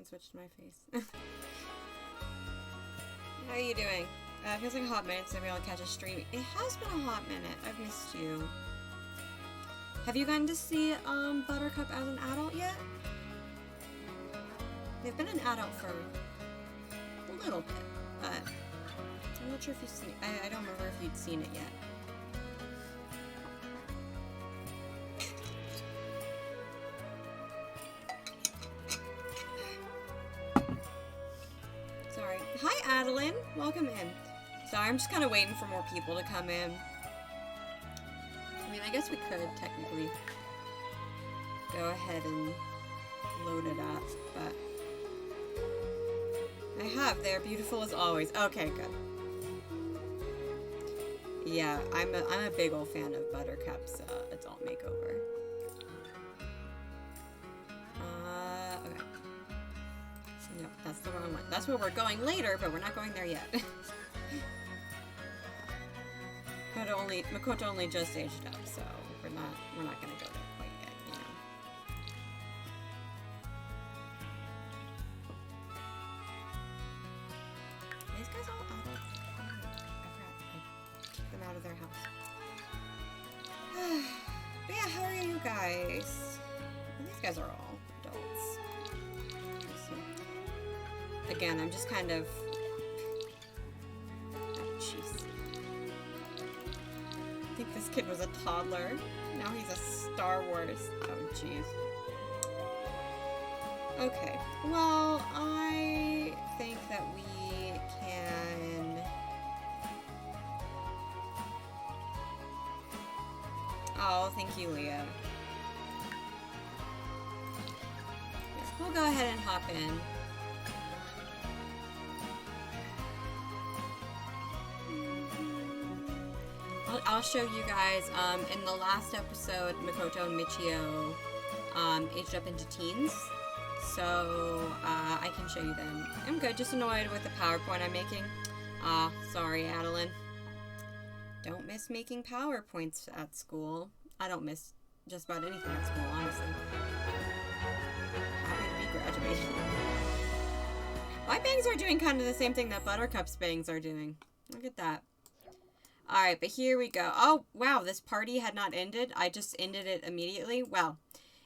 and switch to my face. How are you doing? It feels like a hot minute since I've been able to catch a stream. It has been a hot minute. I've missed you. Have you gotten to see Buttercup as an adult yet? They've been an adult for a little bit, but I'm not sure if you've seen it. I don't remember if you'd seen it yet. Sorry. Hi, Adeline. Welcome in. Sorry, I'm just kind of waiting for more people to come in. I mean, I guess we could technically go ahead and load it up, but I have. They're beautiful as always. Okay, good. Yeah, I'm a big old fan of Buttercup's adult makeover. Okay. No, that's the wrong one. That's where we're going later, but we're not going there yet. Makoto only just aged up, so we're not gonna go there quite yet, you know. Are these guys all adults? Oh, I kicked them out of their house. But yeah, how are you guys? Well, these guys are all adults. Let's see. Again, I'm just kind of... Oh, jeez. I think this kid was a toddler. Now he's a Star Wars. Oh, jeez. Okay. Well, I think that we can... Oh, thank you, Leah. Here, we'll go ahead and hop in. I'll show you guys, in the last episode, Makoto and Michio, aged up into teens, so, I can show you them. I'm good, just annoyed with the PowerPoint I'm making. Sorry, Adeline. Don't miss making PowerPoints at school. I don't miss just about anything at school, honestly. Happy to be graduating. My bangs are doing kind of the same thing that Buttercup's bangs are doing. Look at that. Alright, but here we go. Oh, wow, this party had not ended. I just ended it immediately. Well,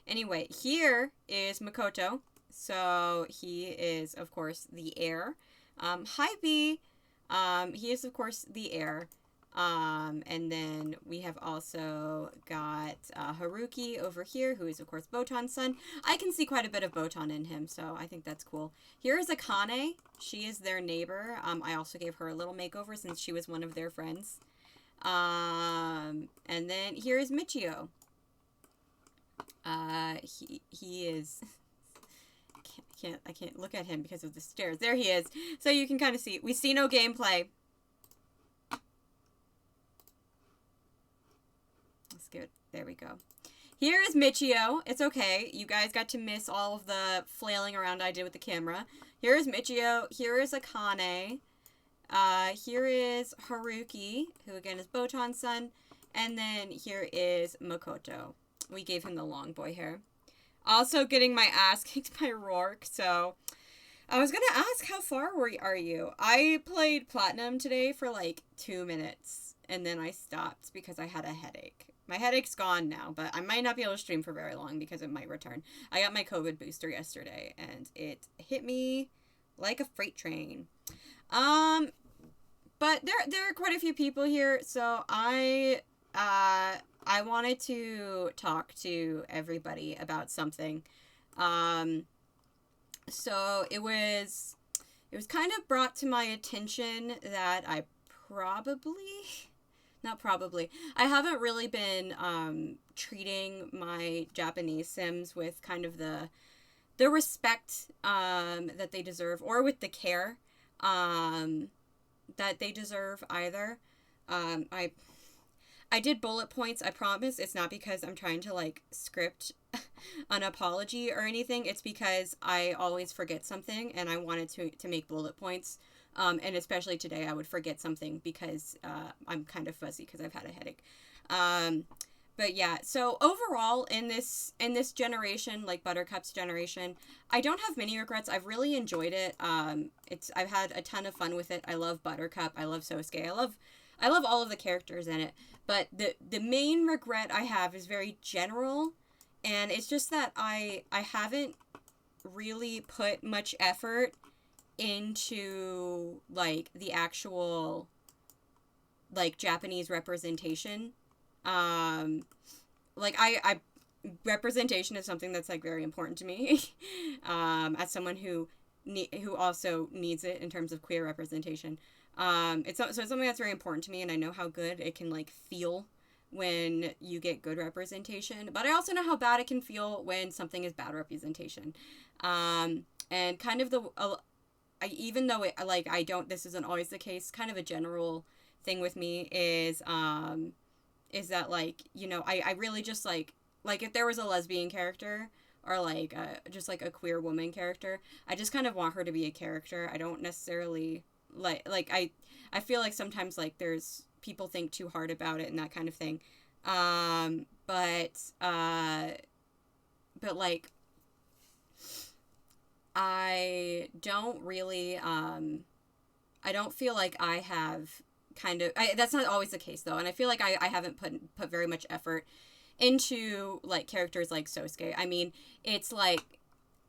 anyway, here is Makoto. So, he is, of course, the heir. Hi, B. He is, of course, the heir. And then we have also got Haruki over here, who is, of course, Botan's son. I can see quite a bit of Botan in him, so I think that's cool. Here is Akane. She is their neighbor. I also gave her a little makeover since she was one of their friends. And then here is Michio. He is... I can't look at him because of the stairs. There he is. So you can kind of see. We see no gameplay. That's good. There we go. Here is Michio. It's okay. You guys got to miss all of the flailing around I did with the camera. Here is Michio. Here is Akane. Here is Haruki, who again is Botan's son. And then here is Makoto. We gave him the long boy hair. Also getting my ass kicked by Rourke, so I was gonna ask how far are you? I played Platinum today for like 2 minutes, and then I stopped because I had a headache. My headache's gone now, but I might not be able to stream for very long because it might return. I got my COVID booster yesterday, and it hit me like a freight train. But there are quite a few people here, so I wanted to talk to everybody about something. So it was kind of brought to my attention that I I haven't really been treating my Japanese Sims with kind of the respect that they deserve, or with the care that they deserve either. I did bullet points, I promise. It's not because I'm trying to, like, script an apology or anything. It's because I always forget something, and I wanted to make bullet points. And especially today, I would forget something because I'm kind of fuzzy because I've had a headache. But yeah, so overall in this generation, like Buttercup's generation, I don't have many regrets. I've really enjoyed it. I've had a ton of fun with it. I love Buttercup. I love Sosuke. I love all of the characters in it. But the main regret I have is very general, and it's just that I haven't really put much effort into like the actual like Japanese representation. Like I representation is something that's like very important to me. As someone who also needs it in terms of queer representation. It's something that's very important to me, and I know how good it can like feel when you get good representation, but I also know how bad it can feel when something is bad representation. And kind of even though I don't, this isn't always the case, kind of a general thing with me is that like, you know, I really just like if there was a lesbian character or like just like a queer woman character, I just kind of want her to be a character. I don't necessarily I feel like sometimes like there's people think too hard about it and that kind of thing. But like I don't really I don't feel like I have that's not always the case though, and I feel like I haven't put very much effort into like characters like Sosuke. I mean, it's like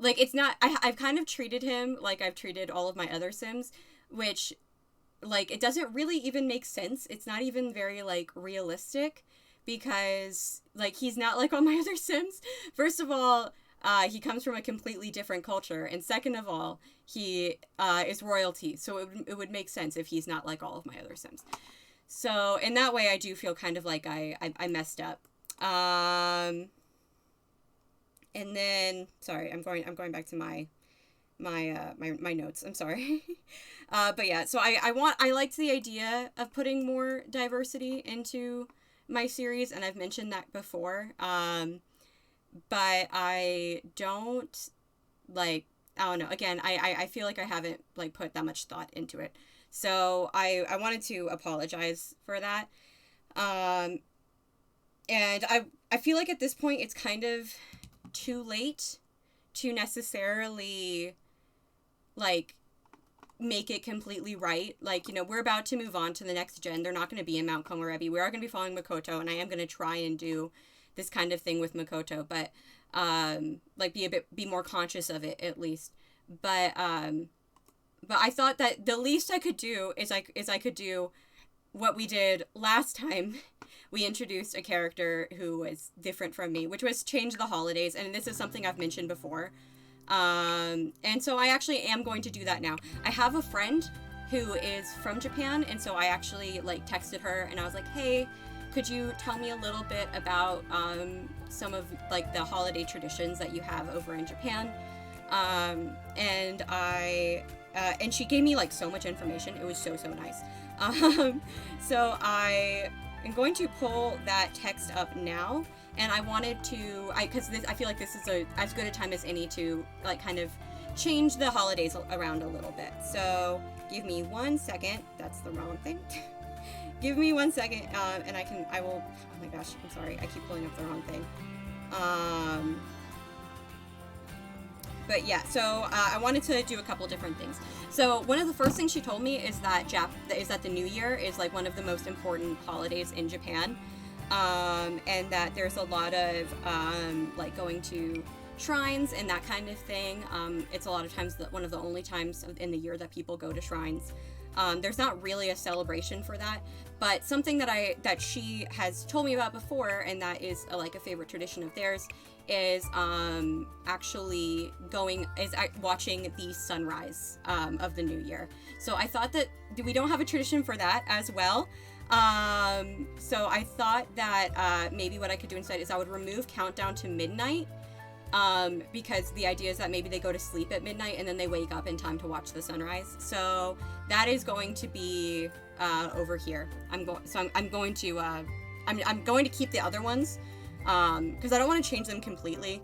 it's not, I've kind of treated him like I've treated all of my other Sims, which like it doesn't really even make sense. It's not even very like realistic, because like he's not like all my other Sims. First of all, he comes from a completely different culture, and second of all, he is royalty, so it would make sense if he's not like all of my other Sims. So in that way, I do feel kind of like I messed up. And then sorry, I'm going back to my notes. I'm sorry. But yeah, so I liked the idea of putting more diversity into my series, and I've mentioned that before. But I don't I don't know. Again, I feel like I haven't like put that much thought into it. So I wanted to apologize for that. And I feel like at this point it's kind of too late to necessarily like make it completely right. Like, you know, we're about to move on to the next gen. They're not going to be in Mount Komorebi. We are going to be following Makoto, and I am going to try and do this kind of thing with Makoto, but like be more conscious of it at least. But I thought that the least I could do is I could do what we did last time. We introduced a character who was different from me, which was change the holidays, and this is something I've mentioned before. And so I actually am going to do that now. I have a friend who is from Japan, and so I actually like texted her and I was like, hey, could you tell me a little bit about some of like the holiday traditions that you have over in Japan? And she gave me like so much information. It was so nice. So I am going to pull that text up now, and I wanted to, because I feel like this is as good a time as any to like kind of change the holidays around a little bit. So give me 1 second. That's the wrong thing. Give me 1 second, and I will, oh my gosh, I'm sorry, I keep pulling up the wrong thing. But yeah, so I wanted to do a couple different things. So one of the first things she told me is that the New Year is like one of the most important holidays in Japan, and that there's a lot of like going to shrines and that kind of thing. It's a lot of times one of the only times in the year that people go to shrines. There's not really a celebration for that, but something that she has told me about before, and that is like a favorite tradition of theirs, is actually watching the sunrise of the new year. So I thought that we don't have a tradition for that as well. So I thought that maybe what I could do instead is I would remove countdown to midnight. Because the idea is that maybe they go to sleep at midnight and then they wake up in time to watch the sunrise. So that is going to be over here. I'm going to keep the other ones because I don't want to change them completely.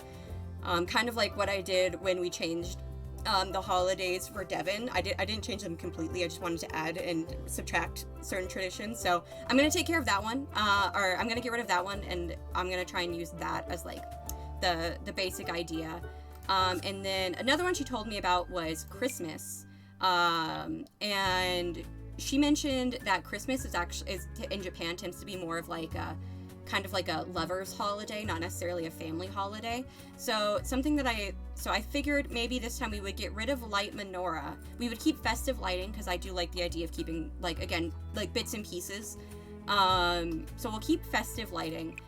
Kind of like what I did when we changed the holidays for Devon. I didn't change them completely. I just wanted to add and subtract certain traditions. So I'm gonna take care of that one, or I'm gonna get rid of that one, and I'm gonna try and use that as like the basic idea. And then another one she told me about was Christmas, and she mentioned that Christmas is in Japan tends to be more of like a kind of like a lover's holiday, not necessarily a family holiday. So I figured maybe this time we would get rid of light menorah. We would keep festive lighting because I do like the idea of keeping like bits and pieces. So we'll keep festive lighting,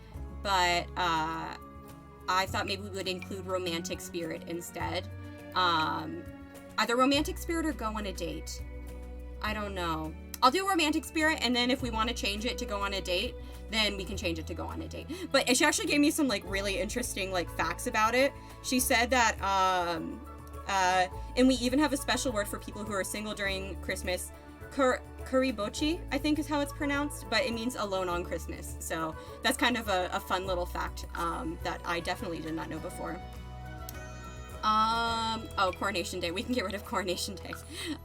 but I thought maybe we would include romantic spirit instead. Either romantic spirit or go on a date. I don't know. I'll do romantic spirit, and then if we want to change it to go on a date, then we can change it to go on a date. But she actually gave me some like really interesting like facts about it. She said that and we even have a special word for people who are single during Christmas. Kuribochi, I think is how it's pronounced, but it means alone on Christmas. So that's kind of a fun little fact that I definitely did not know before. Coronation Day. We can get rid of Coronation Day.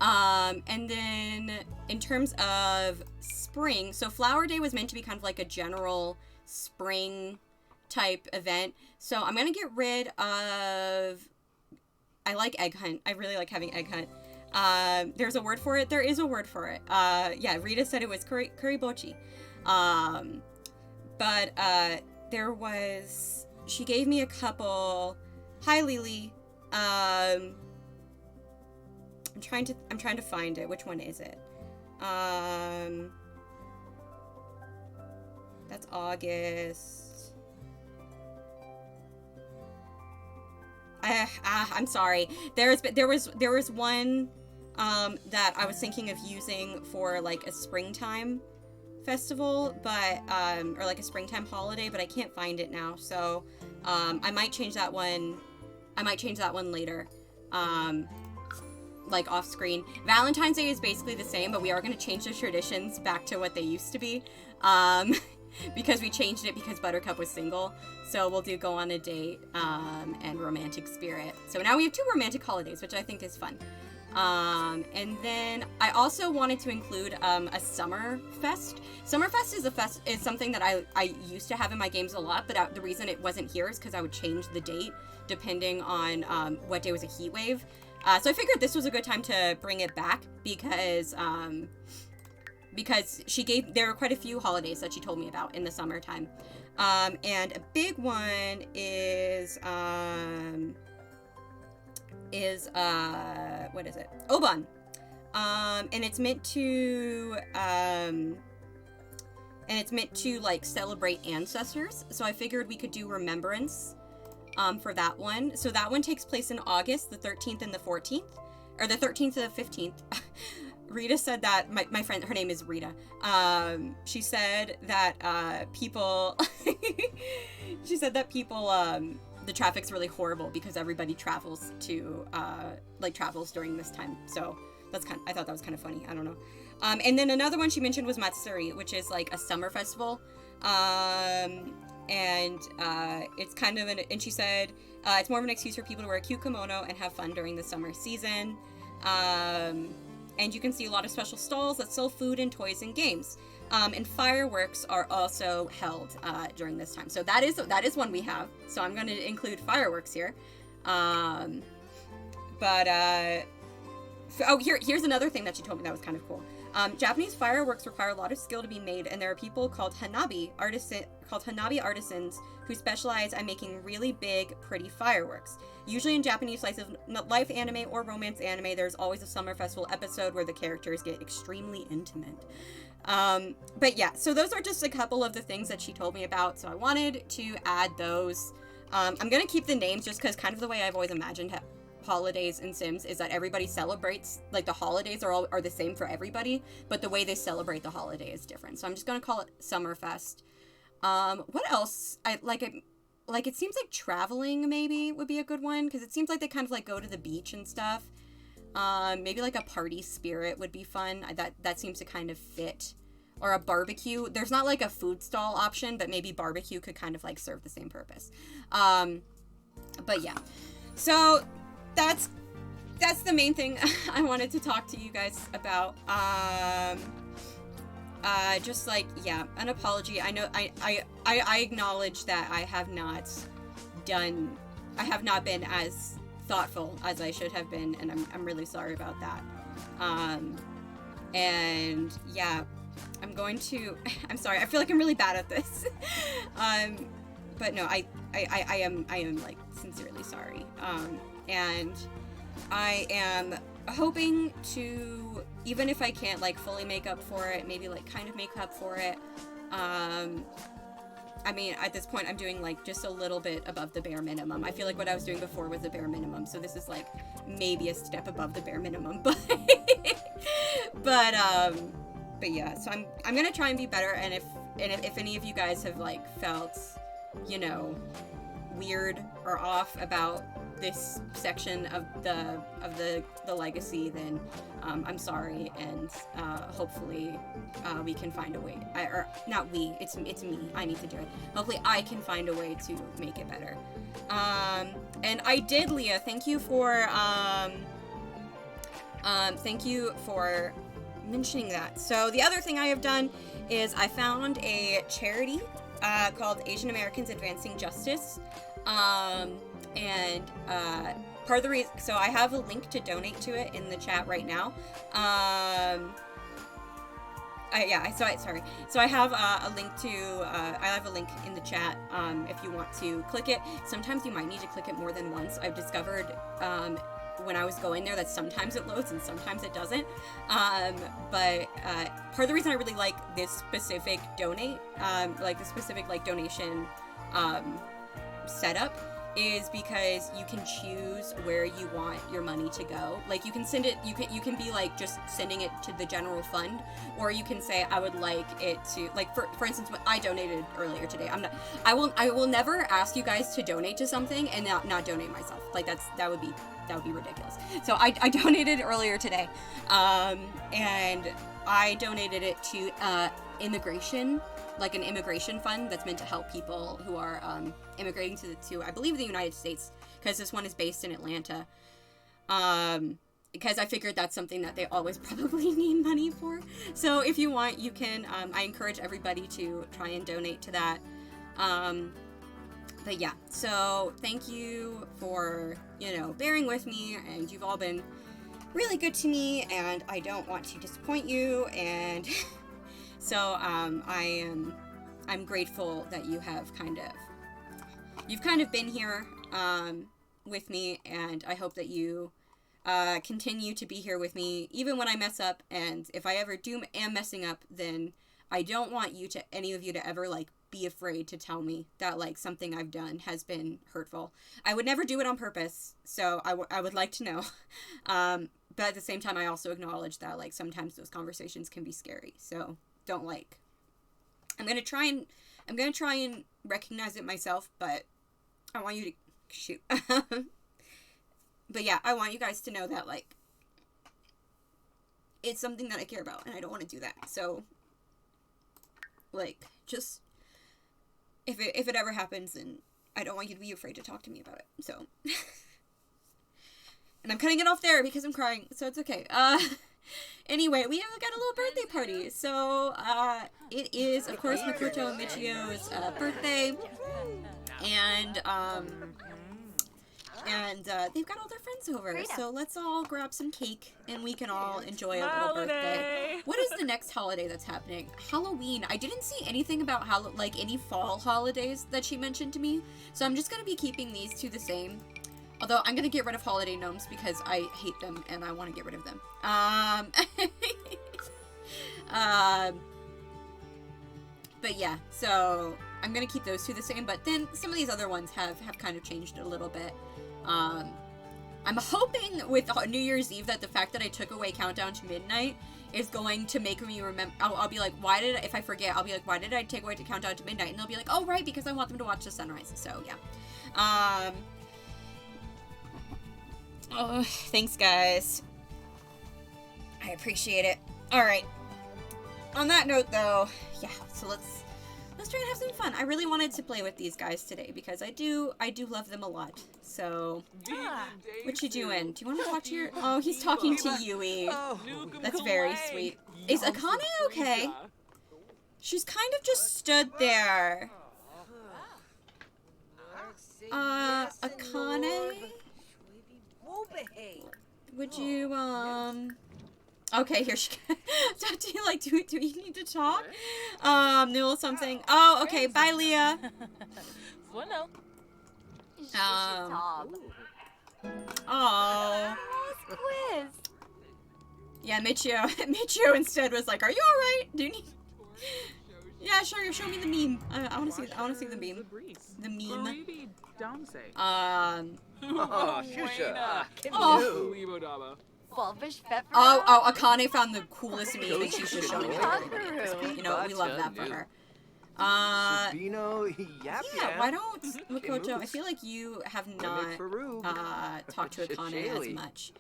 And then in terms of spring, so Flower Day was meant to be kind of like a general spring type event. So I'm going to get rid of, I like Egg Hunt. I really like having Egg Hunt. There's a word for it. There is a word for it. Yeah, Rita said it was kuribochi. But there was, she gave me a couple. Hi, Lily. I'm trying to find it. Which one is it? That's August. I'm sorry. There was one that I was thinking of using for like a springtime festival, but or like a springtime holiday, but I can't find it now. So I might change that one. I might change that one later. Like off screen. Valentine's Day is basically the same, but we are going to change the traditions back to what they used to be. Because we changed it because Buttercup was single. So we'll do go on a date, and romantic spirit. So now we have 2 romantic holidays, which I think is fun. And then I also wanted to include a summer fest. Summerfest is something that I used to have in my games a lot, but the reason it wasn't here is because I would change the date depending on what day was a heat wave. So I figured this was a good time to bring it back because there were quite a few holidays that she told me about in the summertime. And a big one is what is it? Oban. And it's meant to like celebrate ancestors. So I figured we could do remembrance for that one. So that one takes place in August, the 13th and the 14th, or the 13th to the 15th. Rita said that, my friend, her name is Rita. She said that people, the traffic's really horrible because everybody travels during this time. So I thought that was kind of funny. I don't know. And then another one she mentioned was Matsuri, which is like a summer festival. And it's kind of and she said, it's more of an excuse for people to wear a cute kimono and have fun during the summer season. And you can see a lot of special stalls that sell food and toys and games. And fireworks are also held during this time. So that is one we have. So I'm going to include fireworks here. Here's another thing that she told me that was kind of cool. Japanese fireworks require a lot of skill to be made, and there are people called hanabi artisans who specialize at making really big, pretty fireworks. Usually in Japanese slice of life anime or romance anime, there's always a summer festival episode where the characters get extremely intimate. But yeah, so those are just a couple of the things that she told me about, so I wanted to add those. I'm going to keep the names just because kind of the way I've always imagined holidays in Sims is that everybody celebrates, like the holidays are the same for everybody, but the way they celebrate the holiday is different. So I'm just going to call it Summerfest. What else? It seems like traveling maybe would be a good one because it seems like they kind of like go to the beach and stuff. Maybe like a party spirit would be fun. That seems to kind of fit. Or a barbecue. There's not like a food stall option, but maybe barbecue could kind of like serve the same purpose. But yeah. So that's that's the main thing I wanted to talk to you guys about. Just like, yeah, an apology. I know I acknowledge that I have not been as thoughtful as I should have been, and I'm really sorry about that. And yeah, I'm sorry, I feel like I'm really bad at this. But no, I am like sincerely sorry. And I am hoping to, even if I can't like fully make up for it, maybe like kind of make up for it. I mean, at this point, I'm doing like just a little bit above the bare minimum. I feel like what I was doing before was the bare minimum, so this is like maybe a step above the bare minimum. But but yeah. So I'm gonna try and be better. And if any of you guys have like felt, you know, weird or off about this section of the legacy, then I'm sorry, and hopefully we can find a way. Or not we, it's me. I need to do it. Hopefully I can find a way to make it better. And I did, Leah. Thank you for mentioning that. So the other thing I have done is I found a charity called Asian Americans Advancing Justice. And part of the reason, so I have a link to donate to it in the chat right now. So I have a link to, I have a link in the chat, if you want to click it. Sometimes you might need to click it more than once. I've discovered, when I was going there, that sometimes it loads and sometimes it doesn't. But part of the reason I really like this specific donation setup is because you can choose where you want your money to go. Like, you can send it, you can be like just sending it to the general fund, or you can say I would like it to, like, for instance, what I donated earlier today. I will never ask you guys to donate to something and not donate myself. Like, that would be ridiculous. So I donated earlier today, and I donated it to immigration, like an immigration fund that's meant to help people who are immigrating to I believe the United States, because this one is based in Atlanta. Because I figured that's something that they always probably need money for. So if you want, you can, I encourage everybody to try and donate to that. But yeah, so thank you for, you know, bearing with me, and you've all been really good to me, and I don't want to disappoint you, and so I'm grateful that you have you've kind of been here with me, and I hope that you continue to be here with me even when I mess up. And if I ever am messing up, then I don't want any of you to ever like be afraid to tell me that like something I've done has been hurtful. I would never do it on purpose, so I would like to know. But at the same time, I also acknowledge that like sometimes those conversations can be scary. So don't like. I'm gonna try and recognize it myself, but I want you to shoot. But yeah, I want you guys to know that like it's something that I care about, and I don't want to do that. So like, just if it ever happens, then I don't want you to be afraid to talk to me about it. So and I'm cutting it off there because I'm crying, so it's okay. Anyway, we have got a little birthday party. So it is, of course, Makoto and Michio's birthday, and they've got all their friends over. So let's all grab some cake, and we can all enjoy a little birthday. What is the next holiday that's happening? Halloween. I didn't see anything about any fall holidays that she mentioned to me, so I'm just gonna be keeping these two the same. Although I'm gonna get rid of holiday gnomes because I hate them and I want to get rid of them. But yeah, so I'm gonna keep those two the same. But then some of these other ones have kind of changed a little bit. I'm hoping with New Year's Eve that the fact that I took away Countdown to Midnight is going to make me remember. I'll be like, if I forget, I'll be like, why did I take away Countdown to Midnight? And they'll be like, oh right, because I want them to watch the sunrise. So yeah. Oh, thanks guys. I appreciate it. Alright. On that note though, yeah, so let's let's try and have some fun. I really wanted to play with these guys today because I do love them a lot. So, what you doing? Do you want to talk to your... Oh, he's talking to Yui. That's very sweet. Is Akane okay? She's kind of just stood there. Akane? Would you, Okay, here she do you, like, do we need to talk? Newell something. Oh, okay, bye, Leah. Oh. Yeah, Michio instead was like, are you alright? Do you need... Yeah, sure, show me the meme. I wanna see the meme. The meme. Oh, Akane found the coolest meme and she's just showing it. You know, we love that for her. Yeah, why don't, Makoto, I feel like you have not, talked to Akane as much.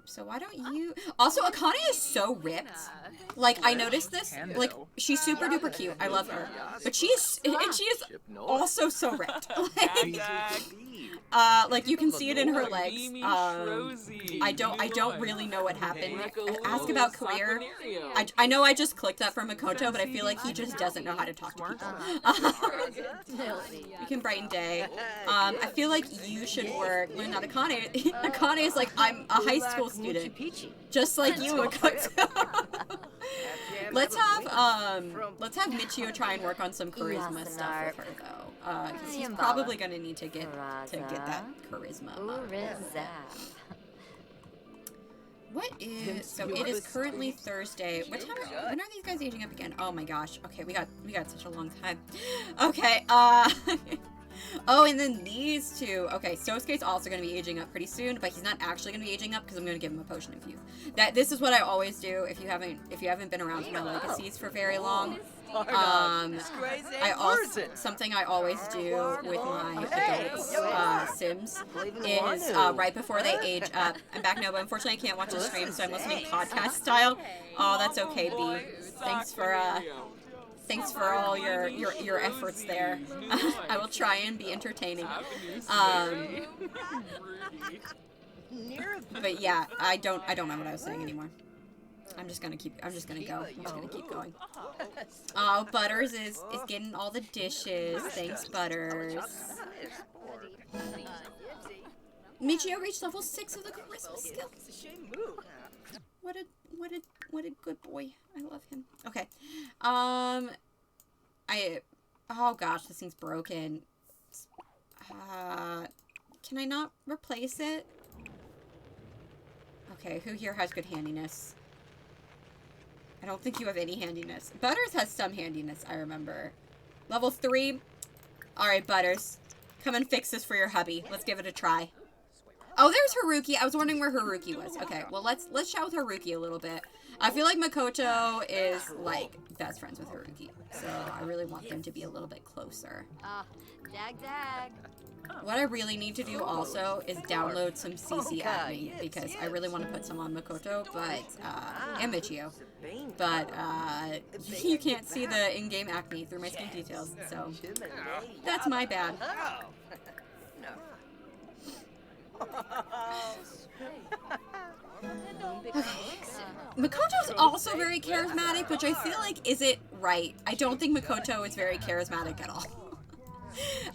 So why don't you... Also, Akane is so ripped. Like, I noticed this. Like, she's super duper cute. I love her. But she is also so ripped. Like, you can see it in her legs. I don't really know what happened. Ask about career. I know I just clicked that from Makoto, but I feel like he just doesn't know how to talk to people. You can brighten day. I feel like you should learn that Akane. Akane is like, I'm a high school student. Just like you, Makoto. Let's have Michio try and work on some charisma stuff with her though. Because he's probably gonna need to get that charisma up. What is... So it is currently Thursday. When are these guys aging up again? Oh my gosh. Okay, we got such a long time. Okay, oh, and then these two. Okay, Sosuke's also going to be aging up pretty soon, but he's not actually going to be aging up because I'm going to give him a potion of youth. This is what I always do if you haven't been around for my legacies for very long. Something I always do with my adult Sims is right before they age up. I'm back now, but unfortunately I can't watch the stream, so I'm listening podcast style. Oh, that's okay, B. Thanks for all your efforts there. I will try and be entertaining. But yeah, I don't know what I was saying anymore. I'm just gonna keep going. Oh, Butters is getting all the dishes. Thanks, Butters. Michio reached level 6 of the charisma skill. What a good boy. I love him. Okay. Oh gosh, this thing's broken. Can I not replace it? Okay, who here has good handiness? I don't think you have any handiness. Butters has some handiness, I remember. Level 3. Alright, Butters. Come and fix this for your hubby. Let's give it a try. Oh, there's Haruki. I was wondering where Haruki was. Okay, well, let's chat with Haruki a little bit. I feel like Makoto is, like, best friends with Haruki. So I really want them to be a little bit closer. Dag. What I really need to do also is download some CC admin because I really want to put some on Makoto, but, and Michio. But, you can't see the in-game acne through my skin details, so that's my bad. Okay. Makoto's also very charismatic, which I feel like isn't right. I don't think Makoto is very charismatic at all.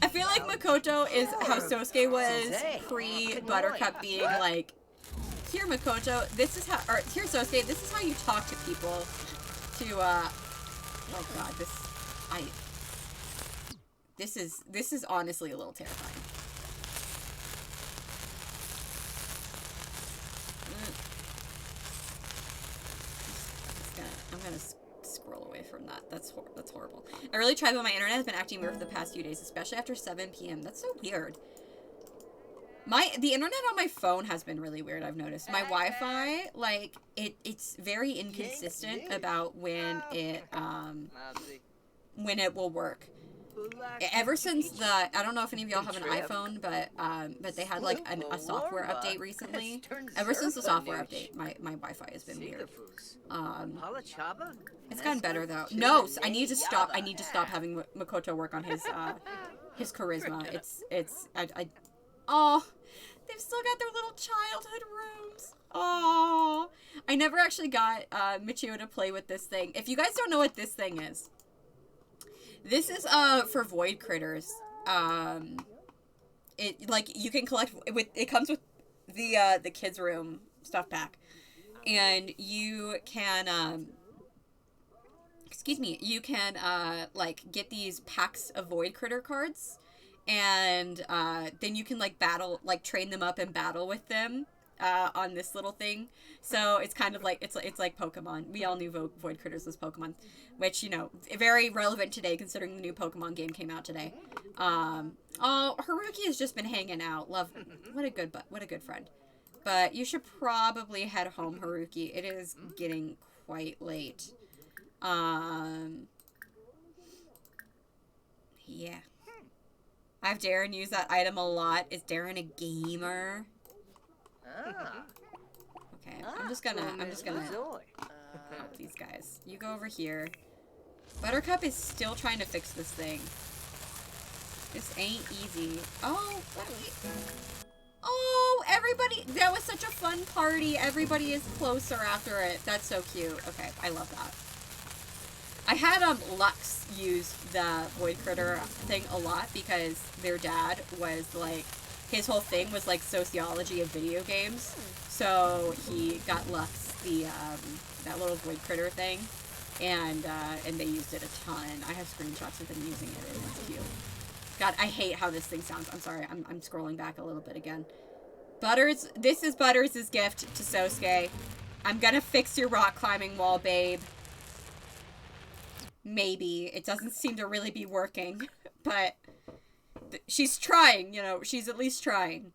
I feel like Makoto is how Sosuke was pre-Buttercup being like, here Makoto, this is how, or here Sosuke, this is how you talk to people to, oh god, this is honestly a little terrifying. I'm gonna scroll away from that. That's horrible. I really tried, but my internet has been acting weird for the past few days, especially after 7 p.m. That's so weird. The internet on my phone has been really weird, I've noticed. My Wi-Fi, like, it's very inconsistent about when it will work. ever since I don't know if any of y'all have an iPhone, but they had like a software update recently. Ever since the software update, my Wi-Fi has been weird. It's gotten better though. No, I need to stop. I need to stop having Makoto work on his charisma. Oh, they've still got their little childhood rooms. Oh, I never actually got Michio to play with this thing. If you guys don't know what this thing is, this is for void critters. It like you can collect with. It comes with the kids room stuff pack, and you can excuse me, you can like get these packs of void critter cards, and then you can like train them up and battle with them on this little thing. So it's kind of like it's like Pokemon. We all knew void critters was Pokemon, which, you know, very relevant today considering the new Pokemon game came out today. Oh, Haruki has just been hanging out. Love, what a good friend. But you should probably head home, Haruki. It is getting quite late. Yeah. I have Darren use that item a lot. Is Darren a gamer? Okay, I'm just gonna help these guys. You go over here. Buttercup is still trying to fix this thing. This ain't easy. Oh, oh, everybody, that was such a fun party. Everybody is closer after it. That's so cute. Okay, I love that. I had Lux use the Void Critter thing a lot because their dad was like, his whole thing was like sociology of video games. So he got Lux the that little Void Critter thing, and they used it a ton. I have screenshots of them using it, and it's cute. God, I hate how this thing sounds. I'm sorry. I'm scrolling back a little bit again. Butters, this is Butters' gift to Sosuke. I'm gonna fix your rock climbing wall, babe. Maybe. It doesn't seem to really be working, but she's trying, you know, she's at least trying.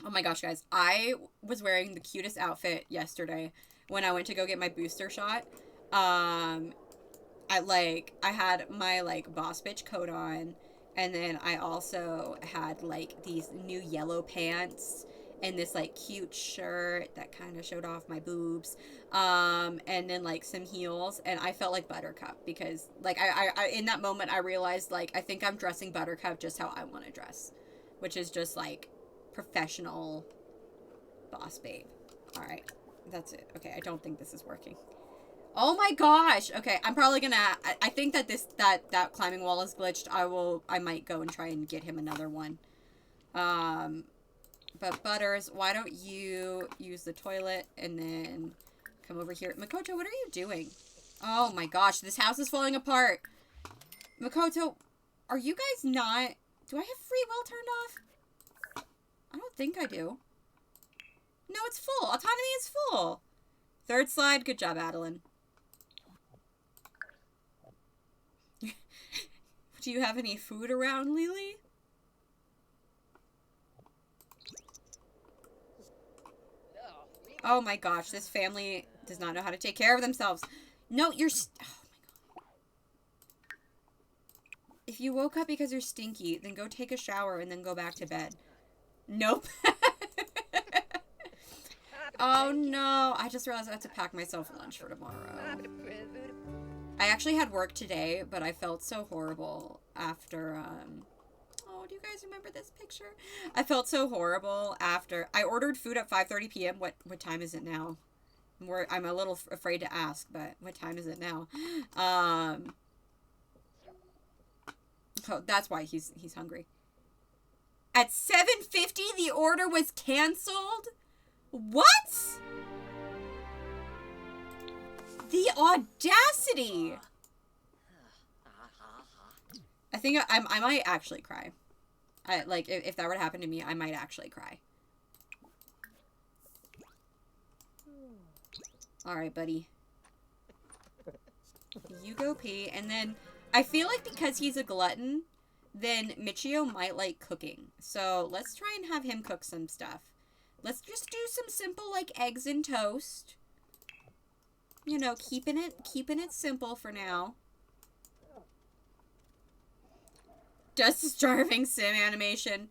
Oh my gosh, guys. I was wearing the cutest outfit yesterday when I went to go get my booster shot. I had my, like, boss bitch coat on, and then I also had, like, these new yellow pants and this, like, cute shirt that kind of showed off my boobs, and then, like, some heels, and I felt like Buttercup, because, like, I in that moment, I realized, like, I think I'm dressing Buttercup just how I want to dress, which is just, like, professional boss babe. Alright, that's it. Okay, I don't think this is working. Oh my gosh! Okay, I'm probably gonna... I think that that climbing wall is glitched. I might go and try and get him another one. But Butters, why don't you use the toilet and then come over here. Makoto, what are you doing? Oh my gosh, this house is falling apart. Makoto, are you guys not... Do I have free will turned off? I don't think I do. No, it's full. Autonomy is full. Third slide. Good job, Adeline. Do you have any food around, Lily? Oh my gosh, this family does not know how to take care of themselves. No, you're... Oh my god. If you woke up because you're stinky, then go take a shower and then go back to bed. Nope. Oh no, I just realized I have to pack myself lunch for tomorrow. I actually had work today, but I felt so horrible after, oh, do you guys remember this picture? I felt so horrible after, I ordered food at 5:30 p.m. What time is it now? I'm a little afraid to ask, but what time is it now? Oh, that's why he's hungry. At 7:50, the order was canceled? What? The audacity! I think I might actually cry. Like, if that were to happen to me, I might actually cry. Alright, buddy. You go pee, and then... I feel like because he's a glutton, then Michio might like cooking. So, let's try and have him cook some stuff. Let's just do some simple, like, eggs and toast. You know, keeping it simple for now. Just starving sim animation.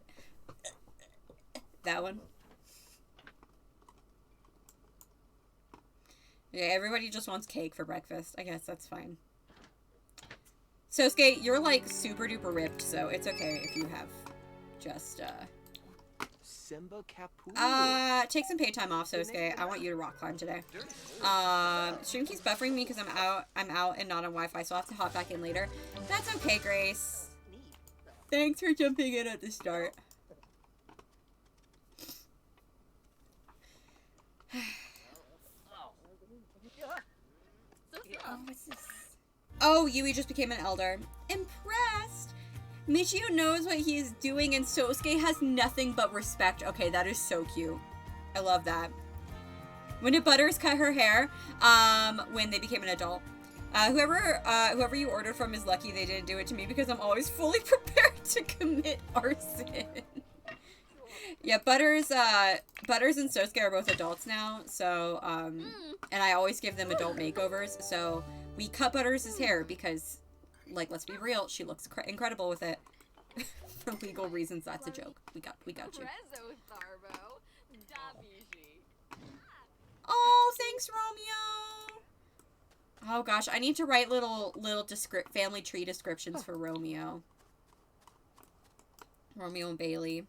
That one. Yeah, everybody just wants cake for breakfast. I guess that's fine. Sosuke, you're like super duper ripped, so it's okay if you have just, take some paid time off, Sosuke. I want you to rock climb today. Stream keeps buffering me because I'm out and not on Wi-Fi, so I'll have to hop back in later. That's okay, Grace. Thanks for jumping in at the start. Oh, what's this? Oh, Yui just became an elder. Impressed! Michio knows what he is doing and Sosuke has nothing but respect. Okay, that is so cute. I love that. When did Butters cut her hair? When they became an adult. Whoever you ordered from is lucky they didn't do it to me because I'm always fully prepared to commit arson. Yeah, Butters and Sosuke are both adults now, so, and I always give them adult makeovers, so we cut Butters' hair because, like, let's be real, she looks incredible with it. For legal reasons, that's a joke. We got you. Oh, thanks, Romeo! Oh gosh, I need to write little family tree descriptions for Romeo. Romeo and Bailey.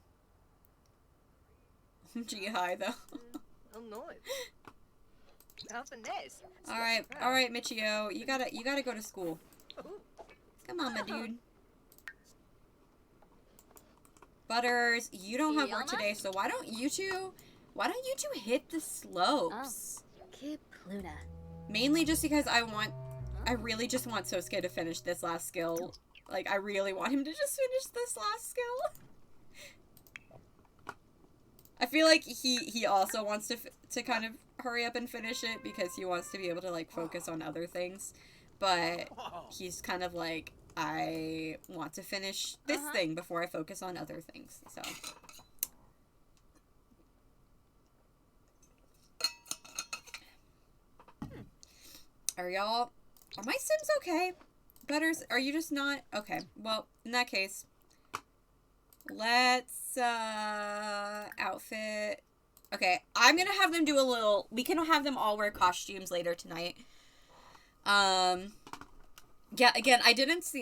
Gee, hi though. Alright, Michio. You gotta go to school. Come on, my dude. Butters, you don't have work today, so why don't you two hit the slopes? Mainly just because I really just want Sosuke to finish this last skill. Like, I really want him to just finish this last skill. I feel like he also wants to kind of hurry up and finish it because he wants to be able to, like, focus on other things. But he's kind of like, I want to finish this thing before I focus on other things, so. Are my Sims okay? Butters, are you just not? Okay, well, in that case, let's, outfit. Okay, I'm gonna have them do a little, we can have them all wear costumes later tonight. Yeah, again,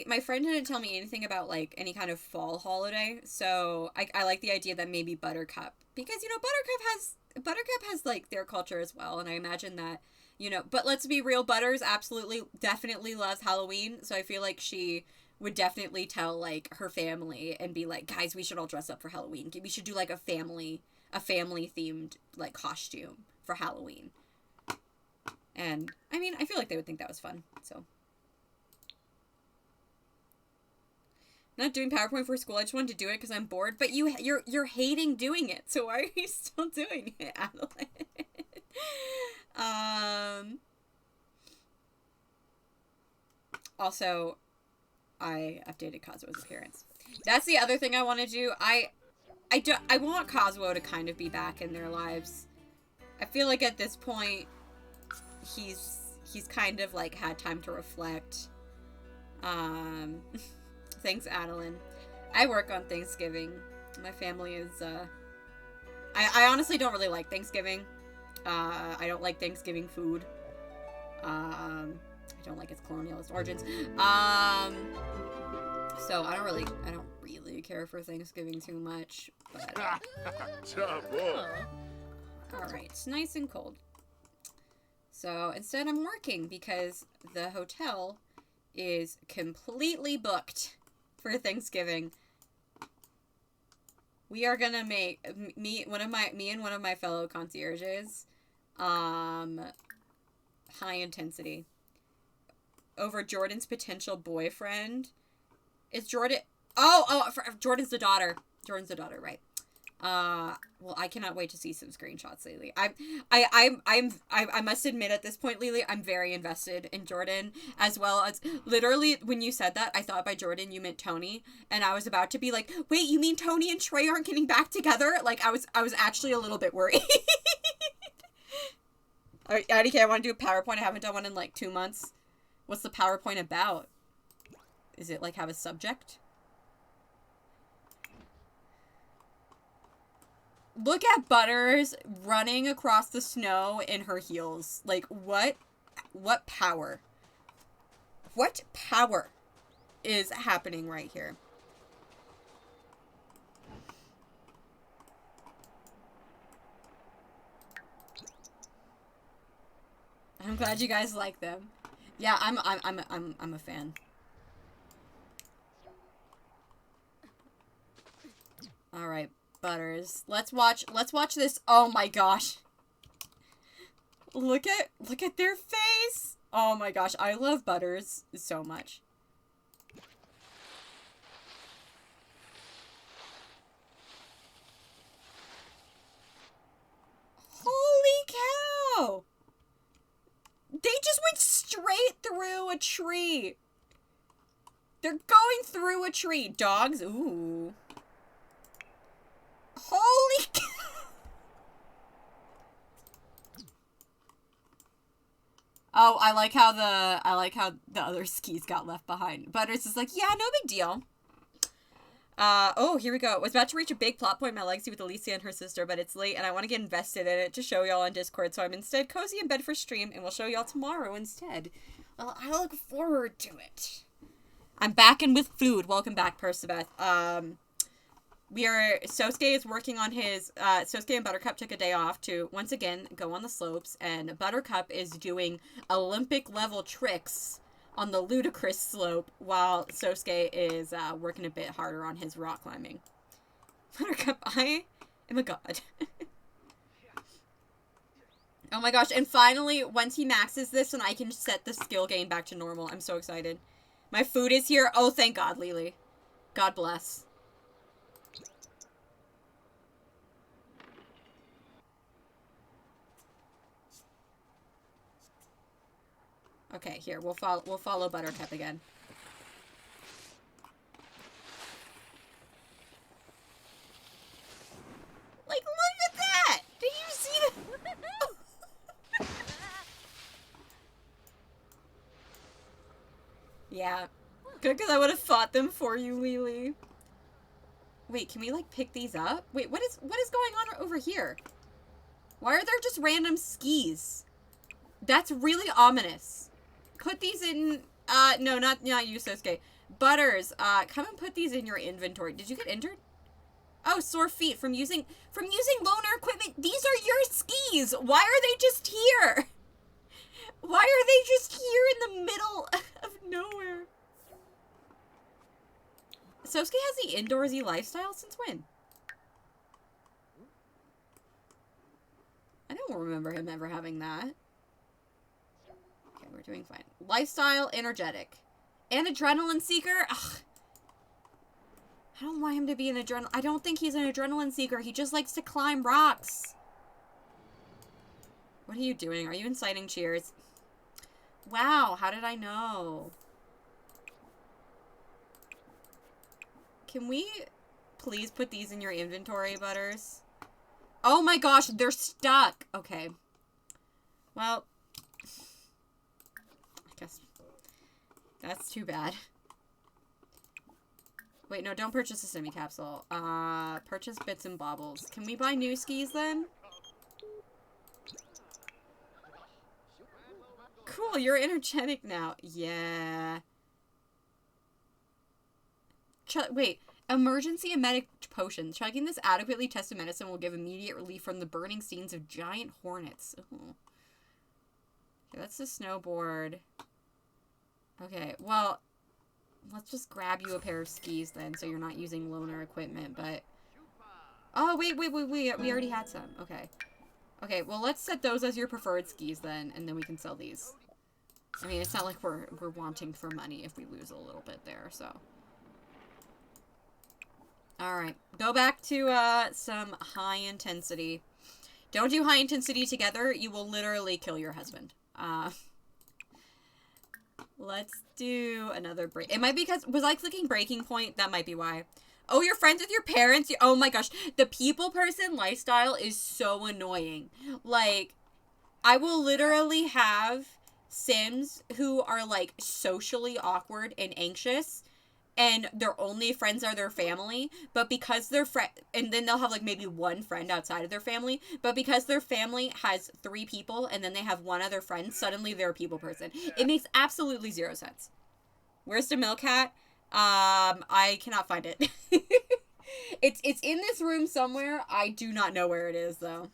my friend didn't tell me anything about, like, any kind of fall holiday, so I like the idea that maybe Buttercup, because, you know, Buttercup has, like, their culture as well, and I imagine that, you know, but let's be real, Butters definitely loves Halloween, so I feel like she would definitely tell, like, her family and be like, guys, we should all dress up for Halloween. We should do, like, a family-themed, like, costume for Halloween. And, I mean, I feel like they would think that was fun, so. Not doing PowerPoint for school, I just wanted to do it because I'm bored, but you're hating doing it, so why are you still doing it, Adeline? Also, I updated Kazuo's appearance. That's the other thing I want to do. I want Kazuo to kind of be back in their lives. I feel like at this point, he's kind of, like, had time to reflect. Thanks, Adeline. I work on Thanksgiving. My family is, I honestly don't really like Thanksgiving. I don't like Thanksgiving food. I don't like its colonialist origins. So I don't really care for Thanksgiving too much, but... Alright, it's nice and cold. So instead I'm working because the hotel is completely booked for Thanksgiving. We are gonna make me and one of my fellow concierges high intensity over Jordan's potential boyfriend. Is Jordan Jordan's the daughter, right? Well, I cannot wait to see some screenshots, Lily. I must admit at this point, Lily, I'm very invested in Jordan, as well as, literally, when you said that, I thought by Jordan you meant Tony, and I was about to be like, wait, you mean Tony and Trey aren't getting back together? Like, I was actually a little bit worried. Alright, IDK, I want to do a PowerPoint. I haven't done one in, like, 2 months. What's the PowerPoint about? Is it, like, have a subject? Look at Butters running across the snow in her heels. Like, what power? What power is happening right here? I'm glad you guys like them. Yeah, I'm a fan. All right, Butters. Let's watch this. Oh my gosh. Look at their face. Oh my gosh, I love Butters so much. Holy cow! They just went straight through a tree. They're going through a tree. Dogs, ooh. Holy cow! Oh, I like how the other skis got left behind. Butters is like, yeah, no big deal. Oh, here we go. I was about to reach a big plot point in my legacy with Alicia and her sister, but it's late and I want to get invested in it to show y'all on Discord, so I'm instead cozy in bed for stream, and we'll show y'all tomorrow instead. Well, I look forward to it. I'm back in with food. Welcome back, Persebeth. Sosuke is working on his, Sosuke and Buttercup took a day off to, once again, go on the slopes, and Buttercup is doing Olympic-level tricks on the ludicrous slope, while Sosuke is, working a bit harder on his rock climbing. Buttercup, I am a god. Oh my gosh, and finally, once he maxes this, and I can set the skill gain back to normal. I'm so excited. My food is here. Oh, thank God, Lily. God bless. Okay, here, we'll follow Buttercup again. Like, look at that! Did you see that? Yeah. Good, because I would have fought them for you, Lily. Wait, can we, like, pick these up? Wait, what is going on over here? Why are there just random skis? That's really ominous. Put these in, no, not you, Sosuke. Butters, come and put these in your inventory. Did you get injured? Oh, sore feet from using loaner equipment. These are your skis. Why are they just here? Why are they just here in the middle of nowhere? Sosuke has the indoorsy lifestyle since when? I don't remember him ever having that. Okay, we're doing fine. Lifestyle, energetic. And adrenaline seeker? Ugh. I don't want him to be an adrenaline... I don't think he's an adrenaline seeker. He just likes to climb rocks. What are you doing? Are you inciting cheers? Wow, how did I know? Can we please put these in your inventory, Butters? Oh my gosh, they're stuck. Okay. Well, I guess that's too bad. Wait, no, don't purchase a semi-capsule. Purchase bits and baubles. Can we buy new skis then? Cool, you're energetic now. Yeah. Wait, emergency emetic potions. Chugging this adequately tested medicine will give immediate relief from the burning scenes of giant hornets. Ooh. Okay, that's the snowboard. Okay, well, let's just grab you a pair of skis then, so you're not using loaner equipment, but... Oh, wait, we already had some. Okay. Okay, well, let's set those as your preferred skis then, and then we can sell these. I mean, it's not like we're wanting for money if we lose a little bit there, so... Alright, go back to, some high intensity. Don't do high intensity together, you will literally kill your husband. Let's do another break. It might be because, was I clicking breaking point? That might be why. Oh, you're friends with your parents? Oh my gosh, the people person lifestyle is so annoying. Like, I will literally have Sims who are, like, socially awkward and anxious, and their only friends are their family, but because their and then they'll have like maybe one friend outside of their family, but because their family has 3 people and then they have one other friend, suddenly they're a people person. It makes absolutely 0 sense. Where's the milk cat? I cannot find it. It's in this room somewhere. I do not know where it is though.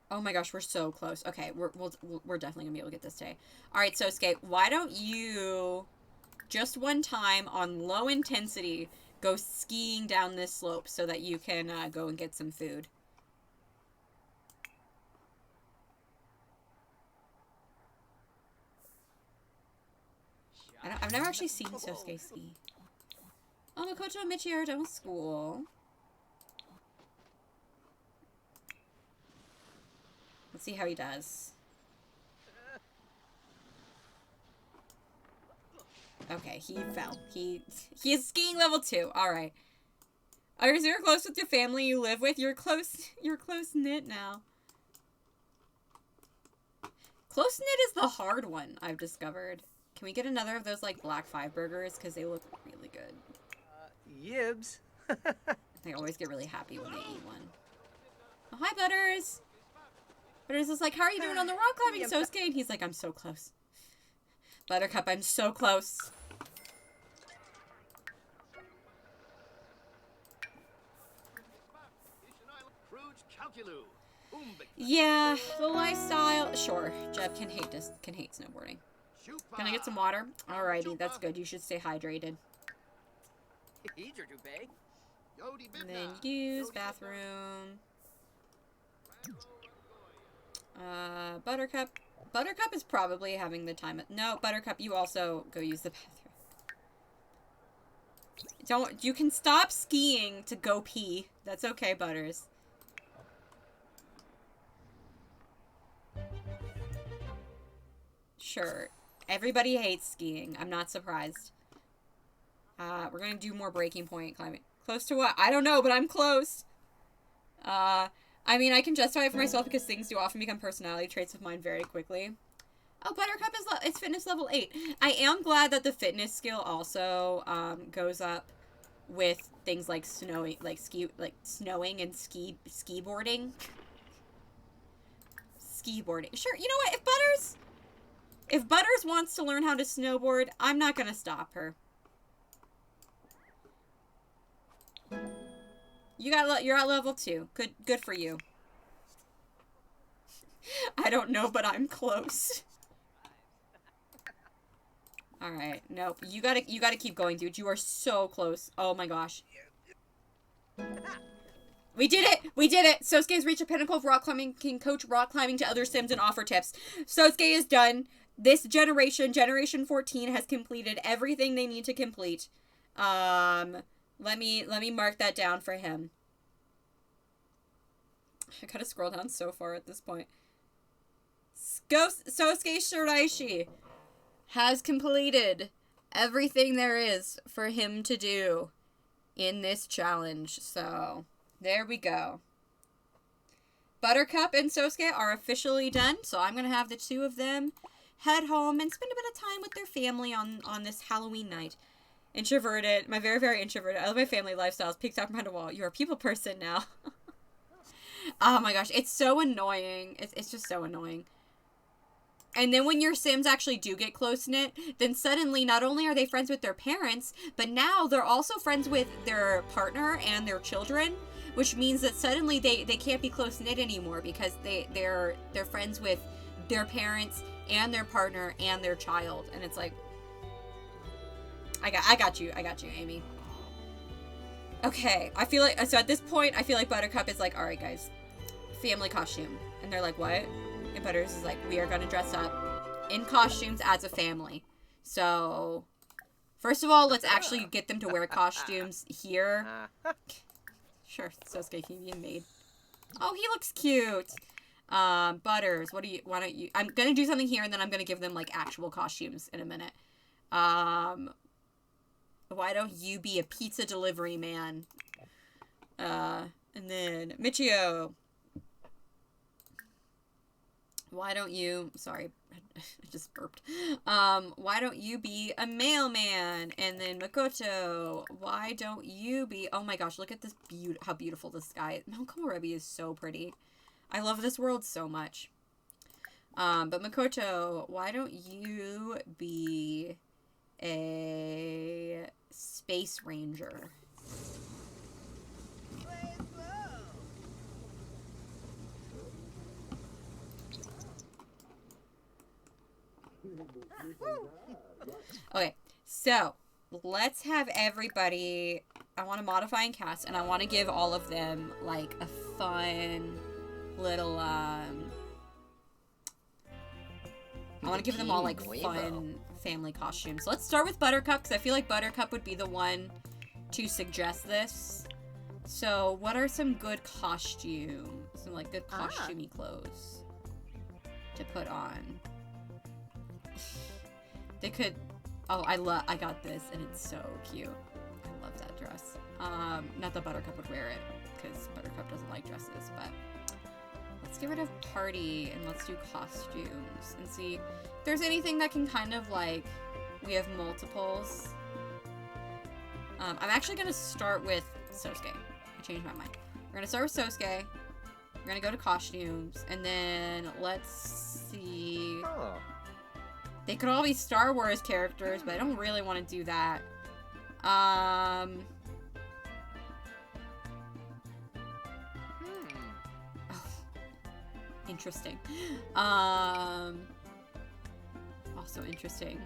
Oh my gosh, we're so close. Okay, we're definitely gonna be able to get this today. All right, Sosuke, why don't you just one time on low intensity go skiing down this slope so that you can go and get some food. I've never actually seen Sosuke ski. Oh, Makoto and Michio are done with school. Let's see how he does. Okay, he fell. He is skiing level 2. All right. Are you close with your family you live with? You're close knit now. Close knit is the hard one, I've discovered. Can we get another of those like black 5 burgers because they look really good? Yibs. They always get really happy when they eat one. Oh, hi, Butters. Butters is like, how are you doing on the rock climbing, Sosuke? And he's like, I'm so close. Buttercup, I'm so close. Yeah, the lifestyle. Sure, Jeb can hate snowboarding. Can I get some water? Alrighty, that's good. You should stay hydrated. And then use bathroom. Buttercup. Buttercup is probably having the time. No, Buttercup, you also go use the bathroom. You can stop skiing to go pee. That's okay, Butters. Sure. Everybody hates skiing. I'm not surprised. We're gonna do more breaking point climbing. Close to what? I don't know, but I'm close. I mean, I can justify it for myself because things do often become personality traits of mine very quickly. Oh, Buttercup it's fitness level 8. I am glad that the fitness skill also goes up with things like snowing and skiboarding. Skiboarding. Sure, you know what? If Butters wants to learn how to snowboard, I'm not gonna stop her. You're at level 2. Good for you. I don't know, but I'm close. All right, nope. You gotta keep going, dude. You are so close. Oh my gosh. We did it! We did it! Sosuke has reached a pinnacle of rock climbing, can coach rock climbing to other sims and offer tips. Sosuke is done. This generation 14, has completed everything they need to complete. Let me mark that down for him. I gotta scroll down so far at this point. Sosuke Shiraishi has completed everything there is for him to do in this challenge. So, there we go. Buttercup and Sosuke are officially done, so I'm gonna have the 2 of them head home and spend a bit of time with their family on this Halloween night. Introverted. My very, very introverted. I love my family lifestyles. Peeks out from behind a wall. You're a people person now. Oh my gosh. It's so annoying. It's just so annoying. And then when your Sims actually do get close-knit, then suddenly not only are they friends with their parents, but now they're also friends with their partner and their children, which means that suddenly they can't be close-knit anymore because they're friends with their parents and their partner and their child. And it's like, I got you, Amy. Okay, I feel like, so at this point, I feel like Buttercup is like, alright guys, family costume. And they're like, what? And Butters is like, we are gonna dress up in costumes as a family. So, first of all, let's actually get them to wear costumes here. Sure, Sosuke can be a maid. Oh, he looks cute. Butters, why don't you, I'm gonna do something here and then I'm gonna give them like actual costumes in a minute. Why don't you be a pizza delivery man? And then Michio. Why don't you, sorry, I just burped. Why don't you be a mailman? And then Makoto, why don't you be, oh my gosh, look at this, how beautiful this sky is. Mount Komorebi is so pretty. I love this world so much. But Makoto, why don't you be a space ranger? Okay, so let's have everybody, I want to modify and cast, and I want to give all of them like a fun little I want to give them all like fun family costumes. So let's start with Buttercup, because I feel like Buttercup would be the one to suggest this. So what are some good costumes, some like good costumey clothes to put on? They could, oh, I got this, and it's so cute. I love that dress. Not that Buttercup would wear it, because Buttercup doesn't like dresses, but let's get rid of party, and let's do costumes, and see if there's anything that can kind of, like, we have multiples. I'm actually going to start with Sosuke. I changed my mind. We're going to start with Sosuke. We're going to go to costumes, and then let's see... Oh. They could all be Star Wars characters, but I don't really want to do that. Oh, interesting. Also interesting.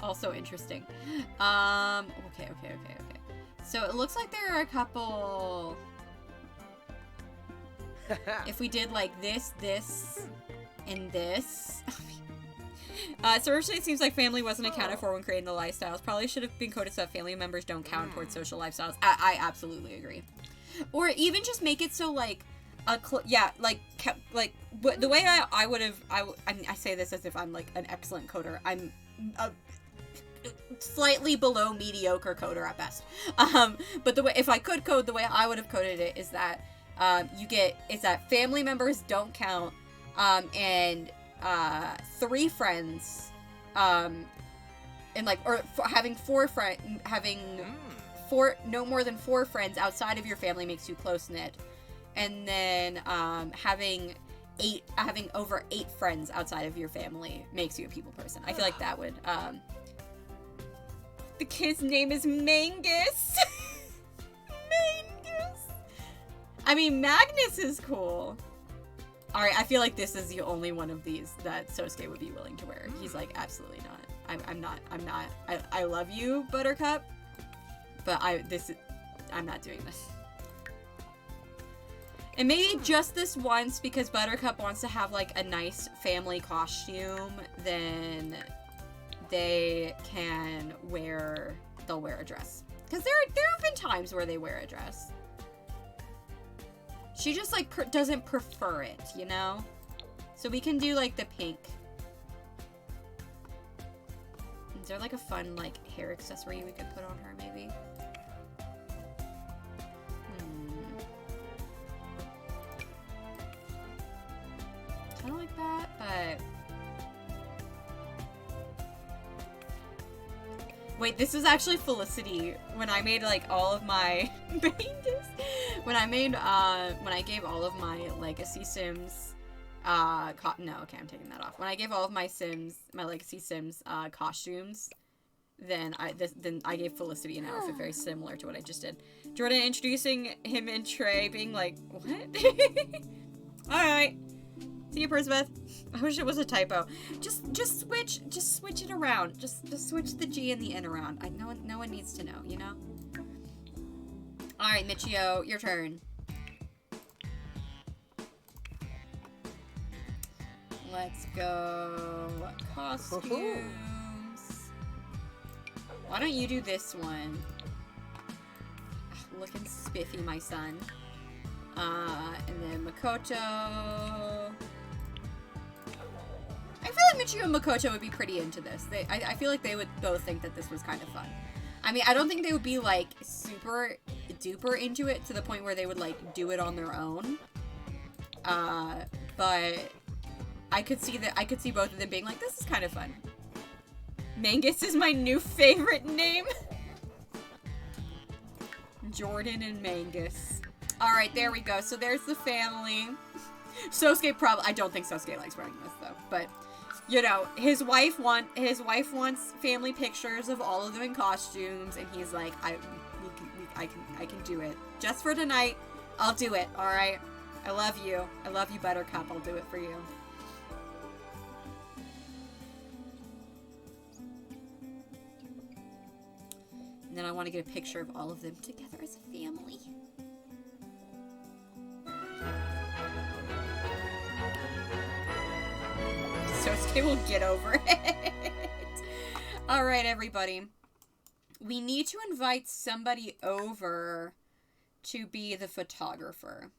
Also interesting. Okay. So it looks like there are a couple... If we did like this, and this... So originally it seems like family wasn't accounted for when creating the lifestyles. Probably should have been coded so that family members don't count towards social lifestyles. I absolutely agree. Or even just make it so like the way I would have, I say this as if I'm like an excellent coder. I'm a slightly below mediocre coder at best. But the way, if I could code the way I would have coded it is that it's that family members don't count, and 3 friends, and like, or having no more than 4 friends outside of your family makes you close-knit, and then having over 8 friends outside of your family makes you a people person. I feel like that would, the kid's name is Mangus. Mangus. I mean, Magnus is cool. Alright, I feel like this is the only one of these that Sosuke would be willing to wear. He's like, absolutely not. I'm not. I love you, Buttercup, but I'm not doing this. And maybe just this once, because Buttercup wants to have like a nice family costume, then they'll wear a dress. Because there have been times where they wear a dress. She just, like, doesn't prefer it, you know? So we can do, like, the pink. Is there, like, a fun, like, hair accessory we could put on her, maybe? Kind of like that, but... Wait, this is actually Felicity when I made, like, all of my... when I gave all of my Legacy Sims, no, okay, I'm taking that off. When I gave all of my Legacy Sims, costumes, then I gave Felicity an outfit very similar to what I just did. Jordan introducing him and Trey being like, what? Alright. See you, Prisbeth. I wish it was a typo. Just switch it around. Just switch the G and the N around. No one needs to know, you know? Alright, Michio, your turn. Let's go costumes. Why don't you do this one? Looking spiffy, my son. And then Makoto. I feel like Michio and Makoto would be pretty into this. I feel like they would both think that this was kind of fun. I mean, I don't think they would be, like, super duper into it to the point where they would, like, do it on their own. But I could see both of them being like, this is kind of fun. Mangus is my new favorite name. Jordan and Mangus. Alright, there we go. So there's the family. Sosuke I don't think Sosuke likes wearing this though, but you know, his wife wants family pictures of all of them in costumes, and he's like, I can do it. Just for tonight, I'll do it, alright? I love you. I love you, Buttercup. I'll do it for you. And then I want to get a picture of all of them together as a family. Sosuke will get over it. Alright, everybody. We need to invite somebody over to be the photographer.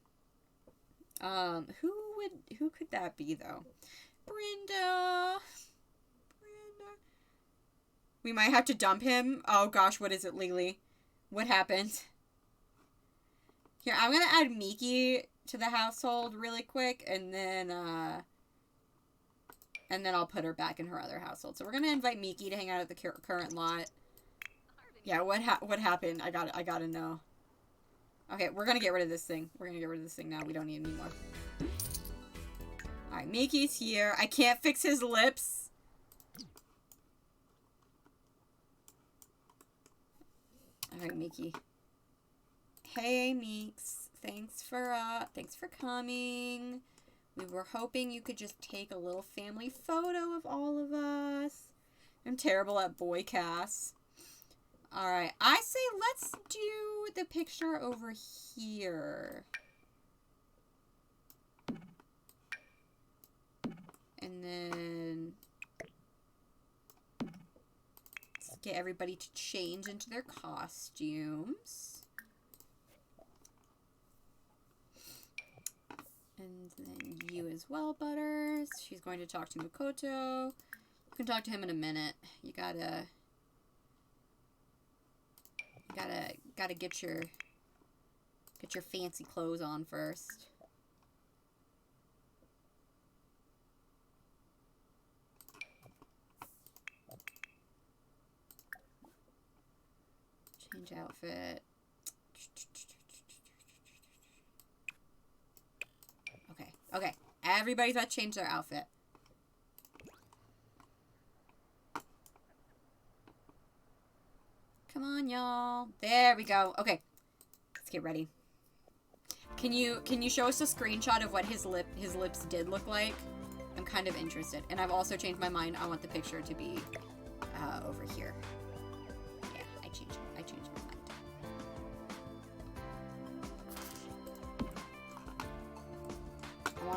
Who could that be, though? Brenda. We might have to dump him. Oh gosh, what is it, Lily? What happened? Here, I'm gonna add Miki to the household really quick, and then I'll put her back in her other household. So we're gonna invite Miki to hang out at the current lot. Yeah, what happened? I gotta know. Okay, we're gonna get rid of this thing. We're gonna get rid of this thing now. We don't need it anymore. Alright, Miki's here. I can't fix his lips. Alright, Miki. Hey, Meeks. Thanks for coming. We were hoping you could just take a little family photo of all of us. I'm terrible at boy casts. Alright, I say let's do the picture over here. And then let's get everybody to change into their costumes. And then you as well, Butters. She's going to talk to Makoto. You can talk to him in a minute. You gotta get your fancy clothes on first. Change outfit. Okay. Everybody's got to change their outfit. Come on, y'all. There we go. Okay. Let's get ready. Can you show us a screenshot of what his lips did look like? I'm kind of interested. And I've also changed my mind. I want the picture to be over here. Yeah, I changed my mind.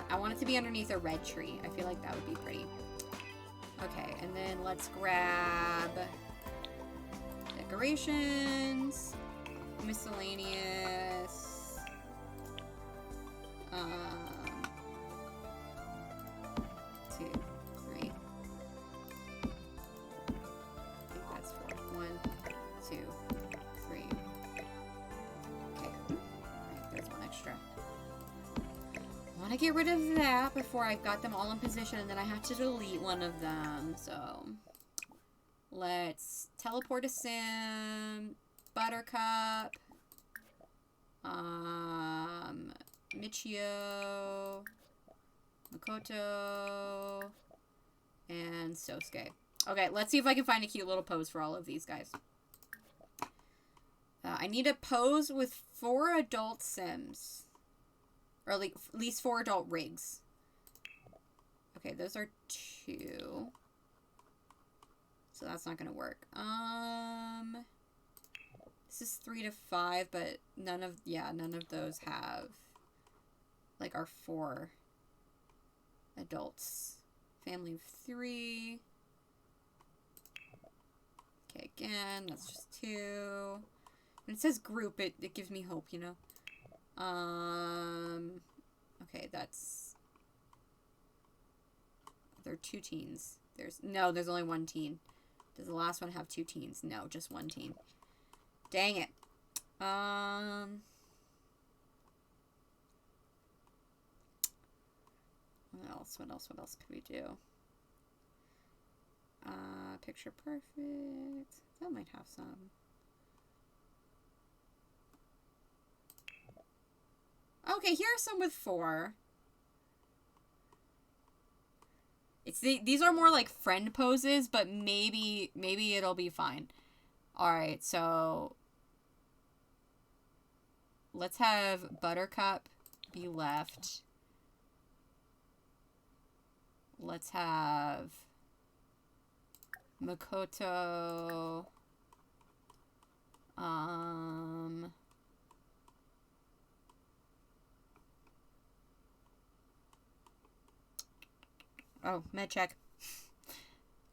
I want it to be underneath a red tree. I feel like that would be pretty. Okay, and then let's grab decorations, miscellaneous, 2, 3. I think that's 4. 1, 2, 3. Okay, right, there's one extra. I want to get rid of that before I've got them all in position, and then I have to delete one of them, so let's teleport a sim, Buttercup, Michio, Makoto, and Sosuke. Okay, let's see if I can find a cute little pose for all of these guys. I need a pose with 4 adult sims. Or at least 4 adult rigs. Okay, those are 2. So that's not gonna work. This is 3 to 5, but none of those have like our 4 adults. Family of 3. Okay, again, that's just 2. When it says group, it gives me hope, you know. Okay, that's... There are 2 teens. There's only 1 teen. Does the last one have 2 teens? No, just 1 teen. Dang it. What else could we do? Picture perfect. That might have some. Okay, here are some with 4. These are more like friend poses, but maybe it'll be fine. Alright, so let's have Buttercup be left. Let's have Makoto. Oh, med check.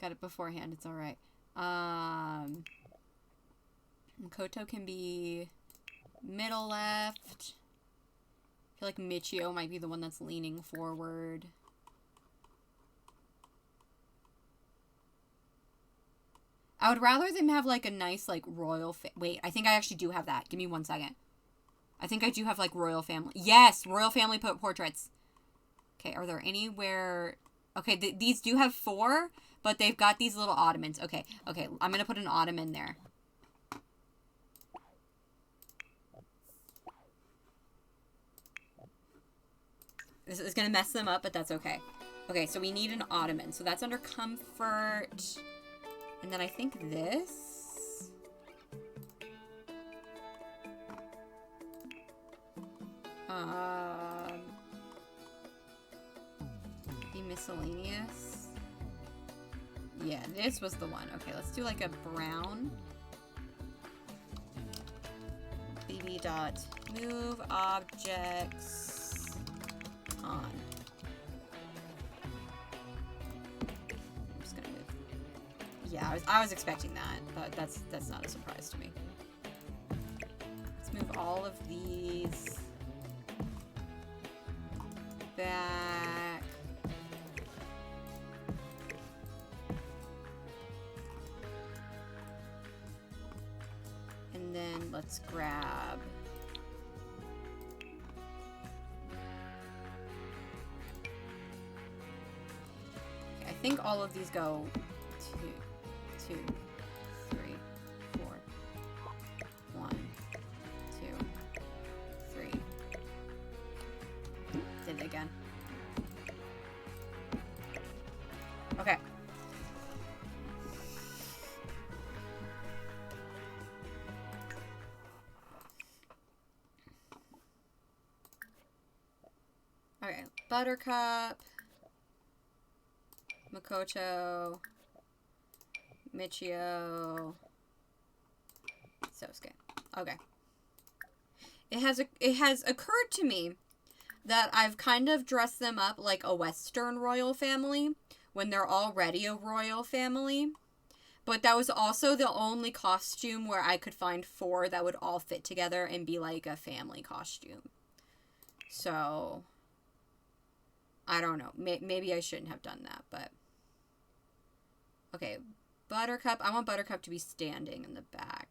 Got it beforehand. It's all right. Makoto can be middle left. I feel like Michio might be the one that's leaning forward. I would rather them have, like, a nice, like, royal... Wait, I think I actually do have that. Give me 1 second. I think I do have, like, royal family. Yes! Royal family portraits. Okay, are there anywhere... Okay, these do have 4, but they've got these little ottomans. Okay, I'm gonna put an ottoman there. This is gonna mess them up, but that's okay. Okay, so we need an ottoman. So that's under comfort... And then I think this. Be miscellaneous. Yeah, this was the one. Okay, let's do like a brown. BB dot move objects on. Yeah, I was expecting that, but that's not a surprise to me. Let's move all of these back. And then let's grab... Okay, I think all of these go 2, 3, 4. 1, 2, 3. Did it again. Okay. Okay, Buttercup, Makoto, Michio, Sosuke. Okay. It has occurred to me that I've kind of dressed them up like a Western royal family when they're already a royal family. But that was also the only costume where I could find 4 that would all fit together and be like a family costume. So, I don't know. Maybe I shouldn't have done that, but... Okay, Buttercup. I want Buttercup to be standing in the back.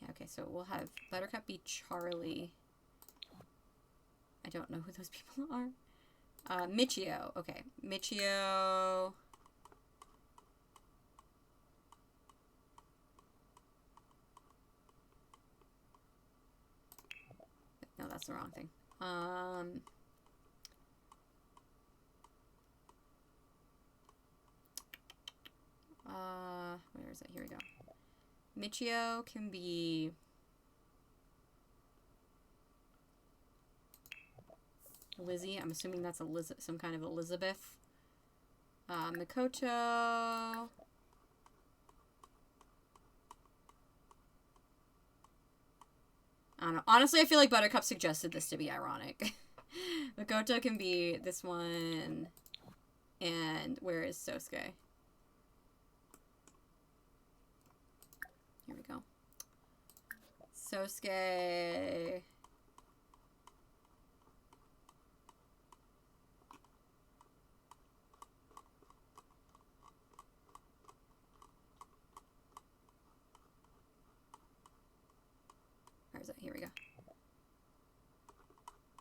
Yeah, okay, so we'll have Buttercup be Charlie. I don't know who those people are. Michio. Okay, Michio. No, that's the wrong thing. Where is it? Here we go. Michio can be... Lizzie. I'm assuming that's some kind of Elizabeth. Makoto. I don't know. Honestly, I feel like Buttercup suggested this to be ironic. Makoto can be this one. And where is Sosuke? Here we go. Sosuke. Where is it? Here we go.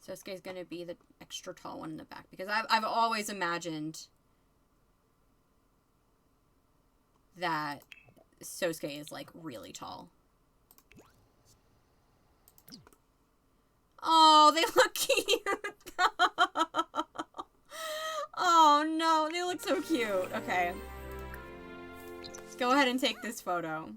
Sosuke's gonna be the extra tall one in the back because I've always imagined that Sosuke is like really tall. Oh, they look cute. Oh no, they look so cute. Okay. Let's go ahead and take this photo.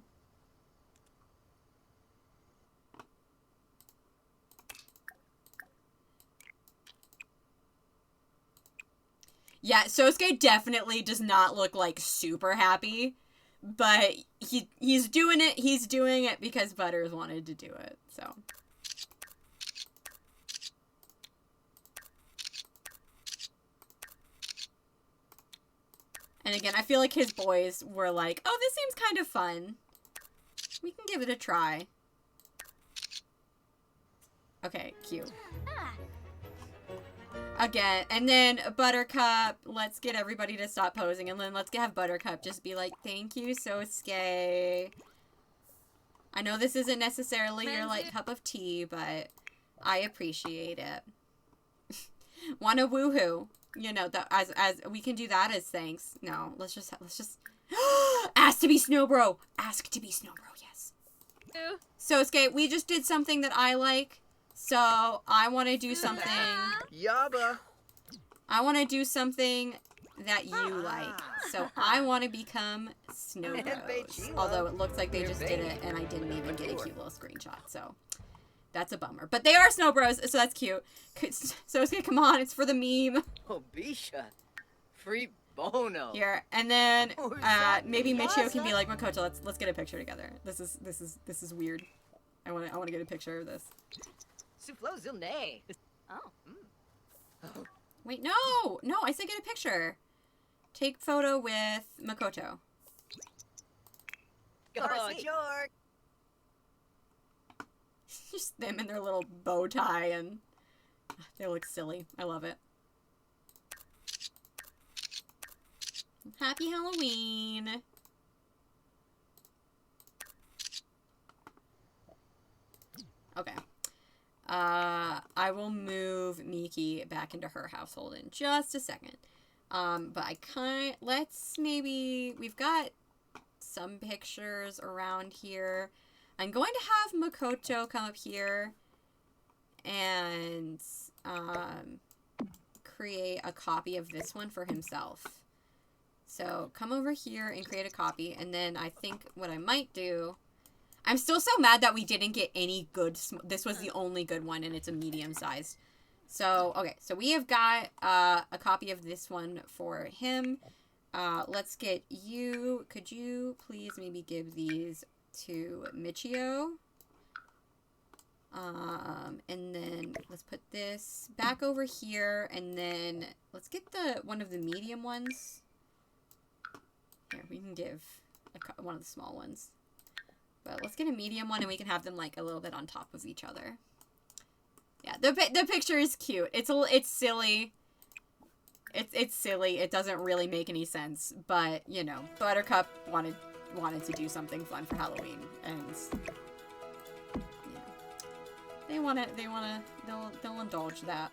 Yeah, Sosuke definitely does not look like super happy, but he's doing it. He's doing it because Butters wanted to do it. So. And again, I feel like his boys were like, "Oh, this seems kind of fun. We can give it a try." Okay, cute. Again, and then Buttercup, let's get everybody to stop posing, and then let's have Buttercup just be like, "Thank you, Sosuke. I know this isn't necessarily your, like, cup of tea, but I appreciate it." Wanna woohoo? You know, as we can do that as thanks. No, let's just ask to be Snowbro. Ask to be Snowbro, yes. Sosuke, we just did something that I like. So, I want to do something... Yabba. I want to do something that you like. So, I want to become Snow Bros. Although, it looks like they just did it, and I didn't even get a cute little screenshot. So, that's a bummer. But they are Snow Bros, so that's cute. So, come on, it's for the meme. Oh, Bisha. Free Bono. Here, and then maybe Michio can be like, Makoto, let's get a picture together. This is weird. I want to get a picture of this. Suflo Zilne. Oh. Wait, no, I said get a picture. Take photo with Makoto. Oh, York. Just them in their little bow tie, and they look silly. I love it. Happy Halloween. Okay. I will move Miki back into her household in just a second. But we've got some pictures around here. I'm going to have Makoto come up here and, create a copy of this one for himself. So, come over here and create a copy, and then I think what I might do... I'm still so mad that we didn't get any good... This was the only good one, and it's a medium size. So, okay. So, we have got a copy of this one for him. Let's get you... Could you please maybe give these to Michio? And then let's put this back over here, and then let's get one of the medium ones. Here, we can give one of the small ones. But let's get a medium one, and we can have them, like, a little bit on top of each other. Yeah, the picture is cute. It's silly. It's silly. It doesn't really make any sense. But, you know, Buttercup wanted to do something fun for Halloween. And, you know, they'll indulge that.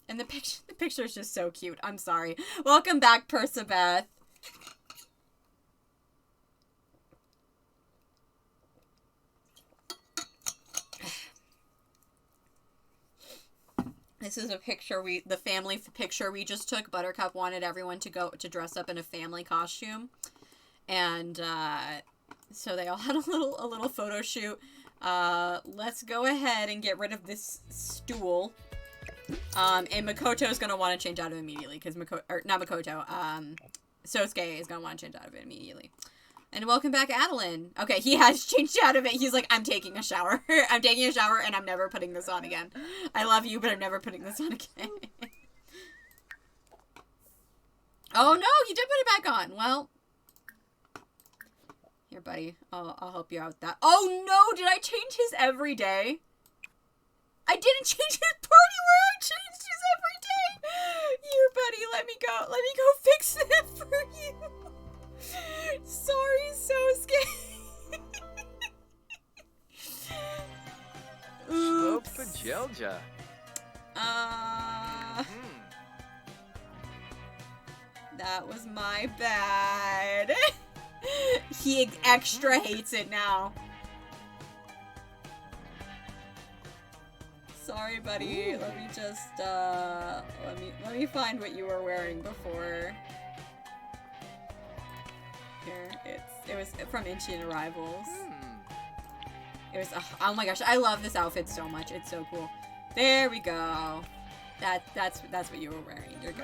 And the picture is just so cute. I'm sorry. Welcome back, Persabeth. This is a picture the family picture we just took. Buttercup wanted everyone to dress up in a family costume. And, so they all had a little photo shoot. Let's go ahead and get rid of this stool. And Makoto's gonna want to change out of it immediately, because Sosuke is gonna want to change out of it immediately. And welcome back, Adeline. Okay, he has changed out of it. He's like, I'm taking a shower. I'm taking a shower, and I'm never putting this on again. I love you, but I'm never putting this on again. Oh, no, he did put it back on. Well, here, buddy. I'll help you out with that. Oh, no, did I change his every day? I didn't change his party where I changed his every day. Here, buddy, let me go. Let me go fix it for you. Sorry, Sosuke. Elja. That was my bad. He extra hates it now. Sorry, buddy. Let me just, let me find what you were wearing before. Here, it was from Ancient Arrivals. It was, oh my gosh, I love this outfit so much. It's so cool. There we go. That's what you were wearing. You're good.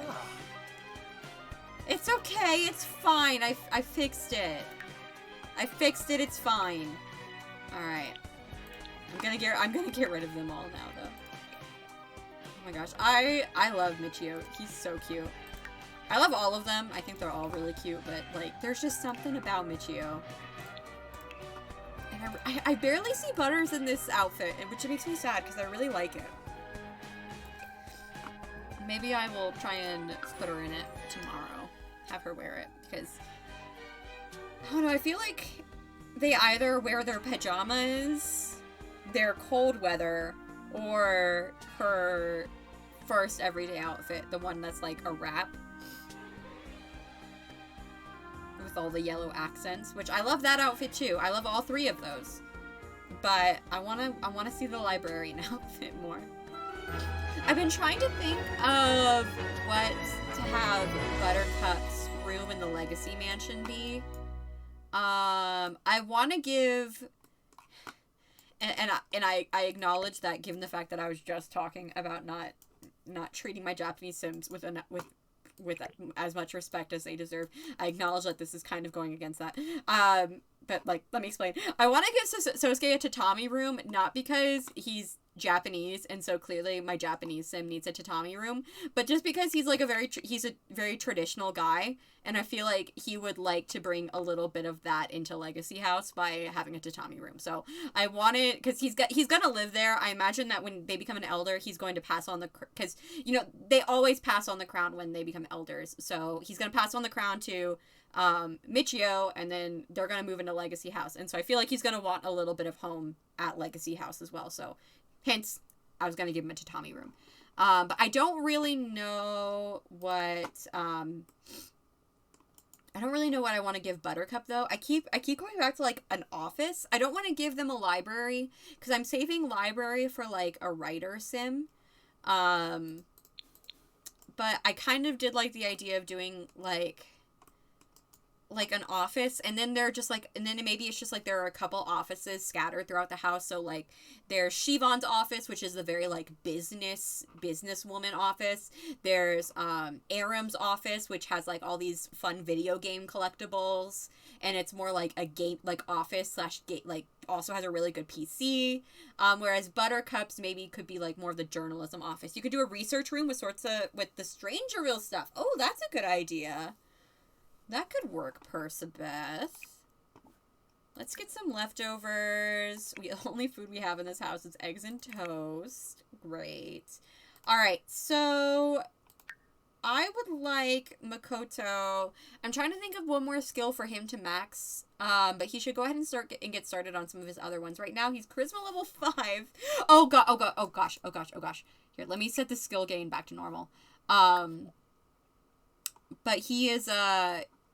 It's okay. It's fine. I fixed it. I fixed it. It's fine. All right. I'm gonna get rid of them all now, though. Oh my gosh, I love Michio. He's so cute. I love all of them. I think they're all really cute, but like, there's just something about Michio. And I barely see Butters in this outfit, which makes me sad because I really like it. Maybe I will try and put her in it tomorrow. Have her wear it, because I don't know, I feel like they either wear their pajamas, their cold weather, or her first everyday outfit, the one that's like a wrap with all the yellow accents, which I love that outfit too. I love all three of those, but I want to see the librarian outfit more. I've been trying to think of what to have Buttercup's room in the Legacy Mansion be. I want to give, and I acknowledge that, given the fact that I was just talking about not treating my Japanese Sims with as much respect as they deserve. I acknowledge that this is kind of going against that. But like, let me explain. I want to give Sosuke a tatami room, not because he's Japanese, and so clearly my Japanese sim needs a tatami room, but just because he's like he's a very traditional guy, and I feel like he would like to bring a little bit of that into Legacy House by having a tatami room. So I wanted, because he's gonna live there. I imagine that when they become an elder, he's going to pass on the, because you know they always pass on the crown when they become elders. So he's gonna pass on the crown to Michio, and then they're gonna move into Legacy House, and so I feel like he's gonna want a little bit of home at Legacy House as well. So hence, I was going to give him a tatami room. But I don't really know what, I don't really know what I want to give Buttercup, though. I keep going back to, like, an office. I don't want to give them a library, because I'm saving library for, like, a writer sim. But I kind of did like the idea of doing, like an office, and then they're just like, and then maybe it's just like there are a couple offices scattered throughout the house. So like there's Shivon's office, which is the very like businesswoman office. There's Aram's office, which has like all these fun video game collectibles, and it's more like a game, like office slash game, like also has a really good PC. Whereas Buttercup's maybe could be like more of the journalism office. You could do a research room with with the Stranger Real stuff. Oh, that's a good idea. That could work, Persebeth. Let's get some leftovers. The only food we have in this house is eggs and toast. Great. Alright, so I would like Makoto. I'm trying to think of one more skill for him to max. But he should go ahead and get started on some of his other ones. Right now, he's Charisma level 5. Oh gosh. Here, let me set the skill gain back to normal. But he is,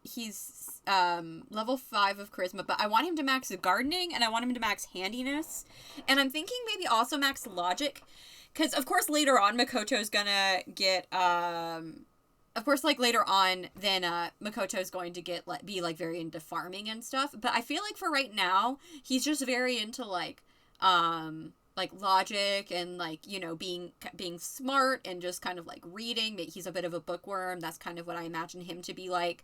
he's level 5 of charisma, but I want him to max gardening, and I want him to max handiness, and I'm thinking maybe also max logic, because of course later on Makoto's gonna get of course like later on then Makoto's going to get be like very into farming and stuff, but I feel like for right now he's just very into like logic and like, you know, being smart and just kind of like reading. He's a bit of a bookworm. That's kind of what I imagine him to be like.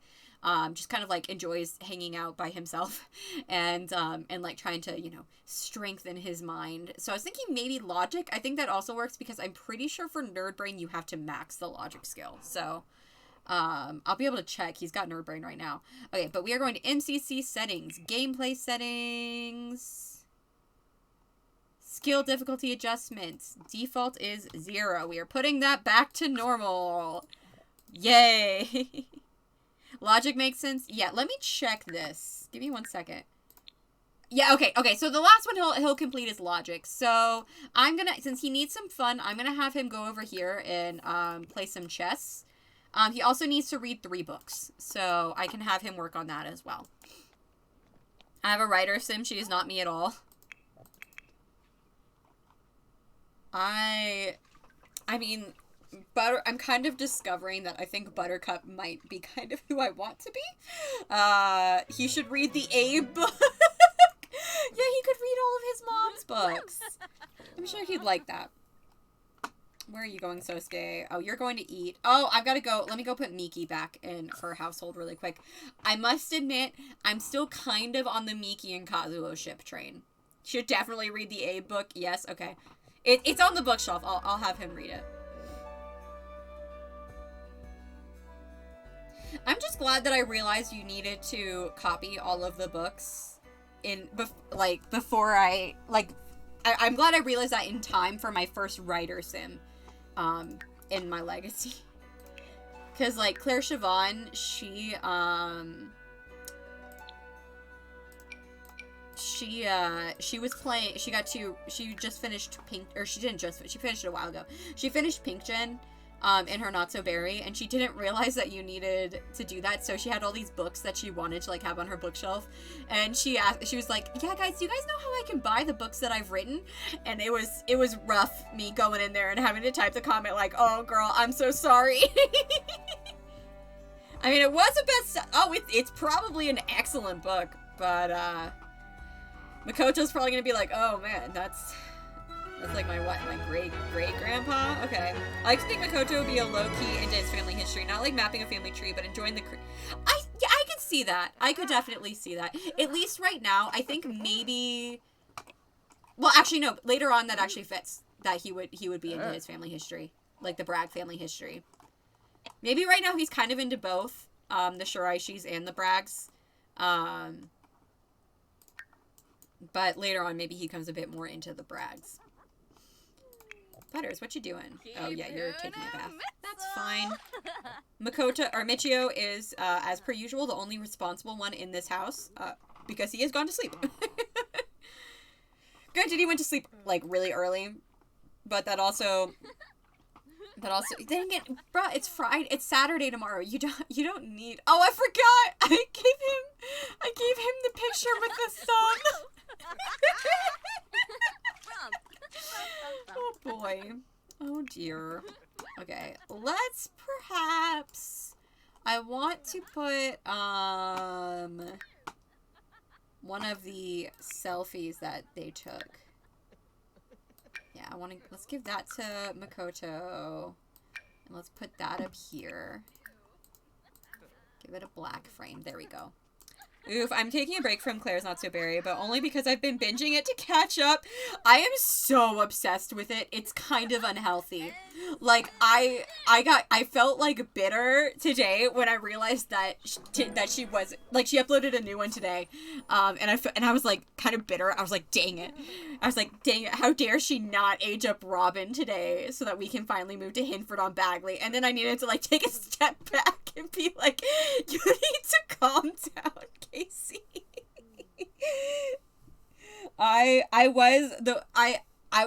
Just kind of like enjoys hanging out by himself and like trying to, you know, strengthen his mind. So I was thinking maybe logic. I think that also works because I'm pretty sure for Nerd Brain you have to max the logic skill. So I'll be able to check. He's got Nerd Brain right now. Okay, but we are going to MCC settings, gameplay settings, skill difficulty adjustments. Default is 0. We are putting that back to normal. Yay. Logic makes sense? Yeah, let me check this. Give me 1 second. Yeah, okay, so the last one he'll complete his logic. So I'm gonna, since he needs some fun, I'm gonna have him go over here and play some chess. He also needs to read 3 books, so I can have him work on that as well. I have a writer sim, she is not me at all. I mean, I'm kind of discovering that I think Buttercup might be kind of who I want to be. He should read the Abe book. Yeah, he could read all of his mom's books. I'm sure he'd like that. Where are you going, Sosuke? Oh, you're going to eat. Oh, I've got to go. Let me go put Miki back in her household really quick. I must admit, I'm still kind of on the Miki and Kazuo ship train. Should definitely read the Abe book. Yes, okay. It's on the bookshelf. I'll have him read it. I'm just glad that I realized you needed to copy all of the books before I'm glad I realized that in time for my first writer sim in my legacy. Cause like Claire Siobhan, she was playing, she just finished she finished it a while ago. She finished Pink Gen in her Not So Berry, and she didn't realize that you needed to do that, so she had all these books that she wanted to like have on her bookshelf, and she was like, yeah guys, do you guys know how I can buy the books that I've written? And it was rough, me going in there and having to type the comment like, oh girl, I'm so sorry. I mean, it was a it's probably an excellent book, but Makoto's probably gonna be like, oh man, that's like my great-grandpa? Okay. I like to think Makoto would be a low-key into his family history, not like mapping a family tree, but enjoying the I could see that. I could definitely see that. At least right now, I think maybe, well, actually no, later on that actually fits, that he would be into his family history, like the Bragg family history. Maybe right now he's kind of into both, the Shiraishis and the Braggs. But later on, maybe he comes a bit more into the Braggs. Butters, what you doing? Oh yeah, you're taking a bath. That's fine. Michio is, as per usual, the only responsible one in this house, because he has gone to sleep. Granted, he went to sleep, like, really early, but that also, dang it, bruh, it's Friday, it's Saturday tomorrow, you don't need, oh, I forgot, I gave him the picture with the sun. Oh boy. Oh dear. Okay, let's perhaps, I want to put, one of the selfies that they took. Yeah, let's give that to Makoto. And let's put that up here. Give it a black frame. There we go. Oof, I'm taking a break from Claire's Not So Berry, but only because I've been binging it to catch up. I am so obsessed with it. It's kind of unhealthy. Like, I felt, like, bitter today when I realized that she was, like, she uploaded a new one today, and I was, like, kind of bitter. I was like, dang it. How dare she not age up Robin today so that we can finally move to Hinford on Bagley. And then I needed to, like, take a step back and be like, you need to calm down, Casey. I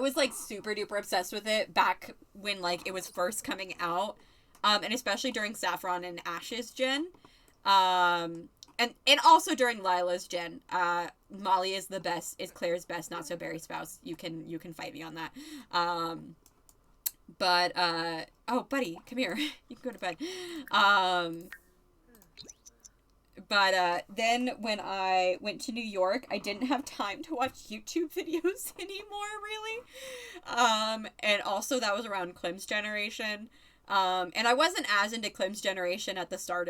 was like super duper obsessed with it back when like it was first coming out, and especially during Saffron and Ash's gen, and also during Lila's gen. Molly is Claire's best Not So Berry spouse. You can fight me on that. Oh buddy, come here. You can go to bed. But then when I went to New York, I didn't have time to watch YouTube videos anymore, really. And also that was around Clem's generation. And I wasn't as into Clem's generation at the start,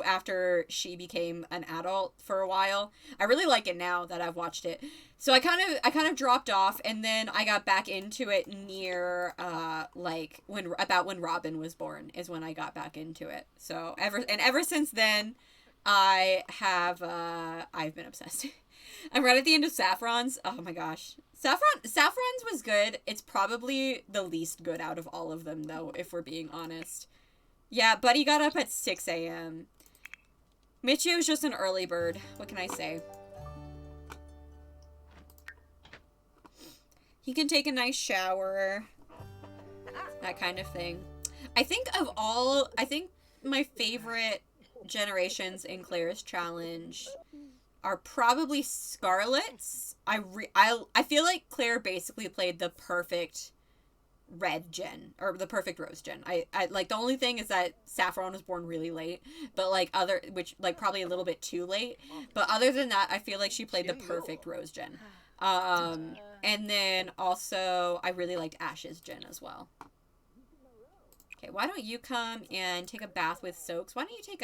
after she became an adult for a while. I really like it now that I've watched it. So I kind of dropped off, and then I got back into it near when Robin was born is when I got back into it. So ever since then, I've been obsessed. I'm right at the end of Saffron's. Oh my gosh. Saffron's was good. It's probably the least good out of all of them though, if we're being honest. Yeah, Buddy got up at 6 a.m. Michio's just an early bird. What can I say? He can take a nice shower. That kind of thing. I think my favorite generations in Claire's challenge are probably Scarlet's. I feel like Claire basically played the perfect red gen, or the perfect rose gen. I like, the only thing is that Saffron was born really late, but like which like probably a little bit too late, but other than that, I feel like she played the perfect rose gen. And then also I really liked Ash's gen as well. Okay, why don't you come and take a bath with Soaks? Why don't you take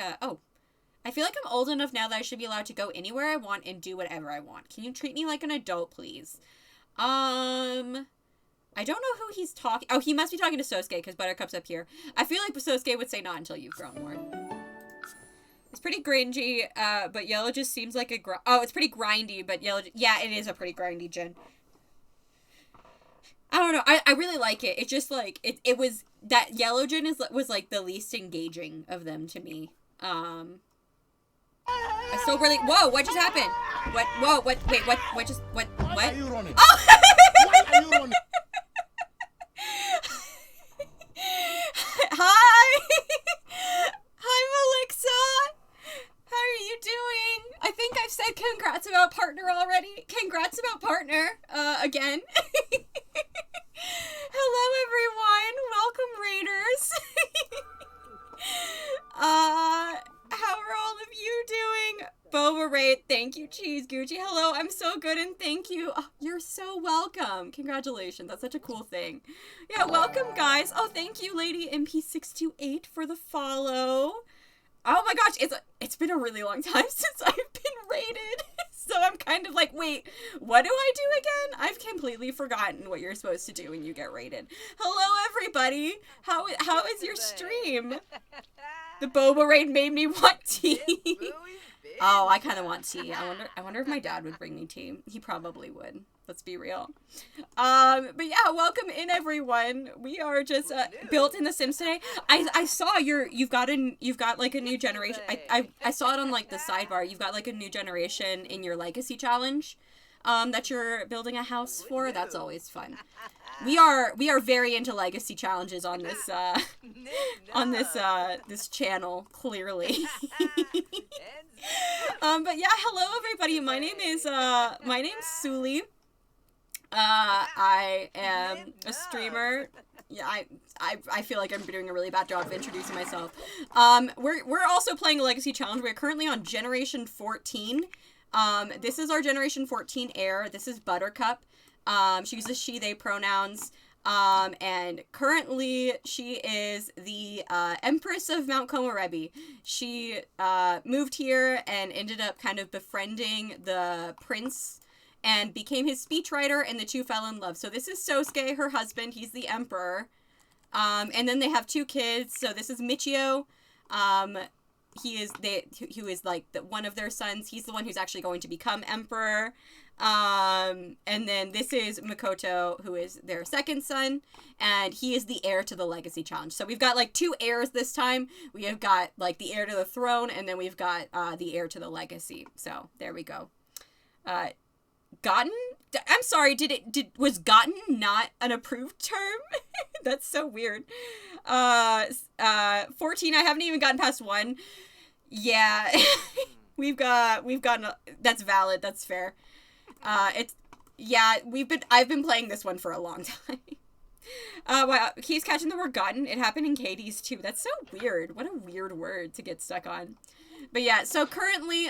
I feel like I'm old enough now that I should be allowed to go anywhere I want and do whatever I want. Can you treat me like an adult, please? I don't know who he's talking... Oh, he must be talking to Sosuke, because Buttercup's up here. I feel like Sosuke would say not until you've grown more. It's pretty gringy, but yellow just seems like a... Oh, it's pretty grindy, but yellow... Yeah, it is a pretty grindy gen. I don't know. I really like it. It's just, like... It was... That yellow gen was, like, the least engaging of them to me. I still really... Whoa, what just happened? What? Whoa, what? Wait, what just... What? Why are you running? Oh! Why are you running? Hi! Hi, Melixa! How are you doing? I think I've said congrats about partner already. Congrats about partner, again. Hello, everyone. Welcome, Raiders. How are all of you doing? Boba Raid, thank you, Cheese Gucci. Hello, I'm so good and thank you. Oh, you're so welcome. Congratulations, that's such a cool thing. Yeah, welcome, guys. Oh, thank you, Lady MP628 for the follow. Oh my gosh, it's been a really long time since I've been raided. So I'm kind of like, wait, what do I do again? I've completely forgotten what you're supposed to do when you get raided. Hello, everybody. How is your stream? The boba raid made me want tea. Oh, I kind of want tea. I wonder if my dad would bring me tea. He probably would. Let's be real. But yeah, welcome in, everyone. We are just built in The Sims today. I saw you've got like a new generation. I saw it on like the sidebar. You've got like a new generation in your legacy challenge. That you're building a house for. That's always fun. We are very into legacy challenges on this this channel, clearly. But yeah, hello everybody. My name's Suli. I am a streamer. Yeah, I feel like I'm doing a really bad job of introducing myself. We're also playing a legacy challenge. We're currently on Generation 14. This is our Generation 14 heir. This is Buttercup. She uses she, they pronouns. And currently she is the, Empress of Mount Komorebi. She, moved here and ended up kind of befriending the prince and became his speechwriter, and the two fell in love. So this is Sosuke, her husband. He's the emperor. And then they have two kids. So this is Michio. Who is like one of their sons. He's the one who's actually going to become emperor. And then this is Makoto, who is their second son, and he is the heir to the legacy challenge. So we've got like two heirs this time. We have got like the heir to the throne, and then we've got the heir to the legacy. So there we go. Gotten? I'm sorry, was gotten not an approved term? That's so weird. 14, I haven't even gotten past 1. Yeah. we've gotten, that's valid, that's fair. I've been playing this one for a long time. Wow, he's catching the word gotten. It happened in Katie's too. That's so weird. What a weird word to get stuck on. But yeah, so currently,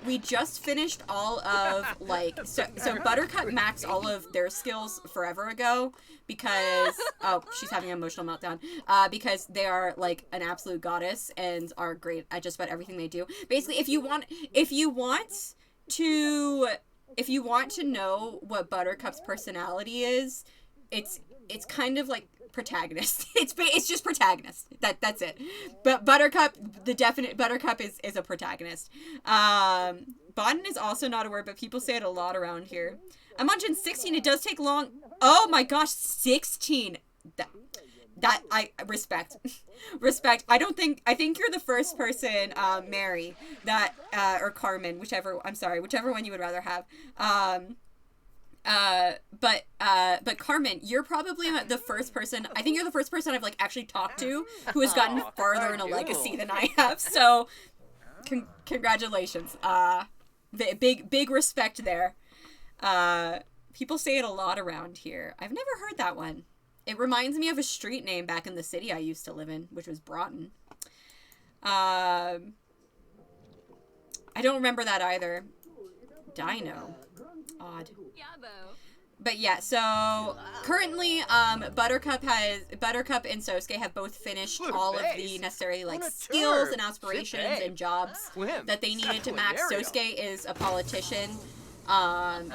we just finished all of, like, so Buttercup maxed all of their skills forever ago, because, oh, she's having an emotional meltdown, because they are, like, an absolute goddess, and are great at just about everything they do. Basically, if you want to know what Buttercup's personality is, it's kind of like protagonist. It's just protagonist. That's it. But Buttercup, the definite Buttercup is a protagonist. Bodden is also not a word, but people say it a lot around here. I'm on Gen 16. It does take long. Oh my gosh, 16. That I respect. I think you're the first person, Mary, that or Carmen, whichever one you would rather have. But Carmen, you're probably the first person. I think you're the first person I've like actually talked to who has gotten farther in a legacy than I have. So, congratulations. Big respect there. People say it a lot around here. I've never heard that one. It reminds me of a street name back in the city I used to live in, which was Broughton. I don't remember that either. Dino. Odd. But yeah, so currently, Buttercup and Sosuke have both finished all of the necessary like skills and aspirations and jobs that they needed to max. Sosuke is a politician, and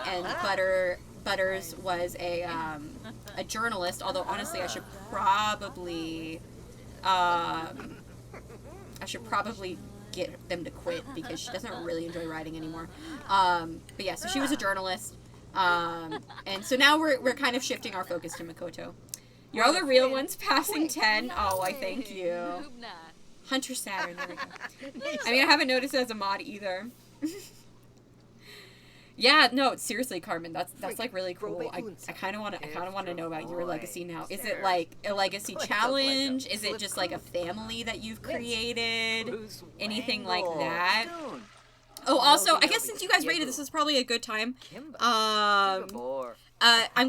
Butters was a journalist. Although honestly, I should probably get them to quit because she doesn't really enjoy writing anymore. But yeah, so she was a journalist. And so now we're kind of shifting our focus to Makoto. You're all the real ones passing 10. Oh, I thank you. Hunter Saturn, there we go. I mean, I haven't noticed it as a mod either. Yeah, no, seriously, Carmen, that's like really cool. I kind of want to know about your legacy now. Is it like a legacy challenge? Is it just like a family that you've created? Anything like that? Oh, also, I guess since you guys rated, this is probably a good time. I'm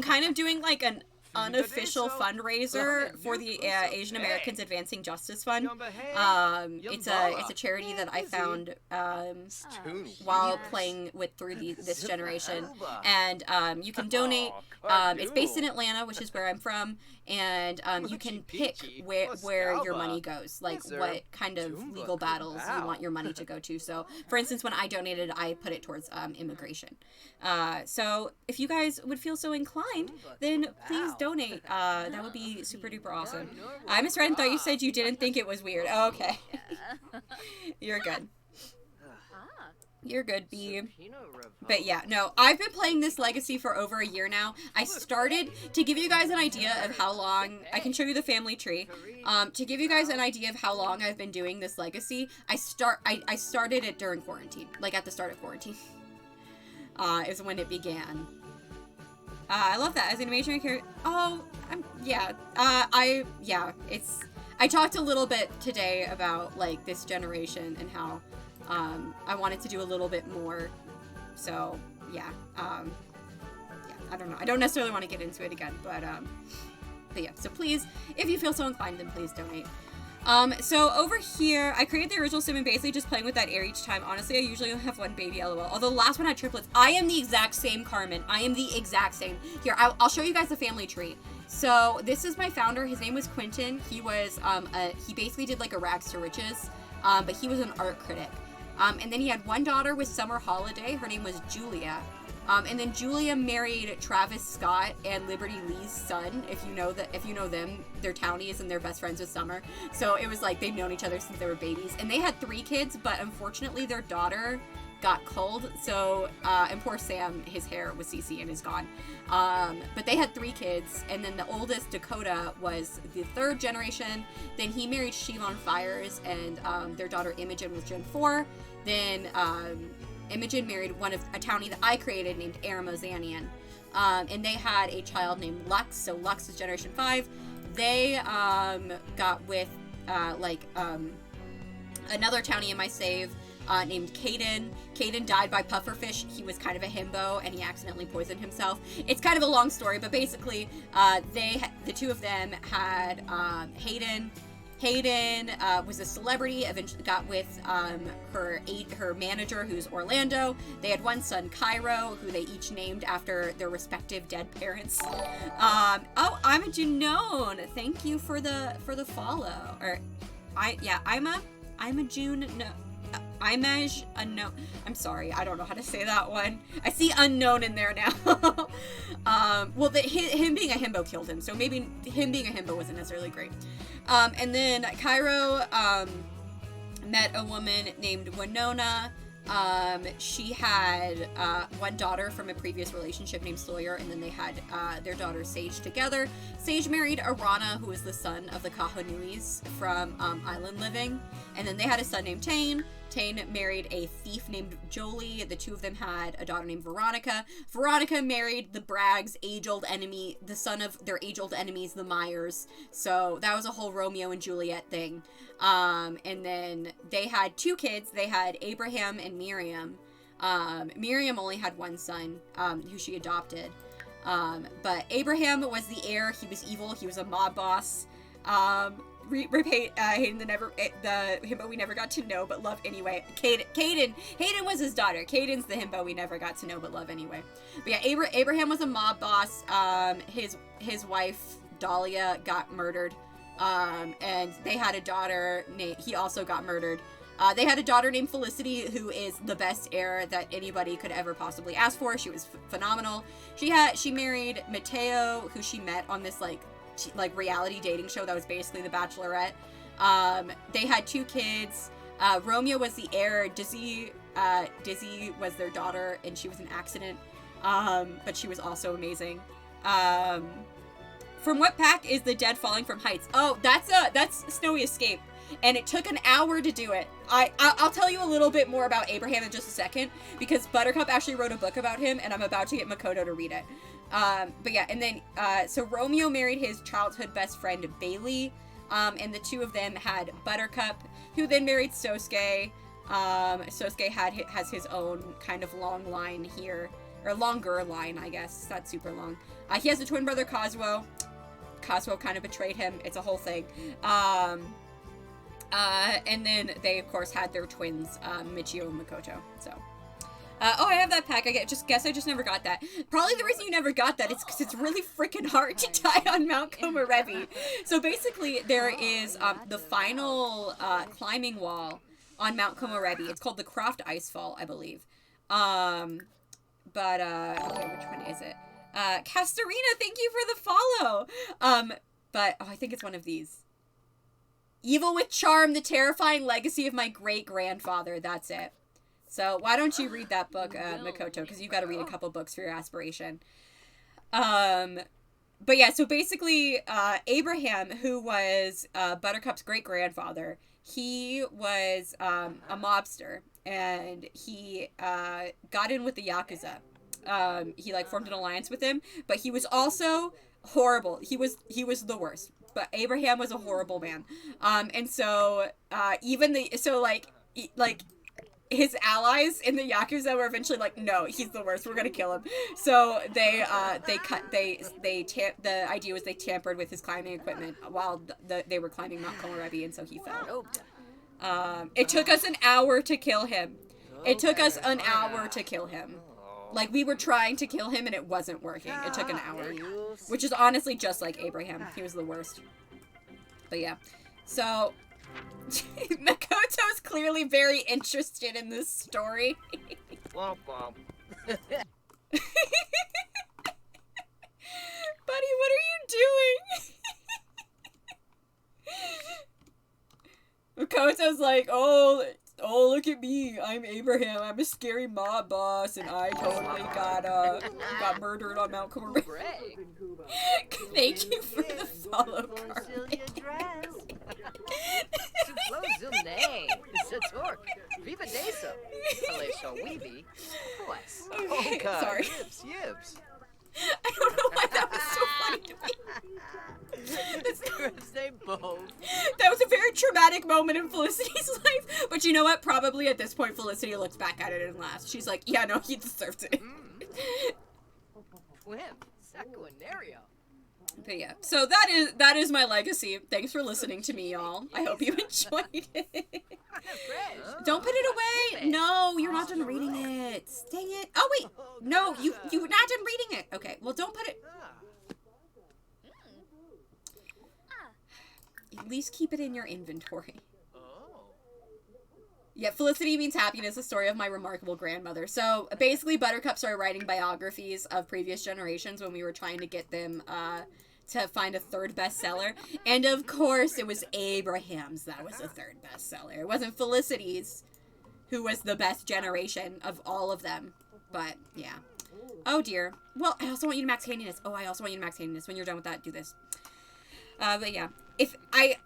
kind of doing like an unofficial fundraiser for the Asian Americans Advancing Justice Fund. It's a charity that I found while playing through this generation, and you can donate. It's based in Atlanta, which is where I'm from, and you can pick where your money goes, like what kind of legal battles you want your money to go to. So, for instance, when I donated, I put it towards immigration. So if you guys would feel so inclined, then please donate. That would be super duper awesome. I misread and thought you said you didn't think it was weird. Oh, okay. You're good. You're good, B. But yeah, no, I've been playing this legacy for over a year now. I started, to give you guys an idea of how long, I can show you the family tree. To give you guys an idea of how long I've been doing this legacy, I started it during quarantine, like at the start of quarantine. Is when it began. I love that as animation character. Oh, I talked a little bit today about like this generation and how I wanted to do a little bit more. So yeah, I don't know. I don't necessarily want to get into it again, but yeah. So please, if you feel so inclined, then please donate. So over here, I created the original sim and basically just playing with that air each time. Honestly, I usually only have one baby, lol. Although the last one had triplets. I am the exact same, Carmen. I am the exact same. Here, I'll show you guys the family tree. So this is my founder. His name was Quentin. He was, he basically did like a rags to riches, but he was an art critic. And then he had one daughter with Summer Holiday. Her name was Julia. And then Julia married Travis Scott and Liberty Lee's son. If you know them, they're townies and they're best friends with Summer. So it was like they've known each other since they were babies. And they had 3 kids, but unfortunately their daughter got cold. So, and poor Sam, his hair was CC and is gone. But they had 3 kids. And then the oldest, Dakota, was the 3rd generation. Then he married Shivon Fires and their daughter Imogen was Gen 4. Then, Imogen married a townie that I created named Aramozanian. And they had a child named Lux, so Lux is Generation 5. They got with another townie in my save named Caden. Caden died by pufferfish. He was kind of a himbo and he accidentally poisoned himself. It's kind of a long story, but basically the 2 of them had Hayden. Hayden was a celebrity, eventually got with her manager, who's Orlando. They had one son, Cairo, who they each named after their respective dead parents. Oh, I'm a Junone. Thank you for the follow. I'm a June. No, Imej unknown. I'm sorry, I don't know how to say that one. I see unknown in there now. Well, him being a himbo killed him, so maybe him being a himbo wasn't necessarily great. And then Cairo met a woman named Winona. She had one daughter from a previous relationship named Sawyer, and then they had their daughter Sage together. Sage married Arana, who was the son of the Kahonuis from Island Living, and then they had a son named Tane. Tane married a thief named Jolie. The two of them had a daughter named Veronica. Veronica married the Braggs' age-old enemy, the son of their age-old enemies, the Myers. So that was a whole Romeo and Juliet thing. And then they had two kids. They had Abraham and Miriam. Miriam only had one son, who she adopted. But Abraham was the heir. He was evil. He was a mob boss. Hayden the himbo we never got to know but love anyway. Hayden was his daughter. Caden's the himbo we never got to know but love anyway. But yeah, Abraham was a mob boss. His wife Dahlia got murdered. And they had a daughter he also got murdered. They had a daughter named Felicity, who is the best heir that anybody could ever possibly ask for. She was phenomenal. She married Matteo, who she met on this like reality dating show that was basically The Bachelorette. They had two kids. Romeo was the heir. Dizzy was their daughter, and she was an accident. But she was also amazing. From what pack is the dead falling from heights? Oh, that's Snowy Escape. And it took an hour to do it. I'll tell you a little bit more about Abraham in just a second, because Buttercup actually wrote a book about him, and I'm about to get Makoto to read it. But yeah, and then, so Romeo married his childhood best friend, Bailey, and the two of them had Buttercup, who then married Sosuke. Sosuke has his own kind of long line here, or longer line, I guess. It's not super long. He has a twin brother, Kazuo. Kazuo kind of betrayed him. It's a whole thing. And then they, of course, had their twins, Michio and Makoto, so. Oh, I have that pack. I guess I just never got that. Probably the reason you never got that is because it's really freaking hard to tie on Mount Komorebi. So basically, there is the final climbing wall on Mount Komorebi. It's called the Croft Icefall, I believe. Okay, which one is it? Castorina, thank you for the follow. I think it's one of these. Evil with Charm, the terrifying legacy of my great-grandfather. That's it. So why don't you read that book, Makoto, because you've got to read a couple books for your aspiration. But yeah, so basically, Abraham, who was Buttercup's great-grandfather, he was a mobster, and he got in with the Yakuza. He formed an alliance with him, but he was also horrible. He was the worst. But Abraham was a horrible man. And so his allies in the Yakuza were eventually like, no, he's the worst. We're gonna kill him. So the idea was they tampered with his climbing equipment while they were climbing Mount Komorebi, and so he fell. It took us an hour to kill him. Like, we were trying to kill him and it wasn't working. It took an hour. Which is honestly just like Abraham. He was the worst. But yeah. So, Makoto's clearly very interested in this story. Womp womp. Buddy, what are you doing? Makoto's like, oh, look at me. I'm Abraham. I'm a scary mob boss, and I totally got murdered on Mount Komorebi. Thank you for the follow, Carmen. Okay, sorry. Yips. I don't know why that was so funny to me. That was a very traumatic moment in Felicity's life. But you know what? Probably at this point, Felicity looks back at it and laughs. She's like, yeah, no, he deserves it. But yeah, so that is my legacy. Thanks for listening to me, y'all. I hope you enjoyed it. Don't put it away. No, you're not done reading it. Dang it. Oh wait, no, you're not done reading it. Okay, well don't put it. At least keep it in your inventory. Yeah, Felicity means happiness, the story of my remarkable grandmother. So basically, Buttercup started writing biographies of previous generations when we were trying to get them to find a third bestseller. And of course, it was Abraham's that was the third bestseller. It wasn't Felicity's, who was the best generation of all of them. But, yeah. Oh, dear. Well, I also want you to max handiness. Oh, I also want you to max handiness. When you're done with that, do this. But, yeah. If I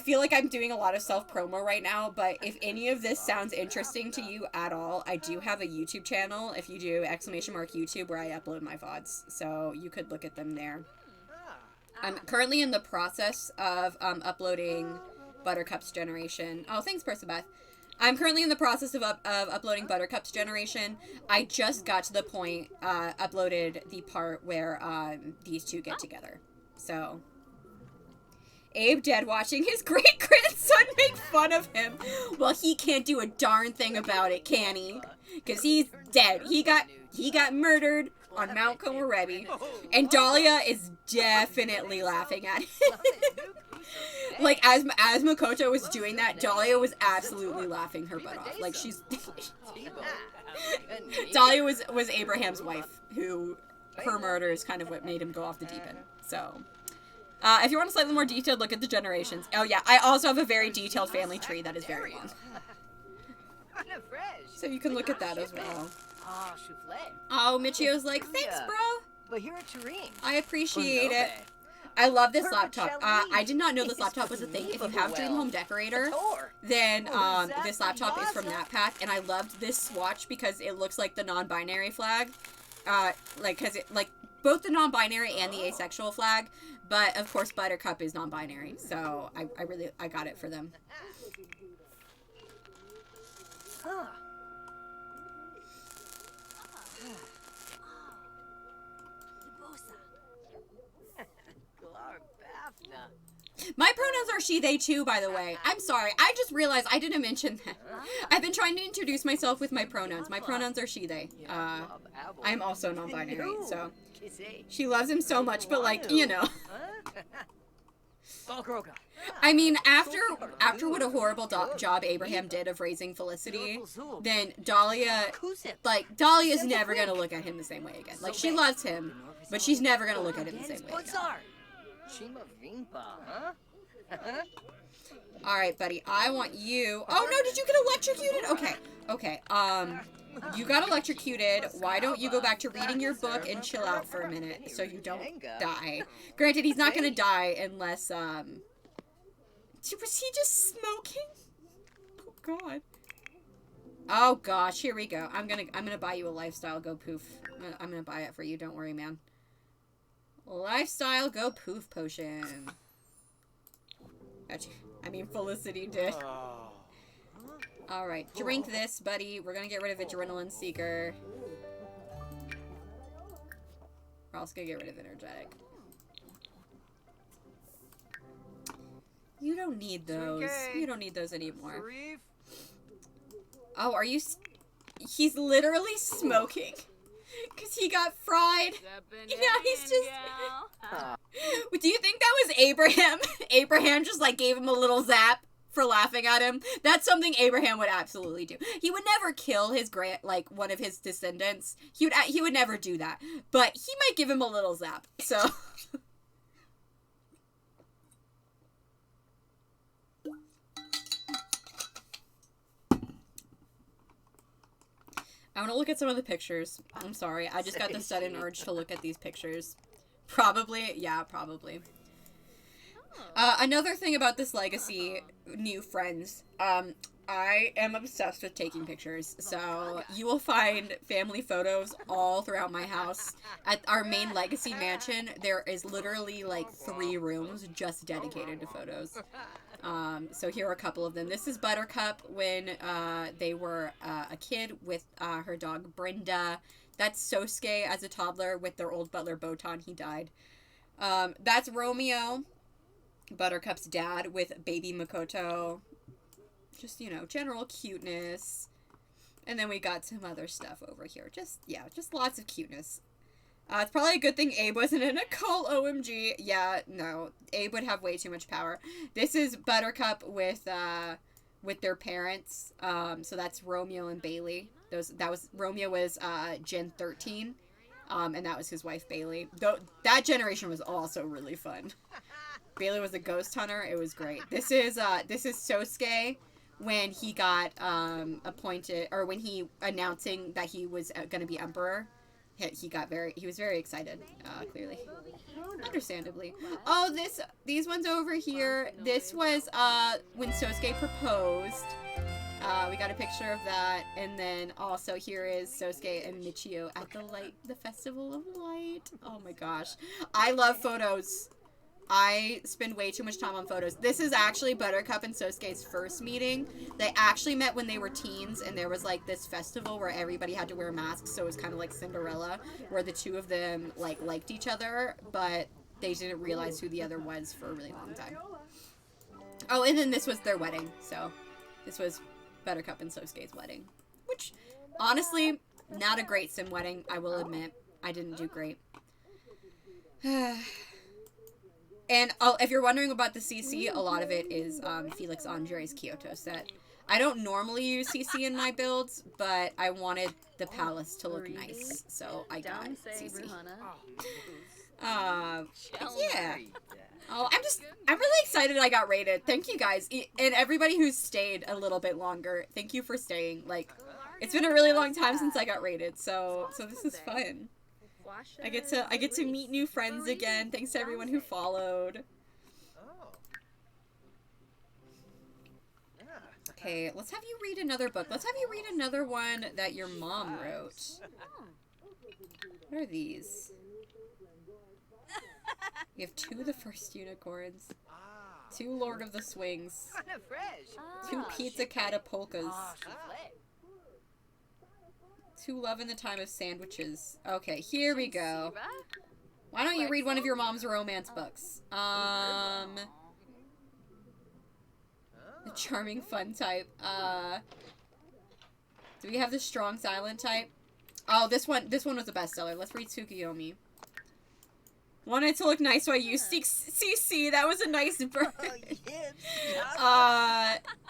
feel like I'm doing a lot of self-promo right now, but if any of this sounds interesting to you at all, I do have a YouTube channel, if you do, !YouTube, where I upload my VODs. So you could look at them there. I'm currently in the process of uploading Buttercup's generation. Oh, thanks, Persebeth. I'm currently in the process of uploading Buttercup's generation. I just got to the point, uploaded the part where these two get together. So, Abe dead watching his great-grandson make fun of him. Well, he can't do a darn thing about it, can he? Because he's dead. He got murdered on Mount Komorebi. And Dahlia is definitely laughing at him. Like, as Makoto was doing that, Dahlia was absolutely laughing her butt off. Like, she's... Dahlia was Abraham's wife, who her murder is kind of what made him go off the deep end. So, if you want a slightly more detailed look at the generations... Oh, yeah, I also have a very detailed family tree that is very long. So you can look at that as well. Oh, Michio's like, thanks, bro. I appreciate it. I love this laptop. I did not know this laptop was a thing. If you have Dream Home Decorator, then this laptop is from that pack. And I loved this swatch because it looks like the non-binary flag. Because both the non-binary and the asexual flag. But, of course, Buttercup is non-binary. So, I got it for them. My pronouns are she, they, too, by the way. I'm sorry. I just realized I didn't mention that. I've been trying to introduce myself with my pronouns. My pronouns are she, they. I'm also non-binary, so. She loves him so much, but, like, you know. I mean, after what a horrible job Abraham did of raising Felicity, then Dahlia's never gonna look at him the same way again. Like, she loves him, but she's never gonna look at him the same way again. Alright, buddy, I want you... Oh, no, did you get electrocuted? Okay, you got electrocuted. Why don't you go back to reading your book and chill out for a minute so you don't die? Granted, he's not gonna die unless, Was he just smoking? Oh, God. Oh, gosh, here we go. I'm gonna buy you a lifestyle go poof. I'm gonna buy it for you, don't worry, man. Lifestyle go poof potion. I mean, Felicity did. Alright, drink this, buddy. We're gonna get rid of Adrenaline Seeker. We're also gonna get rid of Energetic. You don't need those. You don't need those anymore. Oh, are you... He's literally smoking. Because he got fried. Yeah, he's just... Do you think that was Abraham? Abraham just, like, gave him a little zap for laughing at him? That's something Abraham would absolutely do. He would never kill his one of his descendants. He would never do that. But he might give him a little zap. So... I want to look at some of the pictures. I'm sorry. I just got the sudden urge to look at these pictures. Probably. Yeah, probably. Another thing about this legacy, new friends. I am obsessed with taking pictures. So you will find family photos all throughout my house. At our main legacy mansion, there is literally like 3 rooms just dedicated to photos. So here are a couple of them. This is Buttercup when they were a kid with her dog Brenda. That's Sosuke as a toddler with their old butler Botan. He died. That's Romeo, Buttercup's dad, with baby Makoto. Just, you know, general cuteness. And then we got some other stuff over here. Just lots of cuteness. It's probably a good thing Abe wasn't in a cult, OMG. Yeah, no. Abe would have way too much power. This is Buttercup with their parents. So that's Romeo and Bailey. Romeo was Gen 13. And that was his wife, Bailey. That generation was also really fun. Bailey was a ghost hunter. It was great. This is Sosuke when he got appointed, or when he announcing that he was going to be emperor. He was very excited, clearly. Understandably. Oh, these ones over here. This was when Sosuke proposed. We got a picture of that, and then also here is Sosuke and Michio at the Festival of Light. Oh my gosh. I love photos. I spend way too much time on photos. This is actually Buttercup and Sosuke's first meeting. They actually met when they were teens, and there was like this festival where everybody had to wear masks, so it was kind of like Cinderella, where the two of them liked each other, but they didn't realize who the other was for a really long time. Oh, and then this was their wedding, so this was Buttercup and Sosuke's wedding, which honestly, not a great sim wedding, I will admit. I didn't do great. And if you're wondering about the CC, a lot of it is Felix Andre's Kyoto set. I don't normally use CC in my builds, but I wanted the palace to look nice, so I got CC. Yeah. Oh, I'm really excited I got rated. Thank you guys. And everybody who's stayed a little bit longer, thank you for staying. Like, it's been a really long time since I got rated, so this is fun. I get to meet new friends again. Thanks to everyone who followed. Okay, let's have you read another book. Let's have you read another one that your mom wrote. What are these? You have 2 of the First Unicorns, 2 Lord of the Swings, 2 Pizza Catapulcas, 2 Love in the Time of Sandwiches. Okay, here we go. Why don't you read one of your mom's romance books? The charming fun type. Do we have the strong silent type? Oh, this one was a bestseller. Let's read Tsukuyomi. Wanted to look nice, so I used CC. That was a nice bird.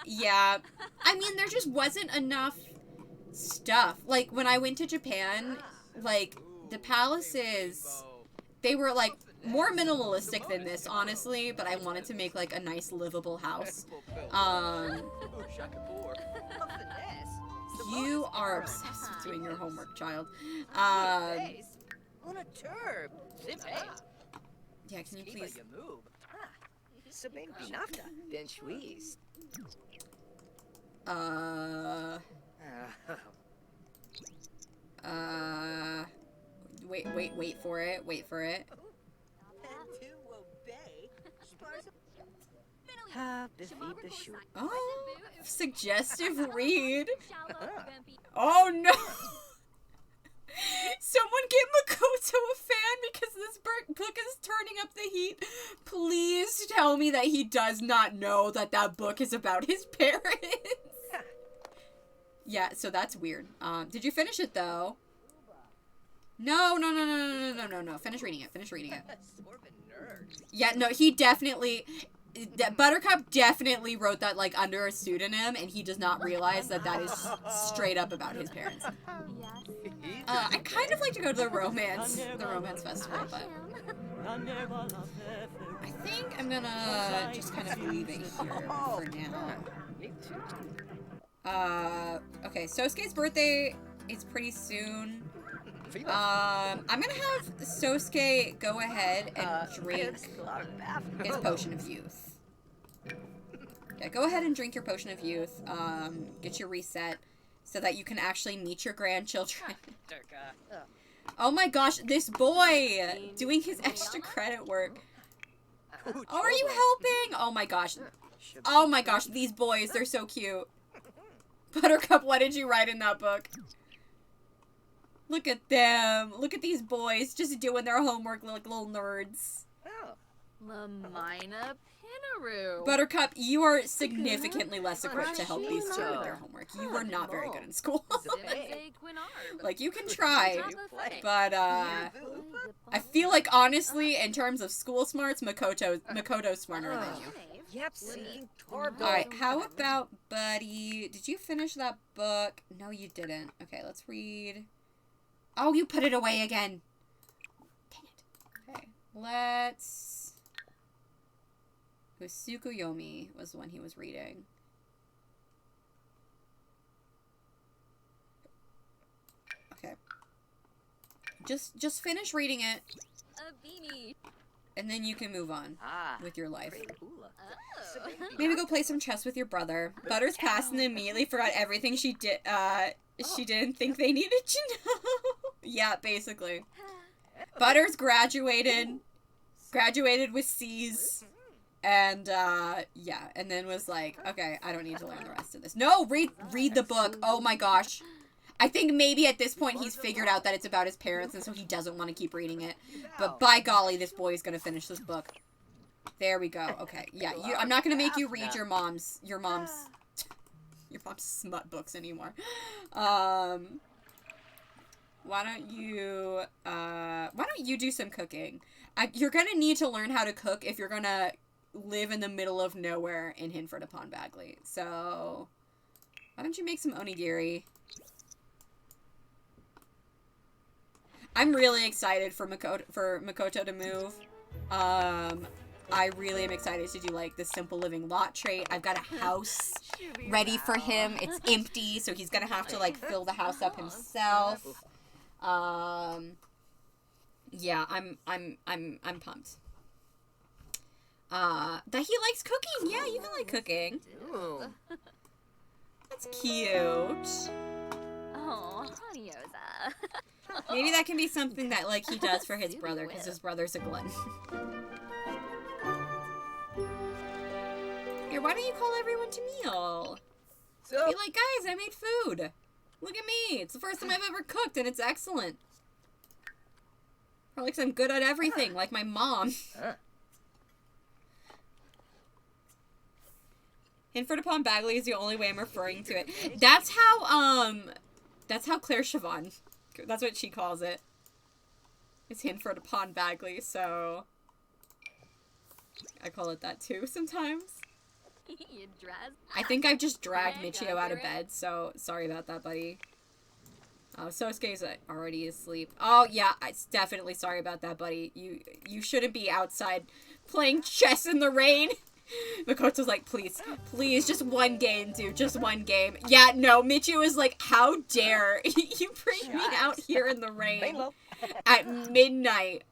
Yeah. I mean, there just wasn't enough stuff. Like, when I went to Japan, like, the palaces, they were, like, more minimalistic than this, honestly, but I wanted to make, like, a nice livable house. You are obsessed with doing your homework, child. Yeah, can you please... Wait for it. Oh, suggestive read. Oh no! Someone get Makoto a fan because this book is turning up the heat. Please tell me that he does not know that that book is about his parents. Yeah, so that's weird. Did you finish it though? No. Finish reading it. Yeah, no, he definitely... Buttercup definitely wrote that, like, under a pseudonym, and he does not realize that that is straight up about his parents. I kind of like to go to the romance festival, but... I think I'm gonna just kind of leave it here for now. Okay, Sosuke's birthday is pretty soon. I'm gonna have Sosuke go ahead and drink his potion of youth. Yeah, go ahead and drink your potion of youth. Get your reset so that you can actually meet your grandchildren. Oh my gosh, this boy doing his extra credit work. Oh, are you helping? Oh my gosh. Oh my gosh, these boys, they're so cute. Buttercup, what did you write in that book? Look at them. Look at these boys just doing their homework like little nerds. Lamina Pinaru. Buttercup, you are significantly less equipped to help these two with their homework. You were not very good in school. Like, you can try, but, I feel like, honestly, in terms of school smarts, Makoto's smarter than you. Alright, how about Buddy? Did you finish that book? No, you didn't. Okay, let's read... Oh, you put it away again. Dang it. Okay, let's... It was Tsukuyomi was the one he was reading. Just finish reading it, A beanie. and then you can move on with your life. Oh. Maybe go play some chess with your brother. Butters passed and immediately forgot everything she did. She didn't think they needed to know. Yeah, basically. Butters graduated with C's, and yeah, and then was like, okay, I don't need to learn the rest of this. No, read the book. Oh my gosh. I think maybe at this point he's figured out that it's about his parents, and so he doesn't want to keep reading it. But by golly, this boy is gonna finish this book. There we go. Okay, yeah, I'm not gonna make you read your mom's smut books anymore. Why don't you do some cooking? You're gonna need to learn how to cook if you're gonna live in the middle of nowhere in Hinford upon Bagley. So, why don't you make some onigiri? I'm really excited for Makoto to move. I really am excited to do, like, the simple living lot trait. I've got a house ready for him. It's empty, so he's gonna have to, like, fill the house up himself. Yeah, I'm pumped. That he likes cooking. Yeah, you can like cooking. That's cute. Oh, Honeyyosa. Maybe that can be something that, like, he does for his brother, because his brother's a glutton. Here, why don't you call everyone to meal? Be like, guys, I made food. Look at me. It's the first time I've ever cooked, and it's excellent. Probably because I'm good at everything, like my mom. Hinford upon Bagley is the only way I'm referring to it. That's how Claire Siobhan, that's what she calls it. It's Hinford upon Bagley, so I call it that too sometimes. You dress. I think I've just dragged Michio out of bed, so sorry about that, buddy. Oh, Sosuke's already asleep. Oh, yeah, I'm definitely sorry about that, buddy. You shouldn't be outside playing chess in the rain. Makoto's like, please, just one game, dude, just one game. Yeah, no, Michio is like, how dare you bring me out here in the rain at midnight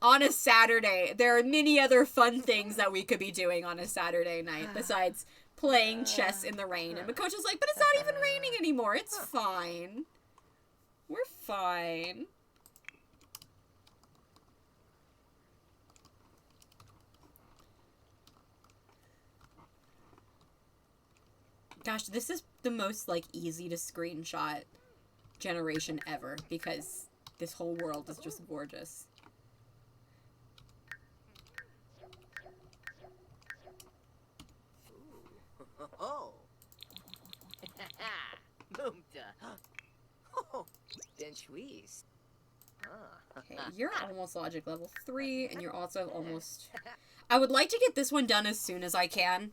on a Saturday. There are many other fun things that we could be doing on a Saturday night besides playing chess in the rain. And Makoto's like, but it's not even raining anymore. It's fine. We're fine. Gosh, this is the most, like, easy to screenshot generation ever, because this whole world is just gorgeous. Oh. Boomta. Oh. Then squeeze. Okay, you're almost logic level 3, and you're also almost... I would like to get this one done as soon as I can.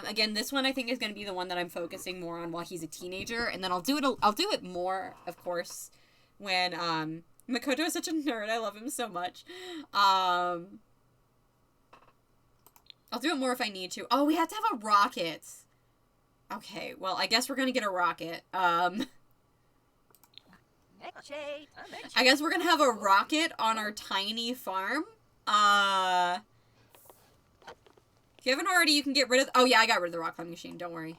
Again, this one I think is going to be the one that I'm focusing more on while he's a teenager, and then I'll do it more, of course, when, Makoto is such a nerd. I love him so much. I'll do it more if I need to. Oh, we have to have a rocket. Okay, well, I guess we're going to get a rocket. I guess we're going to have a rocket on our tiny farm. If you haven't already, you can get rid of... Oh, yeah, I got rid of the rock climbing machine. Don't worry.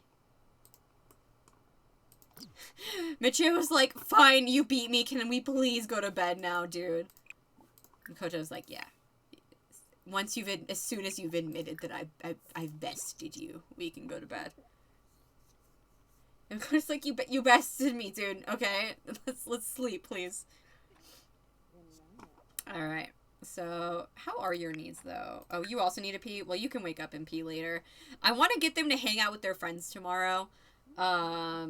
Michio was like, fine, you beat me. Can we please go to bed now, dude? Makoto's like, yeah. As soon as you've admitted that I've bested you, we can go to bed. And Makoto's like, you bested me, dude. Okay? Let's sleep, please. Alright. So, how are your needs, though? Oh, you also need a pee? Well, you can wake up and pee later. I want to get them to hang out with their friends tomorrow. I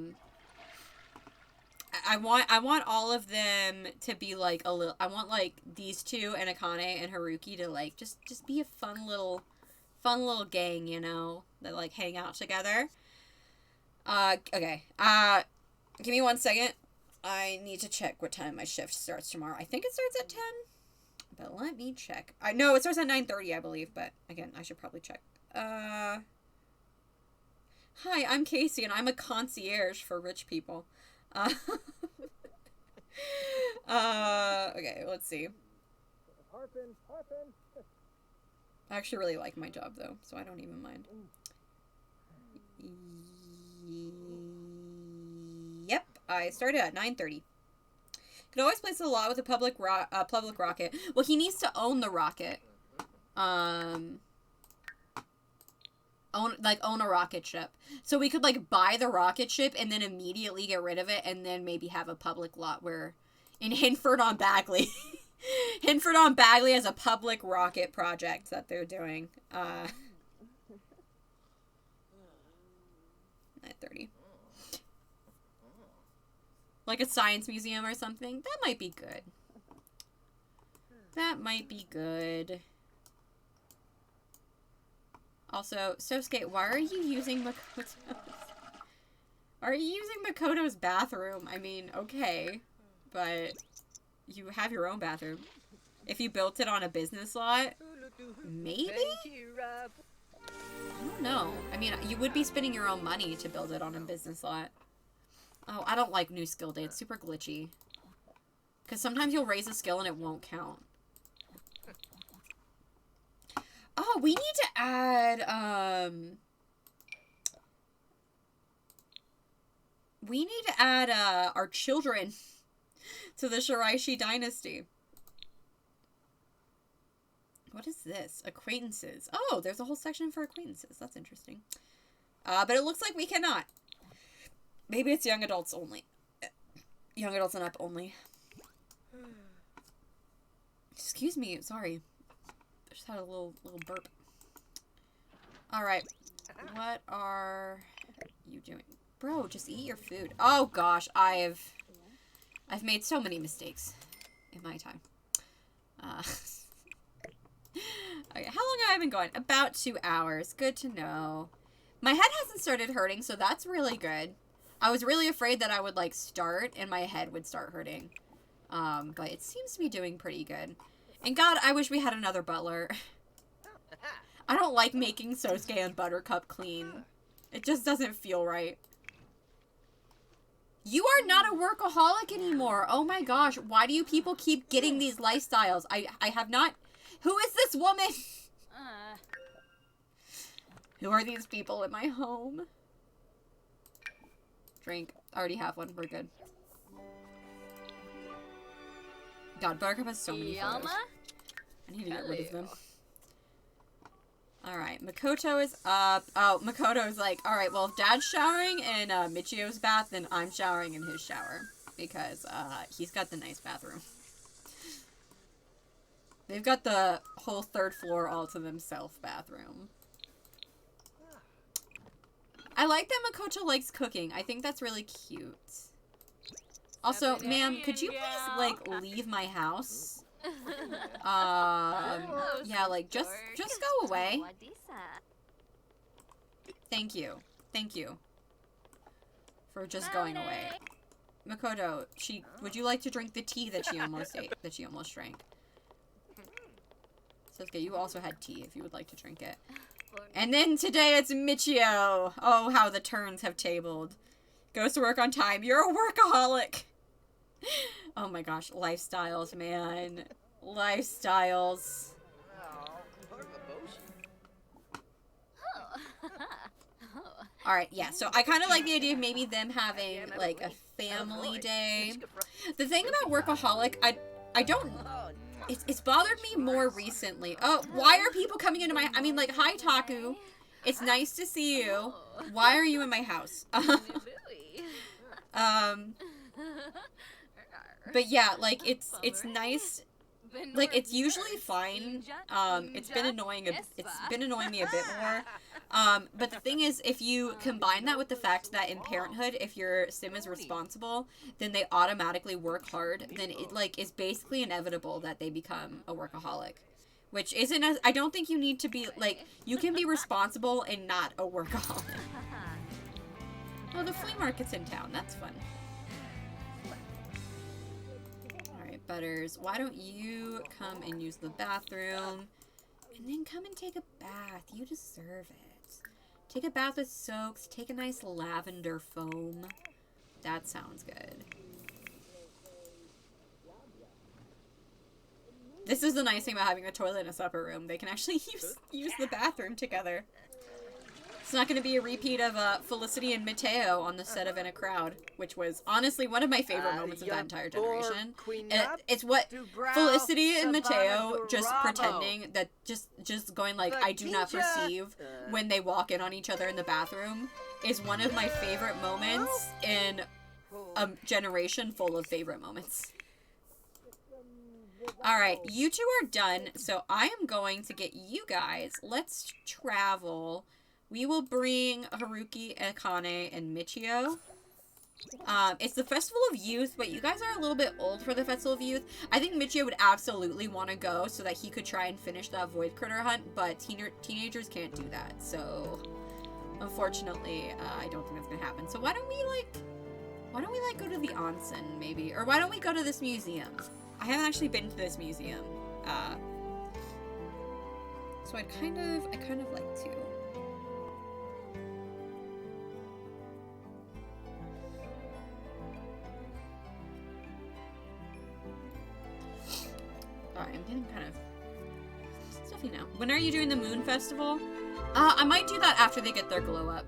want all of them to be, like, a little... I want, like, these two, and Akane and Haruki to, like, just be a fun little gang, you know? That, like, hang out together. Okay. Give me 1 second. I need to check what time my shift starts tomorrow. I think it starts at 10. But let me check. No, it starts at 9:30, I believe. But, again, I should probably check. Hi, I'm Casey, and I'm a concierge for rich people. let's see. I actually really like my job, though, so I don't even mind. Yep, I started at 9:30. Could always place a lot with a public rocket. Well, he needs to own the rocket. Own a rocket ship. So we could, like, buy the rocket ship and then immediately get rid of it and then maybe have a public lot where... In Hinford on Bagley. Hinford on Bagley has a public rocket project that they're doing. 9:30. Like a science museum or something. That might be good. That might be good. Also, Sosuke, why are you using Makoto's... Are you using Makoto's bathroom? I mean, okay. But you have your own bathroom. If you built it on a business lot, maybe? I don't know. I mean, you would be spending your own money to build it on a business lot. Oh, I don't like new skill day. It's super glitchy. Because sometimes you'll raise a skill and it won't count. Oh, we need to add, we need to add, our children to the Shiraishi dynasty. What is this? Acquaintances. Oh, there's a whole section for acquaintances. That's interesting. But it looks like we cannot. Maybe it's young adults only. Young adults and up only. Excuse me. Sorry. I just had a little burp. Alright. What are you doing? Bro, just eat your food. Oh gosh, I've made so many mistakes in my time. Okay, how long have I been going? About 2 hours. Good to know. My head hasn't started hurting, so that's really good. I was really afraid that I would, like, start and my head would start hurting. But it seems to be doing pretty good. And God, I wish we had another butler. I don't like making Sosuke and Buttercup clean. It just doesn't feel right. You are not a workaholic anymore. Oh my gosh. Why do you people keep getting these lifestyles? I have not... Who is this woman? Who are these people in my home? Drink. I already have one. We're good. God, Buttercup has so many photos. I need to get rid of them. Alright, Makoto is up. Oh, Makoto is like, alright, well, if Dad's showering in Michio's bath, then I'm showering in his shower. Because he's got the nice bathroom. They've got the whole 3rd floor all to themselves bathroom. I like that Makoto likes cooking. I think that's really cute. Also, ma'am, could you please, like, leave my house? Yeah, like, just go away. Thank you. Thank you. For just going away. Makoto, would you like to drink the tea that she almost ate, that she almost drank? Sosuke, you also had tea if you would like to drink it. And then today it's Michio. Oh, how the turns have tabled. Goes to work on time. You're a workaholic. Oh my gosh, lifestyles, man. Lifestyles. Alright, yeah, so I kind of like the idea of maybe them having, like, a family day. The thing about workaholic, I don't... It's bothered me more recently. Oh, why are people coming into my... I mean, like, hi, Taku. It's nice to see you. Why are you in my house? But yeah, like, it's nice... Like, it's usually fine. It's been annoying me a bit more. But the thing is, if you combine that with the fact that in Parenthood, if your sim is responsible, then they automatically work hard, then it, like, is basically inevitable that they become a workaholic. Which isn't as... I don't think you need to be, like... You can be responsible and not a workaholic. Oh, the flea market's in town. That's fun. Alright, Butters. Why don't you come and use the bathroom? And then come and take a bath. You deserve it. Take a bath with soaks. Take a nice lavender foam. That sounds good. this is the nice thing about having a toilet in a separate room. They can actually use the bathroom together. It's not going to be a repeat of Felicity and Mateo on the set of In a Crowd, which was honestly one of my favorite moments of that entire generation. And it's what Felicity and Mateo just pretending that just going like, I do not perceive when they walk in on each other in the bathroom is one of my favorite moments in a generation full of favorite moments. Alright, you two are done, so I am going to get you guys. Let's travel. We will bring Haruki, Akane, and Michio. It's the Festival of Youth, but you guys are a little bit old for the Festival of Youth. I think Michio would absolutely want to go so that he could try and finish that Void Critter hunt, but teenagers can't do that, so unfortunately, I don't think that's gonna happen. So why don't we go to the onsen, maybe? Or why don't we go to this museum? I haven't actually been to this museum, so I'd kind of like to. Alright, I'm getting kind of stuffy now. When are you doing the Moon Festival? I might do that after they get their glow up.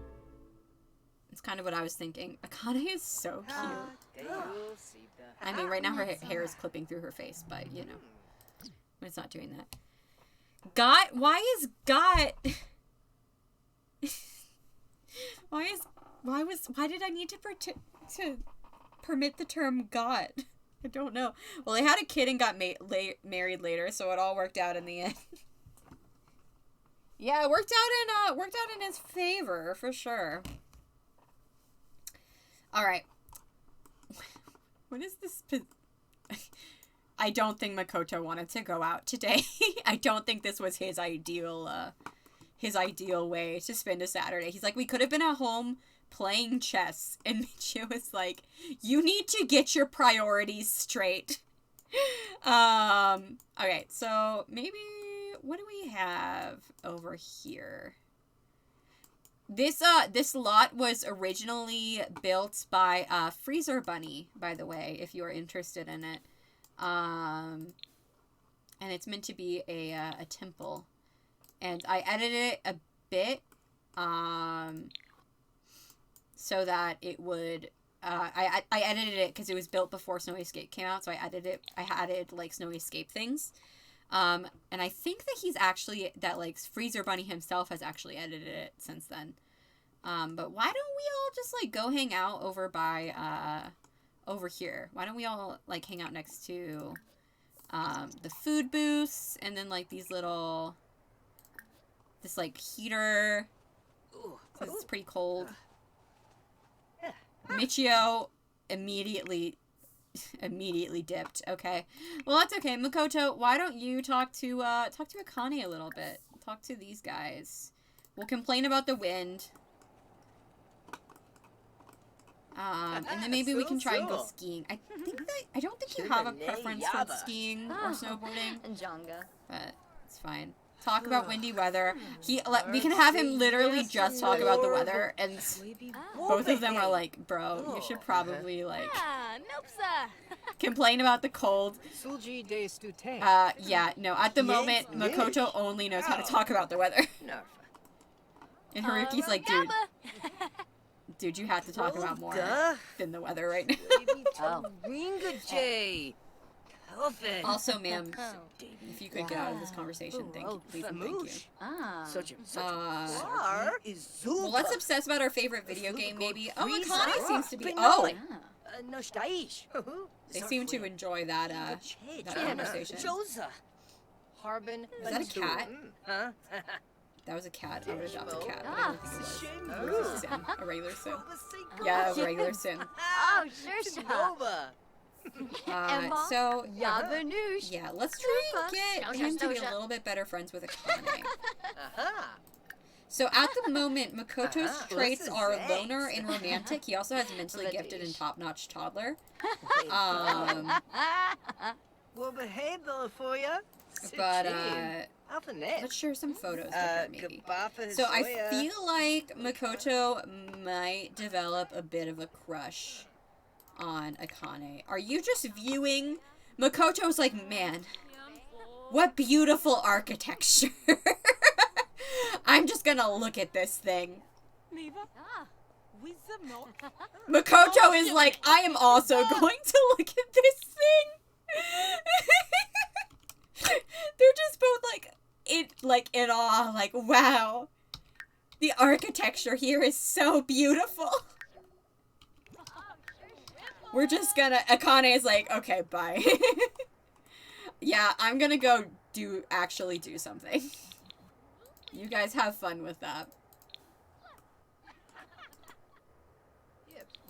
It's kind of what I was thinking. Akane is so cute. I mean, right now her hair is clipping through her face, but, you know. It's not doing that. Got? Why is got? Why did I need to permit the term got? I don't know. Well, they had a kid and got married later, so it all worked out in the end. Yeah, it worked out in his favor for sure. All right. What is this? I don't think Makoto wanted to go out today. I don't think this was his ideal way to spend a Saturday. He's like, we could have been at home playing chess, and Michio was like, you need to get your priorities straight. Okay, so maybe, what do we have over here? This lot was originally built by Freezer Bunny, by the way, if you are interested in it. And it's meant to be a temple. And I edited it a bit, so that it would, I edited it because it was built before Snowy Escape came out, so I added, like, Snowy Escape things. And I think that like, Freezer Bunny himself has actually edited it since then. But why don't we all just, like, go hang out over by, over here? Why don't we all, like, hang out next to, the food booths, and then, like, this, like, heater, because it's pretty cold. Michio immediately dipped. Okay. Well, that's okay. Makoto, why don't you talk to Akane a little bit? Talk to these guys. We'll complain about the wind. And then maybe we can try and go skiing. I don't think you have a preference for skiing or snowboarding. Jonga. But it's fine. Talk about windy weather. We can have him literally just talk about the weather, and both of them are like, bro, you should probably, like, complain about the cold. Yeah, no, at the moment, Makoto only knows how to talk about the weather. And Haruki's like, dude, you have to talk about more than the weather right now. Also, ma'am, if you could get out of this conversation, thank you, please and thank you. Well, let's obsess about our favorite video game, maybe. Oh, Akane seems to be. Oh, they seem to enjoy that conversation. Is that a cat? That was a cat. I would adopt a cat, but I don't think it was. It was a sim. A regular sim. Yeah, a regular sim. Oh, sure. So, yeah, let's try and get him to be a little bit better friends with Akane. So, at the moment, Makoto's traits are loner and romantic. He also has mentally gifted and top-notch toddler. But, let's share some photos with her, maybe. So, I feel like Makoto might develop a bit of a crush on Akane. Are you just viewing? Makoto's like, man, What beautiful architecture. I'm just gonna look at this thing. Ah. Makoto is like, I am also going to look at this thing. They're just both in awe, like, wow. The architecture here is so beautiful. We're just gonna, Akane is like, okay, bye. Yeah, I'm gonna go actually do something. You guys have fun with that.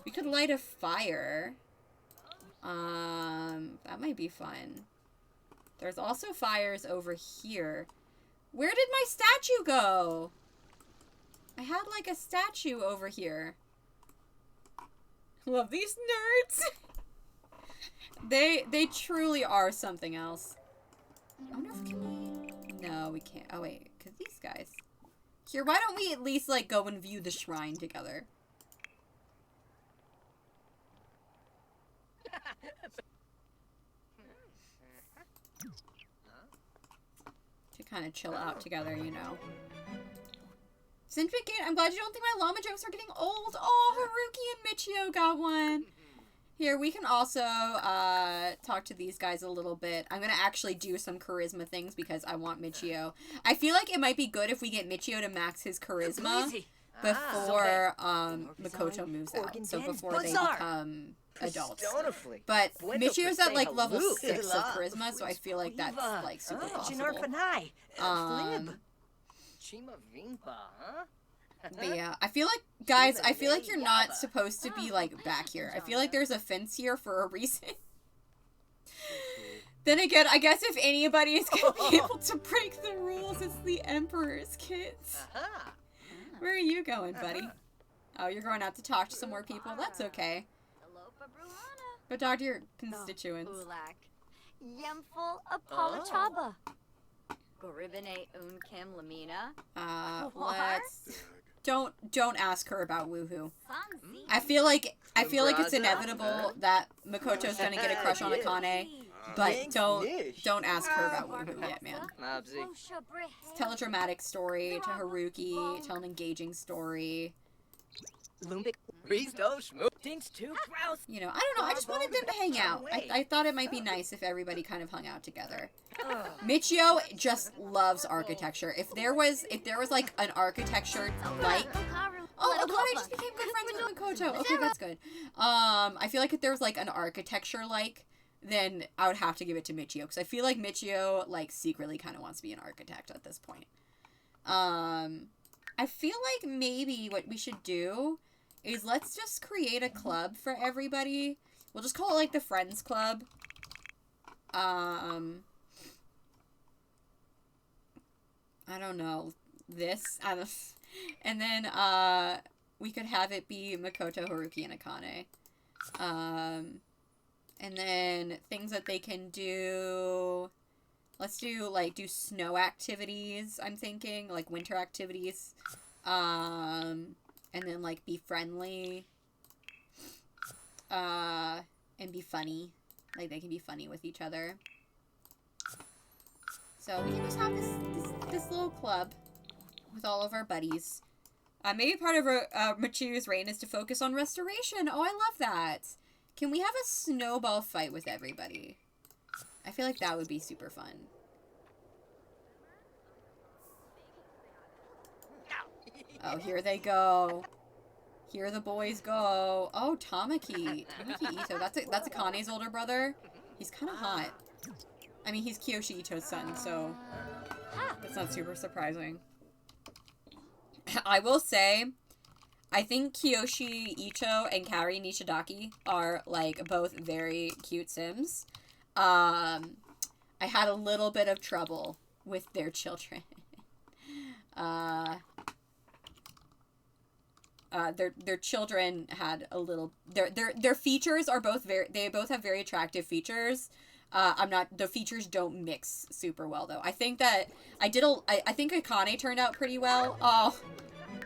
We could light a fire. That might be fun. There's also fires over here. Where did my statue go? I had like a statue over here. Love these nerds. They truly are something else. I wonder if can we... No, we can't. Oh wait, because these guys. Here, why don't we at least like go and view the shrine together? To kind of chill out together, you know. Syndicate, I'm glad you don't think my llama jokes are getting old. Oh, Haruki and Michio got one. Here, we can also talk to these guys a little bit. I'm going to actually do some charisma things because I want Michio. I feel like it might be good if we get Michio to max his charisma before Makoto moves out. So before they become adults. But Michio's at like level 6 of charisma, so I feel like that's like super possible. But yeah, I feel like, guys, I feel like you're not supposed to be, like, back here. I feel like there's a fence here for a reason. Then again, I guess if anybody is going to be able to break the rules, it's the Emperor's kids. Where are you going, buddy? Oh, you're going out to talk to some more people? That's okay. Go talk to your constituents. Yemful Apolachaba. Goribine Unkim Lamina. Let's... Don't ask her about woohoo. I feel like it's inevitable that Makoto's gonna get a crush on Akane, but don't ask her about woohoo yet, man. Tell a dramatic story to Haruki, tell an engaging story. You know, I don't know, I just wanted them to hang out. I thought it might be nice if everybody kind of hung out together. Michio just loves architecture. If there was like an architecture like... Oh, Akane just became good friends with Makoto. Okay, that's good. I feel like if there was like an architecture like, then I would have to give it to Michio. Because I feel like Michio like secretly kind of wants to be an architect at this point. I feel like maybe what we should do is let's just create a club for everybody. We'll just call it like the Friends Club. I don't know. This. And then we could have it be Makoto, Haruki, and Akane. And then things that they can do. Let's do snow activities, I'm thinking. Like winter activities. And then, like, be friendly. And be funny. Like, they can be funny with each other. So, we can just have this little club with all of our buddies. Maybe part of Michiru's reign is to focus on restoration. Oh, I love that. Can we have a snowball fight with everybody? I feel like that would be super fun. Oh, here they go. Here the boys go. Oh, Tamaki. Tamaki Ito. That's Akane's older brother. He's kind of hot. I mean, he's Kiyoshi Ito's son, so that's not super surprising. I will say, I think Kiyoshi Ito and Kaori Nishidaki are, like, both very cute Sims. I had a little bit of trouble with their children. Their children had a little... Their features are both very... They both have very attractive features. The features don't mix super well, though. I think that... I think Akane turned out pretty well. Oh,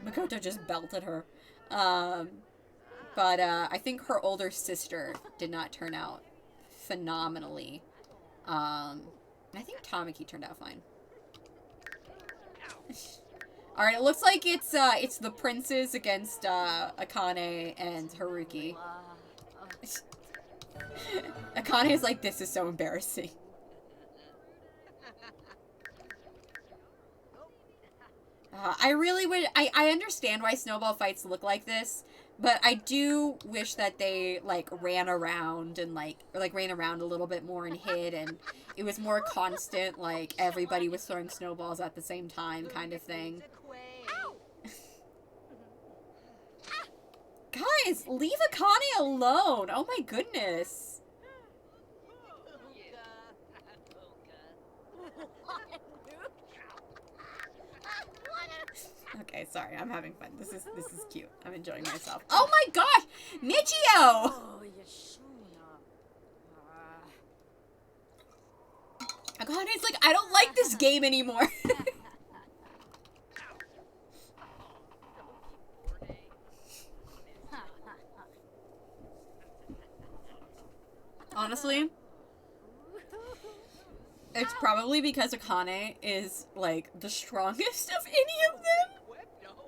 Makoto just belted her. But I think her older sister did not turn out phenomenally. I think Tamaki turned out fine. Alright, it looks like it's the princes against, Akane and Haruki. Akane is like, this is so embarrassing. I really would, I understand why snowball fights look like this, but I do wish that they, like, ran around and, ran around a little bit more and hid, and it was more constant, like, everybody was throwing snowballs at the same time kind of thing. Guys, leave Akane alone! Oh my goodness! Okay, sorry, I'm having fun. This is cute. I'm enjoying myself. Oh my gosh! Michio! Akane's like, I don't like this game anymore. Honestly, it's probably because Akane is, like, the strongest of any of them.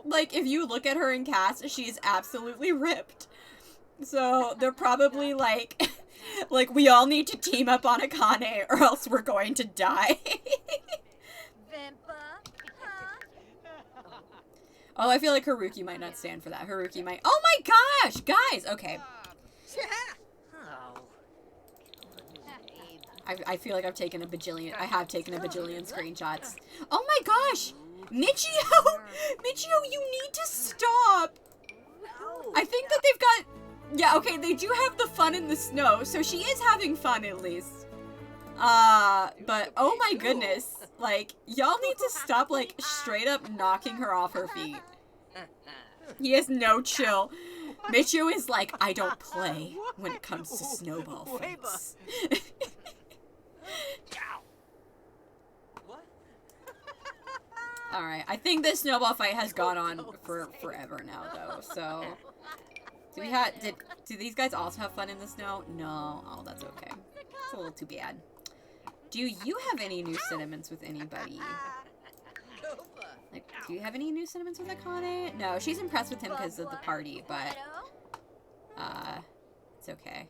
Like, if you look at her in cast, she's absolutely ripped. So, they're probably like, like, we all need to team up on Akane or else we're going to die. Oh, I feel like Haruki might not stand for that. Haruki might- Oh my gosh! Guys! Okay. I feel like I've taken a bajillion- I have taken a bajillion screenshots. Oh my gosh! Michio! Michio, you need to stop! I think that they've got- Yeah, okay, they do have the fun in the snow, so she is having fun at least. But oh my goodness. Like, y'all need to stop, like, straight up knocking her off her feet. He has no chill. Michio is like, I don't play when it comes to snowball fights. Alright, I think this snowball fight has gone on for forever now, though, so... Do these guys also have fun in the snow? No. Oh, that's okay. It's a little too bad. Do you have any new sentiments with anybody? Like, do you have any new sentiments with Akane? No, she's impressed with him because of the party, but... it's okay.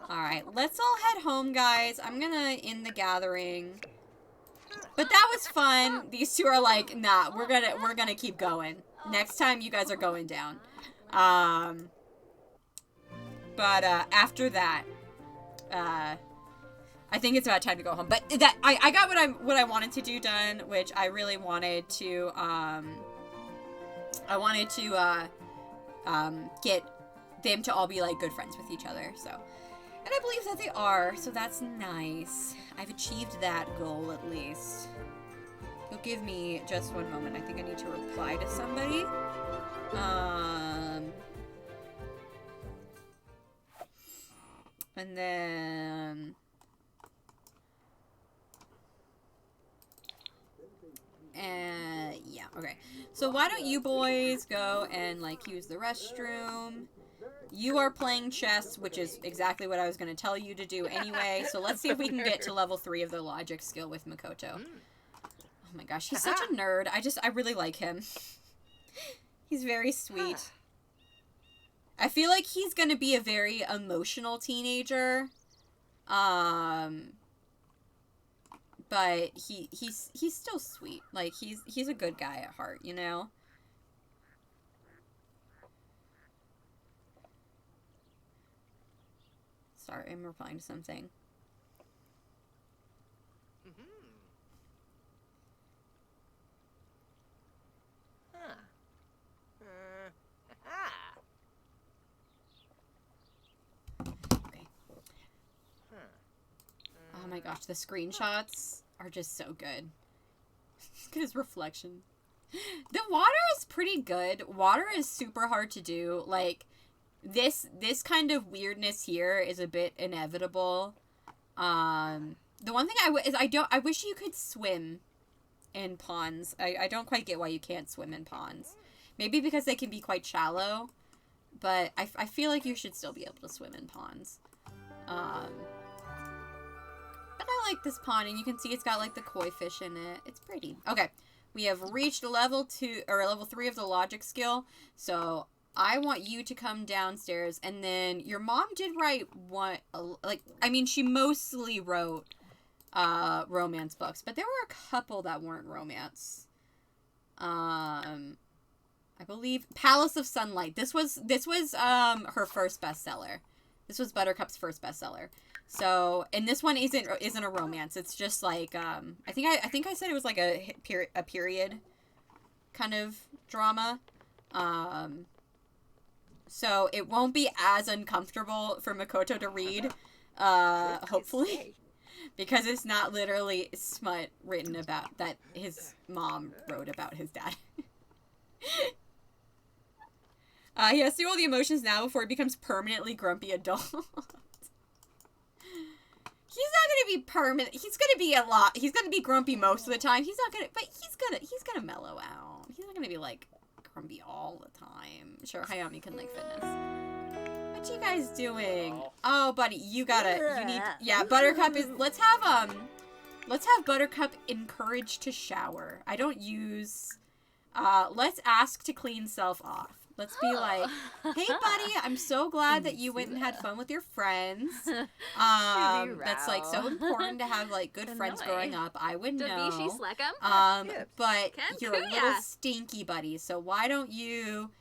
Alright, let's all head home, guys. I'm gonna end the gathering. But that was fun. These two are like, nah, we're gonna keep going. Next time, you guys are going down. But after that, I think it's about time to go home. But I got what I wanted to do done, which I really wanted to, get them to all be, like, good friends with each other, so. And I believe that they are, so that's nice. I've achieved that goal, at least. You'll give me just one moment. I think I need to reply to somebody. And then... yeah, okay. So why don't you boys go and, like, use the restroom? You are playing chess, which is exactly what I was going to tell you to do anyway. So let's see if we can get to level 3 of the logic skill with Makoto. Oh my gosh, he's such a nerd. I really like him. He's very sweet. I feel like he's going to be a very emotional teenager. But he's still sweet. Like, he's a good guy at heart, you know? Sorry, I'm replying to something. Okay. Oh my gosh, the screenshots are just so good. Look at his reflection. The water is pretty good. Water is super hard to do. Like, this kind of weirdness here is a bit inevitable. The one thing I wish you could swim in ponds. I don't quite get why you can't swim in ponds. Maybe because they can be quite shallow, but I feel like you should still be able to swim in ponds. like this pond, and you can see it's got like the koi fish in it. It's pretty. Okay, we have reached level 2 or level 3 of the logic skill. So I want you to come downstairs, and then your mom did write one. Like, I mean, she mostly wrote romance books, but there were a couple that weren't romance. I believe Palace of Sunlight. This was her first bestseller. This was Buttercup's first bestseller. So, and this one isn't a romance. It's just like I think I said it was like a period kind of drama. So it won't be as uncomfortable for Makoto to read, hopefully, because it's not literally smut written about that his mom wrote about his dad. He has to do all the emotions now before he becomes permanently grumpy adult. He's not gonna be permanent. He's gonna be he's gonna be grumpy most of the time. He's gonna mellow out. He's not gonna be like grumpy all the time. Sure, Hayami can like fitness. What you guys doing? Oh, buddy, you need. Yeah, Buttercup is. Let's have Buttercup encouraged to shower. I don't use. Let's ask to clean self off. Let's be like, hey, buddy, I'm so glad that you went and had fun with your friends. That's, like, so important to have, like, good friends growing up. I would know. But you're a little stinky, buddy, so why don't you...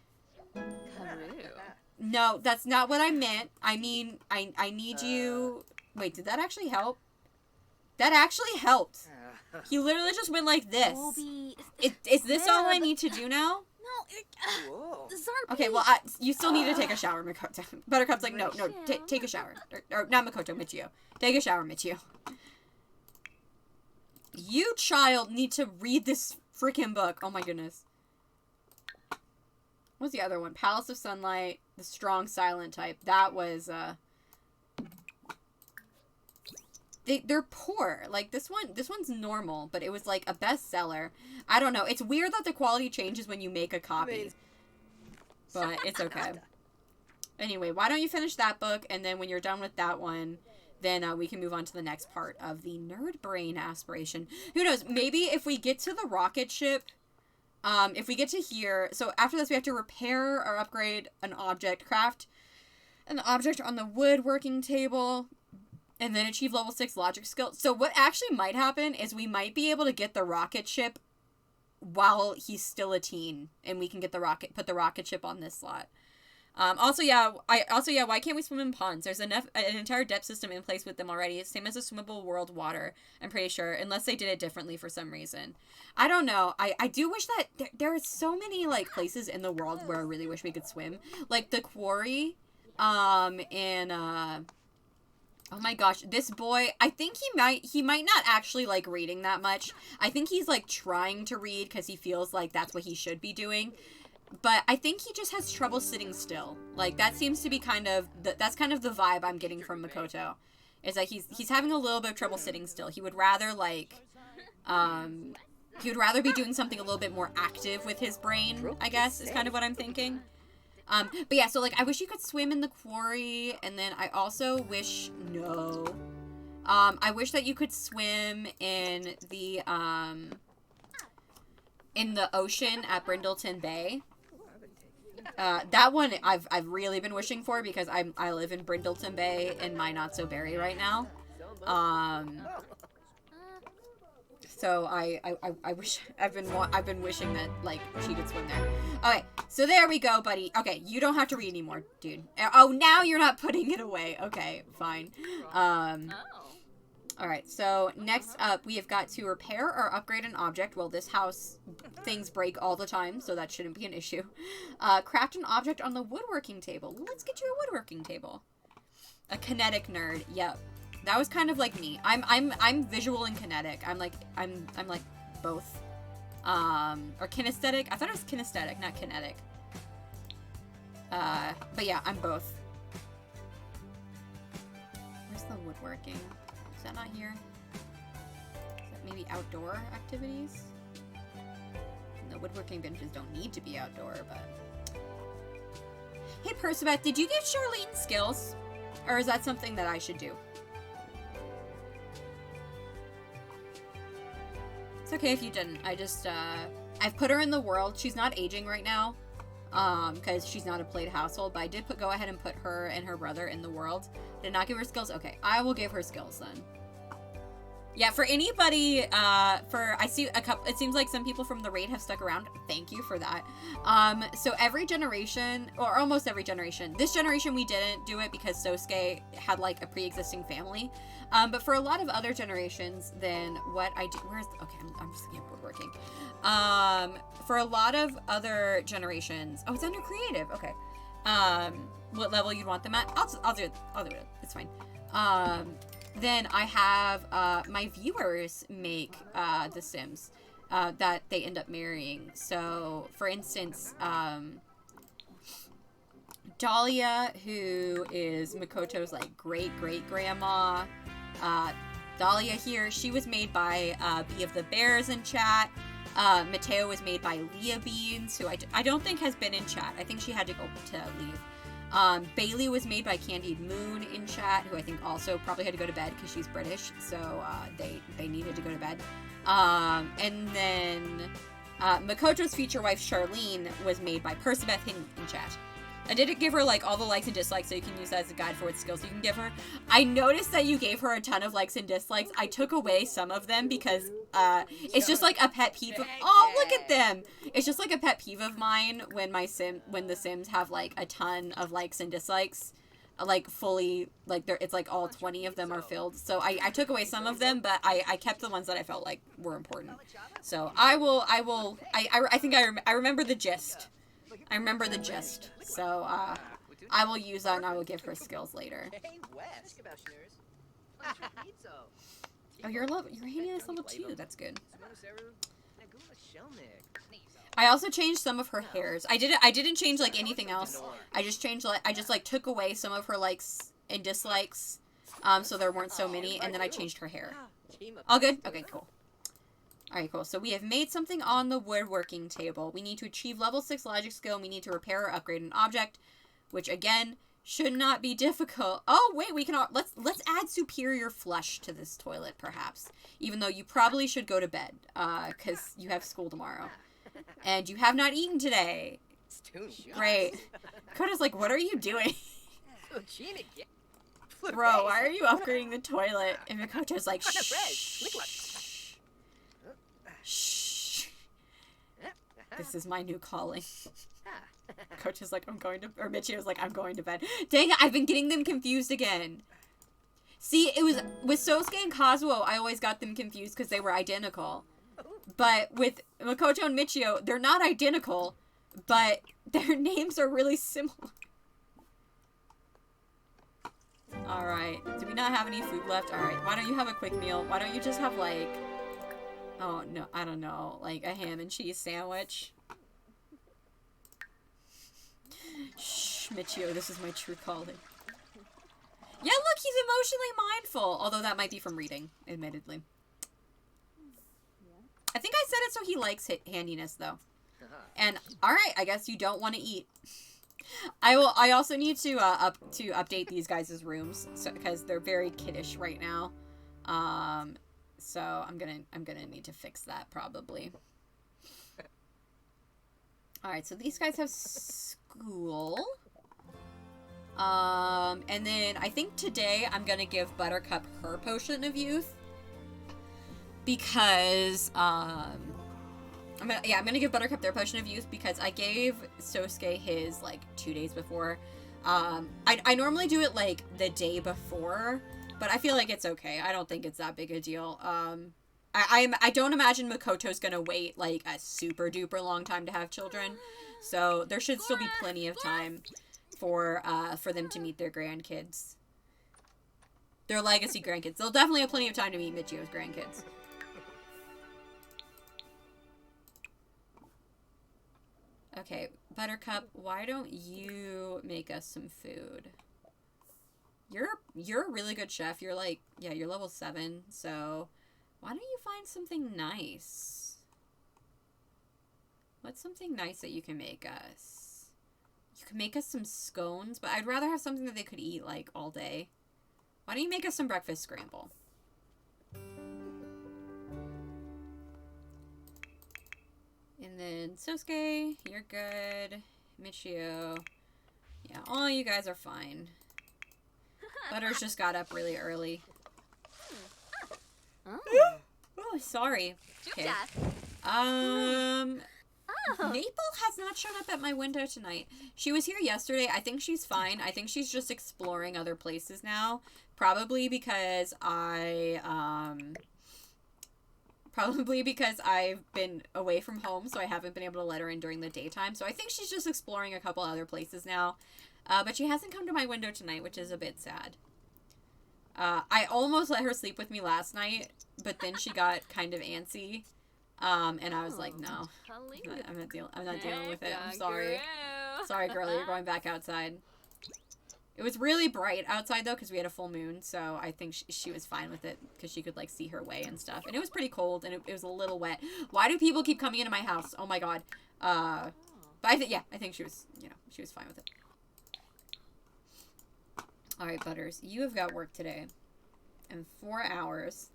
No, that's not what I meant. I mean, I need you... Wait, did that actually help? That actually helped. He literally just went like this. Is this all I need to do now? No, okay, well, you still need to take a shower, Makoto. Buttercup's like, no, take a shower. Or not Makoto, Michio. Take a shower, Michio. You, child, need to read this freaking book. Oh my goodness. What's the other one? Palace of Sunlight, the strong silent type. That was, They're poor. Like, this one's normal, but it was, like, a bestseller. I don't know. It's weird that the quality changes when you make a copy. But it's okay. Anyway, why don't you finish that book, and then when you're done with that one, then we can move on to the next part of the nerd brain aspiration. Who knows? Maybe if we get to the rocket ship, if we get to here, so after this we have to repair or upgrade an object, craft an object on the woodworking table, and then achieve level 6 logic skill. So what actually might happen is we might be able to get the rocket ship while he's still a teen, and we can get put the rocket ship on this slot. Also, why can't we swim in ponds? There's an entire depth system in place with them already. It's same as a swimmable world water, I'm pretty sure, unless they did it differently for some reason. I don't know. I do wish that there are so many, like, places in the world where I really wish we could swim. Like the quarry, oh my gosh, this boy, I think he might not actually like reading that much. I think he's like trying to read because he feels like that's what he should be doing. But I think he just has trouble sitting still. Like, that seems to be that's kind of the vibe I'm getting from Makoto. Is that he's having a little bit of trouble sitting still. He would rather like, he would rather be doing something a little bit more active with his brain, I guess, is kind of what I'm thinking. But yeah, so, like, I wish you could swim in the quarry, and then I also wish, I wish that you could swim in the ocean at Brindleton Bay. That one I've really been wishing for, because I live in Brindleton Bay in my Not-So-Berry right now. So I wish I've been wishing that, like, she could swim there. Okay, so there we go, buddy. Okay, you don't have to read anymore, dude. Oh, now you're not putting it away. Okay, fine. Alright, so next up, we have got to repair or upgrade an object. Well, this house, things break all the time, so that shouldn't be an issue. Craft an object on the woodworking table. Let's get you a woodworking table. A kinetic nerd. Yep. That was kind of like me. I'm visual and kinetic. I'm like both. Or kinesthetic. I thought it was kinesthetic, not kinetic. But yeah, I'm both. Where's the woodworking? Is that not here? Is that maybe outdoor activities? And the woodworking benches don't need to be outdoor, but... Hey, Percebeth, did you give Charlene skills? Or is that something that I should do? It's okay if you didn't. I just, I've put her in the world. She's not aging right now, because she's not a played household, but I did go ahead and put her and her brother in the world. Did not give her skills? Okay, I will give her skills then. Yeah, for anybody, I see a couple, it seems like some people from the raid have stuck around. Thank you for that. So every generation, or almost every generation, this generation we didn't do it because Sosuke had like a pre-existing family. But for a lot of other generations, then what I do, okay, I'm just looking at woodworking. For a lot of other generations, oh, it's under creative, okay. What level you'd want them at? I'll do it, it's fine. Then I have my viewers make The Sims that they end up marrying. So, for instance, Dahlia, who is Makoto's like great-great-grandma. Dahlia here, she was made by Bee of the Bears in chat. Mateo was made by Leah Beans, who I don't think has been in chat. I think she had to go to leave. Bailey was made by Candied Moon in chat, who I think also probably had to go to bed because she's British, so they needed to go to bed. And then Makoto's future wife Charlene was made by Percibeth in chat. I didn't give her like all the likes and dislikes, so you can use that as a guide for what skills you can give her. I noticed that you gave her a ton of likes and dislikes. I took away some of them because it's just like a pet peeve of, oh, look at them. It's just like a pet peeve of mine when when the Sims have like a ton of likes and dislikes, like fully, like it's like all 20 of them are filled. So I took away some of them, but I kept the ones that I felt like were important. So I think I remember the gist. I remember the gist, so I will use that and I will give her skills later. Oh, your handiness level 2. That's good. I also changed some of her hairs. I didn't change like anything else. I just changed like took away some of her likes and dislikes, so there weren't so many, and then I changed her hair. All good? Okay, cool. Alright, cool. So we have made something on the woodworking table. We need to achieve level 6 logic skill, and we need to repair or upgrade an object, which again should not be difficult. Oh wait, we can let's add superior flush to this toilet, perhaps. Even though you probably should go to bed, because you have school tomorrow, and you have not eaten today. Great. Kota's like, what are you doing? Bro, why are you upgrading the toilet? And Makoto's like, shh. Shh. This is my new calling. Coach is like, or Michio's like, I'm going to bed. Dang it, I've been getting them confused again. See, it was, with Sosuke and Kazuo, I always got them confused because they were identical. But with Makoto and Michio, they're not identical, but their names are really similar. Alright, do we not have any food left? Alright, why don't you have a quick meal? Why don't you just have, like, oh, no, I don't know, like a ham and cheese sandwich? Shh, Michio, this is my true calling. Yeah, look, he's emotionally mindful. Although that might be from reading, admittedly. I think I said it so he likes handiness, though. And, alright, I guess you don't want to eat. I also need to update these guys' rooms, because they're very kiddish right now. So I'm gonna need to fix that, probably. Alright, so these guys have school. And then I think today I'm gonna give Buttercup her potion of youth. Because, I'm gonna give Buttercup their potion of youth because I gave Sosuke his, like, 2 days before. I normally do it, like, the day before, but I feel like it's okay. I don't think it's that big a deal. I don't imagine Makoto's gonna wait, like, a super duper long time to have children, so there should still be plenty of time for them to meet their grandkids. Their legacy grandkids. They'll definitely have plenty of time to meet Michio's grandkids. Okay, Buttercup, why don't you make us some food? You're a really good chef. You're like, yeah, you're level 7, so why don't you find something nice? What's something nice that you can make us? You can make us some scones, but I'd rather have something that they could eat, like, all day. Why don't you make us some breakfast scramble? And then Sosuke, you're good. Michio. Yeah, all you guys are fine. Butters just got up really early. Oh, sorry. Okay. Maple has not shown up at my window tonight. She was here yesterday. I think she's fine. I think she's just exploring other places now. Probably because I've been away from home, so I haven't been able to let her in during the daytime. So I think she's just exploring a couple other places now. But she hasn't come to my window tonight, which is a bit sad. I almost let her sleep with me last night, but then she got kind of antsy. And I was like, no, I'm not dealing with it. I'm sorry. Sorry, girlie, you're going back outside. It was really bright outside, though, because we had a full moon, so I think she was fine with it, because she could, like, see her way and stuff. And it was pretty cold, and it was a little wet. Why do people keep coming into my house? Oh, my God. But I think she was, she was fine with it. Alright, Butters, you have got work today. In 4 hours.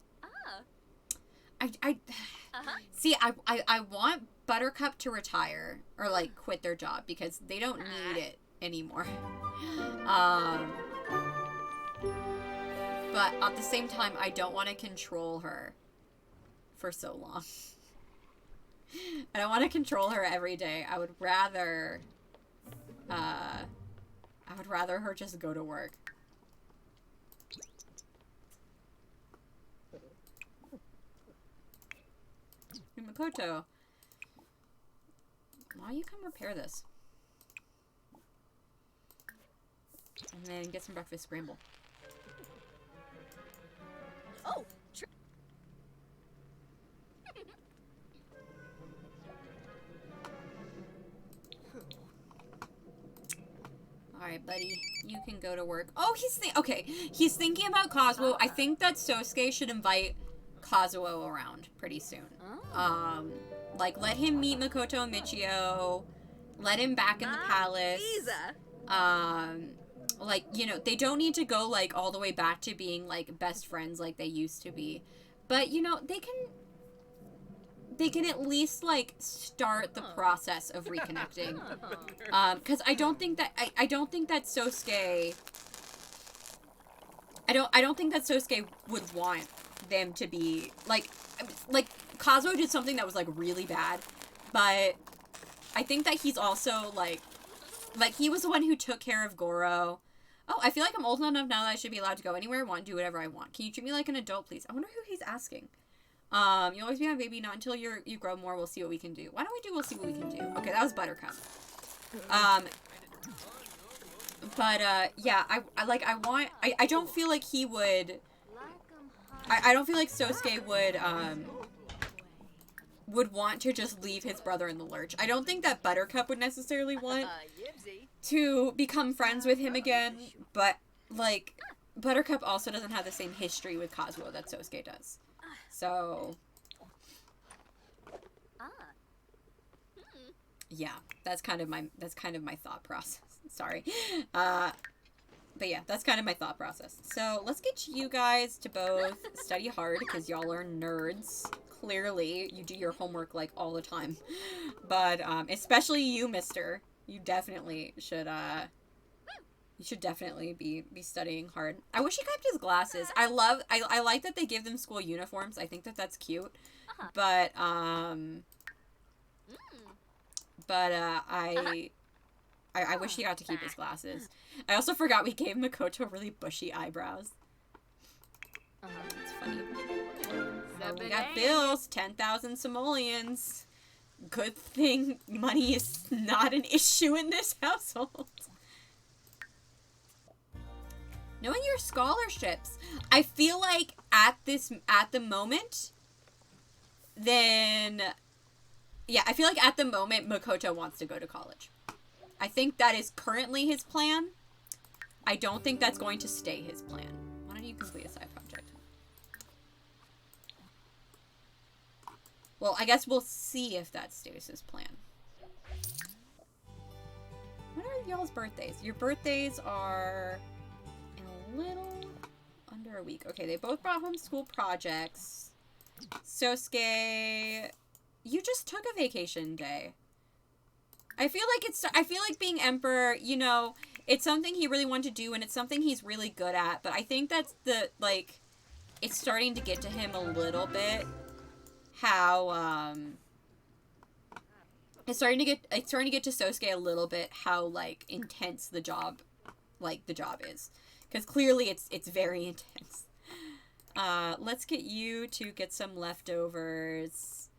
See, I want Buttercup to retire, or, like, quit their job, because they don't need it anymore. But at the same time, I don't want to control her for so long. I don't want to control her every day. I would rather her just go to work. Hey, Makoto, why don't you come repair this? And then get some breakfast scramble. Oh, Alright, buddy. You can go to work. Oh, he's thinking about Kazuo. I think that Sosuke should invite Kazuo around pretty soon. Like, let him meet Makoto and Michio. Let him back in the palace. Like, they don't need to go, like, all the way back to being, like, best friends like they used to be. But, they can at least, like, start the process of reconnecting. Because I don't think that Sosuke... I don't think that Sosuke would want them to be, like, Kazuo did something that was, like, really bad. But I think that he's also, like, he was the one who took care of Goro. Oh, I feel like I'm old enough now that I should be allowed to go anywhere I want and do whatever I want. Can you treat me like an adult, please? I wonder who he's asking. You'll always be my baby, not until you grow more. We'll see what we can do. Why don't we do we'll see what we can do? Okay, that was Buttercup. Yeah, I don't feel like he would, I don't feel like Sosuke would want to just leave his brother in the lurch. I don't think that Buttercup would necessarily want to become friends with him again, but, like, Buttercup also doesn't have the same history with Kazuo that Sosuke does. So, yeah, that's kind of my thought process. Sorry. But yeah, that's kind of my thought process. So, let's get you guys to both study hard, because y'all are nerds. Clearly, you do your homework, like, all the time. But, especially you, mister. You definitely should, you should definitely be studying hard. I wish he kept his glasses. I like that they give them school uniforms. I think that that's cute. But, I wish he got to keep his glasses. I also forgot we gave Makoto really bushy eyebrows. That's funny. We got bills. 10,000 simoleons. Good thing money is not an issue in this household. Knowing your scholarships. I feel like at the moment, then... Yeah, I feel like at the moment, Makoto wants to go to college. I think that is currently his plan. I don't think that's going to stay his plan. Why don't you complete a side project? Well, I guess we'll see if that stays his plan. When are y'all's birthdays? Your birthdays are in a little under a week. Okay, they both brought home school projects. Sosuke you just took a vacation day. I feel like being emperor, you know, it's something he really wanted to do, and it's something he's really good at, but I think that's it's starting to get to him a little bit how, it's starting to get to Sosuke a little bit how, like, intense the job is. Because clearly it's very intense. Let's get you to get some leftovers.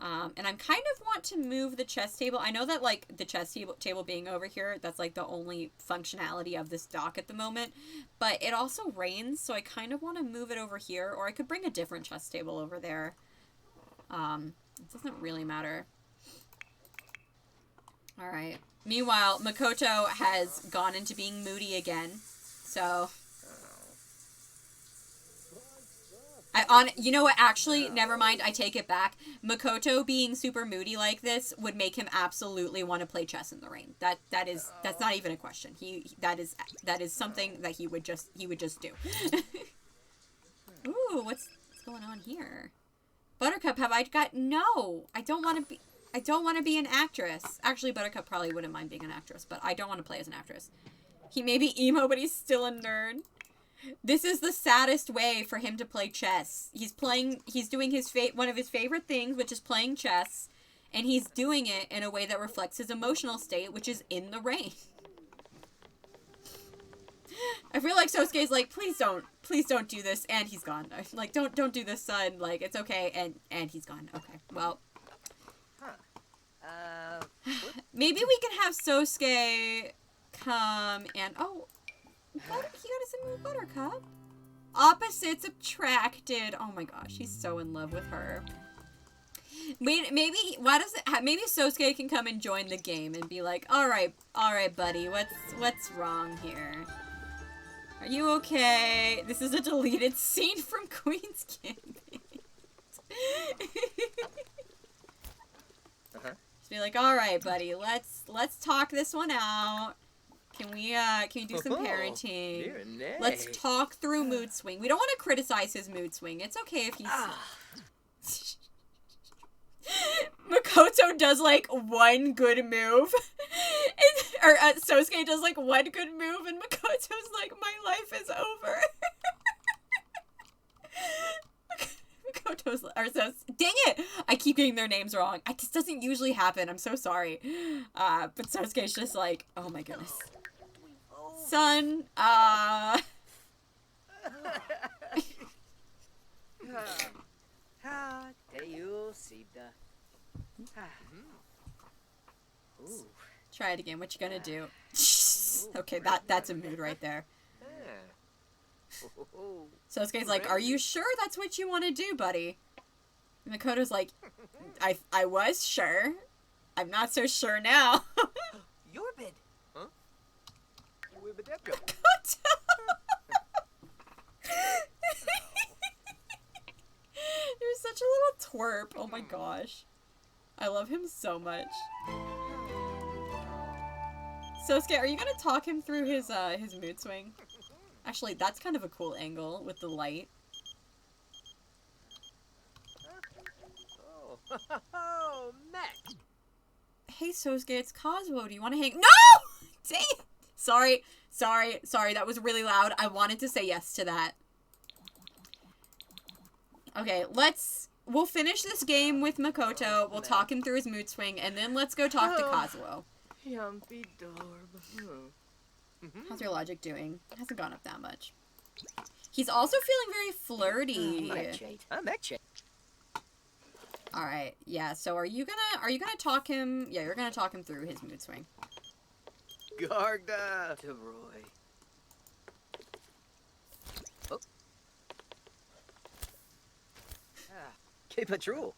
And I'm kind of want to move the chess table. I know that, like, the chess table being over here, that's, like, the only functionality of this dock at the moment. But it also rains, so I kind of want to move it over here. Or I could bring a different chess table over there. It doesn't really matter. Alright. Meanwhile, Makoto has gone into being moody again. So... you know what, actually, never mind, I take it back. Makoto being super moody like this would make him absolutely want to play chess in the rain. That's not even a question. That is something that he would just do. Ooh, what's going on here? Buttercup, no, I don't want to be an actress. Actually, Buttercup probably wouldn't mind being an actress, but I don't want to play as an actress. He may be emo, but he's still a nerd. This is the saddest way for him to play chess. He's doing one of his favorite things, which is playing chess, and he's doing it in a way that reflects his emotional state, which is in the rain. I feel like Sosuke's like, please don't do this, and he's gone. Like, don't do this, son. Like, it's okay, and he's gone. Okay, well. Maybe we can have Sosuke come and, he got us a new Buttercup. Opposites attracted. Oh my gosh, he's so in love with her. Maybe Sosuke can come and join the game and be like, all right, buddy, what's wrong here? Are you okay? This is a deleted scene from Queen's Gambit. Just be like, all right, buddy, let's talk this one out. Can we do some parenting? Let's talk through mood swing. We don't want to criticize his mood swing. It's okay if he's... Makoto does, like, one good move. Sosuke does, like, one good move, and Makoto's like, my life is over. Dang it! I keep getting their names wrong. This doesn't usually happen. I'm so sorry. But Sosuke's just like, oh my goodness. Son, Try it again. What you gonna do? Okay, that's a mood right there. Sosuke's like, are you sure that's what you want to do, buddy? Makoto's like, I was sure. I'm not so sure now. Your bid. Huh? Makoto! You're such a little twerp. Oh my gosh. I love him so much. Sosuke, are you gonna talk him through his mood swing? Actually, that's kind of a cool angle with the light. Oh, Mac. Hey, Sosuke, it's Kazuo. Do you want to hang? No! Dang it! Sorry. That was really loud. I wanted to say yes to that. Okay, we'll finish this game with Makoto. We'll talk him through his mood swing, and then let's go talk to Kazuo. How's your logic doing? Hasn't gone up that much. He's also feeling very flirty. Alright, yeah, so are you gonna talk him? Yeah, you're gonna talk him through his mood swing. Garda to Roy. Oh. K Patrol.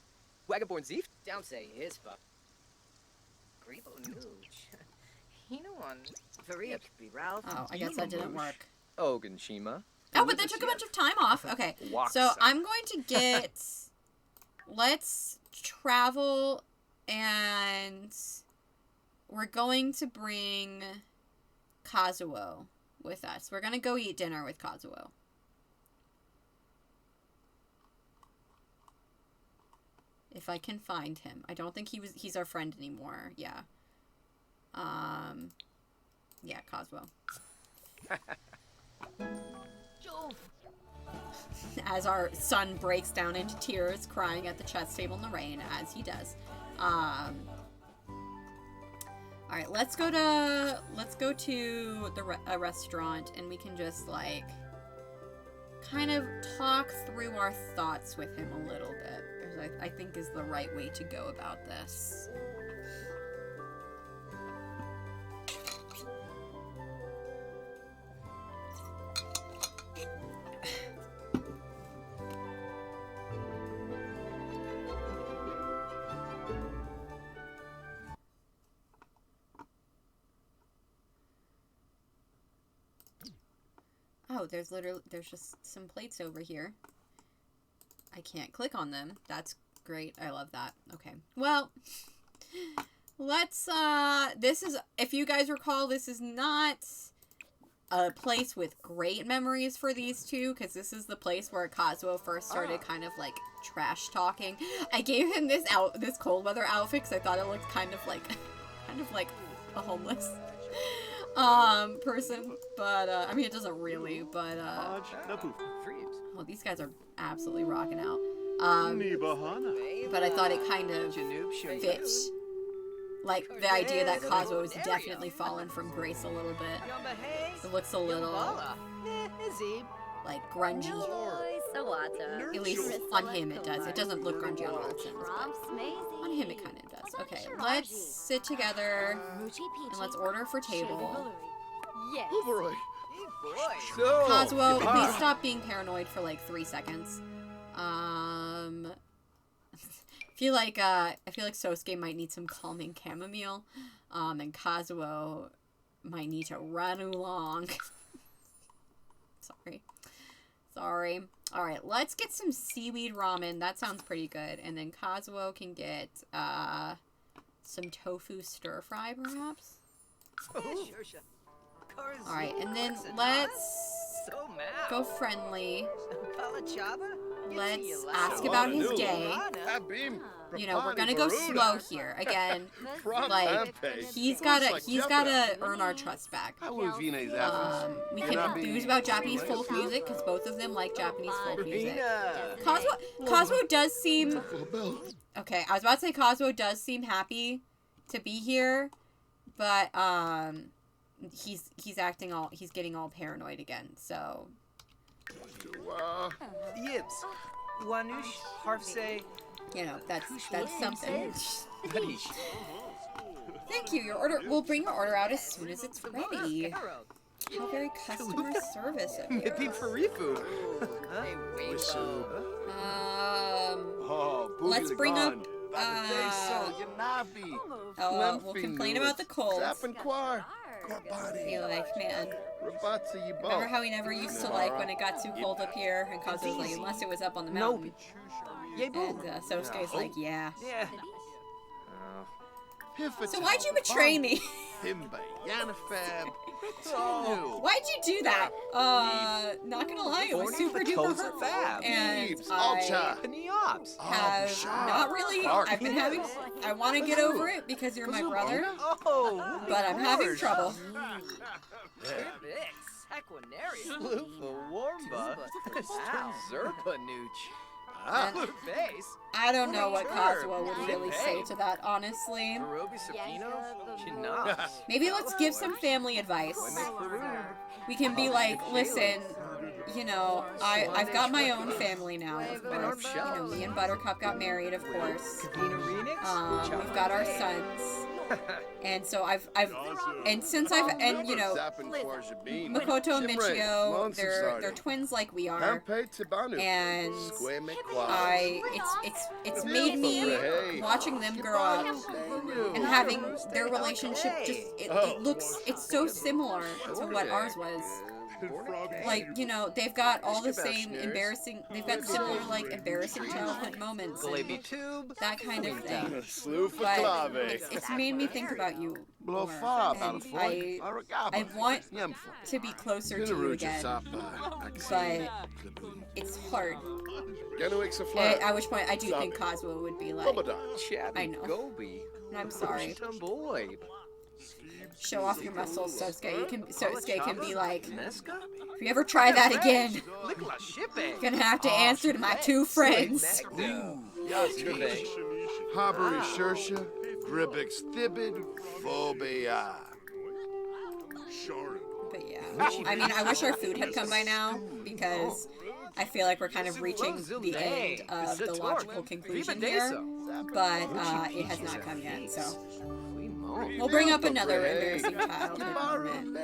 Wagaborn Zeef. Down say his fuck. Grebo Nooch. Hinoan. Variak be Ralph. Oh, I guess that didn't work. Oganshima. Oh, but that took a bunch of time off. Okay, so I'm going to get... Let's travel, and we're going to bring Kazuo with us. We're going to go eat dinner with Kazuo. If I can find him. I don't think he's our friend anymore. Yeah. Yeah, Kazuo. As our son breaks down into tears, crying at the chess table in the rain, as he does. Alright, let's go to a restaurant, and we can just, like, kind of talk through our thoughts with him a little bit. I think is the right way to go about this. Oh, there's just some plates over here. I can't click on them. That's great. I love that. Okay. Well, let's, this is, if you guys recall, this is not a place with great memories for these two, because this is the place where Kazuo first started kind of, like, trash talking. I gave him this cold weather outfit because I thought it looked kind of like a homeless person, but, I mean, it doesn't really, but, well, these guys are absolutely rocking out. But I thought it kind of fit, like, the idea that Kazuo has definitely fallen from grace a little bit. It looks a little, like, grungy. At least on him it does. It doesn't look grungy on Wilson's, but on him it kind of does. Okay, let's sit together, and let's order for table. Yes. Kazuo, please stop being paranoid for like 3 seconds. I feel like Sosuke might need some calming chamomile, and Kazuo might need to run along. Sorry. All right, let's get some seaweed ramen. That sounds pretty good. And then Kazuo can get some tofu stir fry, perhaps. All right, and then let's go friendly. Let's ask about his day. You know, we're gonna go slow here. Again, like, he's gotta earn our trust back. We can enthuse about Japanese folk music, because both of them like Japanese folk music. Kazuo does seem... Okay, I was about to say Kazuo does seem happy to be here, but, he's getting all paranoid again, so... Yibs. Wanush, Harfse. You know, that's something. Thank you. Your order. We'll bring your order out as soon as it's ready. How very customer service of yours. Let's bring up. We'll complain about the cold. Be like, man. Remember how we never used to like when it got too cold up here? And Kazuo's like, unless it was up on the mountain. And Sosuke's like, yeah. So why'd you betray me? Why'd you do that? Not gonna lie, it was super duper hurtful. And I have not really, I want to get over it because you're my brother, but I'm having trouble. I don't know what Kazuo would really say to that, honestly. Maybe let's give some family advice. We can be like, listen, you know, I've got my own family now, of course. You know, me and Buttercup got married, of course. We've got our sons. And so and you know, Makoto and Michio, they're twins like we are, and it's made me, watching them grow up and having their relationship, just it's so similar to what ours was. like, you know, they've got all the same embarrassing, they've got similar, like, embarrassing childhood moments and that kind of thing. But it's made me think about you more, and I want to be closer to you again, but it's hard. At which point, I do think Kazuo would be like, I know. I'm sorry. Show off your muscles, Sosuke. Sosuke can be like, if you ever try that again, you're gonna have to answer to my two friends. Habari Shersha, Gribix Thibid, Phobia. But yeah, I mean, I wish our food had come by now, because I feel like we're kind of reaching the end of the logical conclusion here, but it has not come yet, so we'll bring up another embarrassing childhood moment.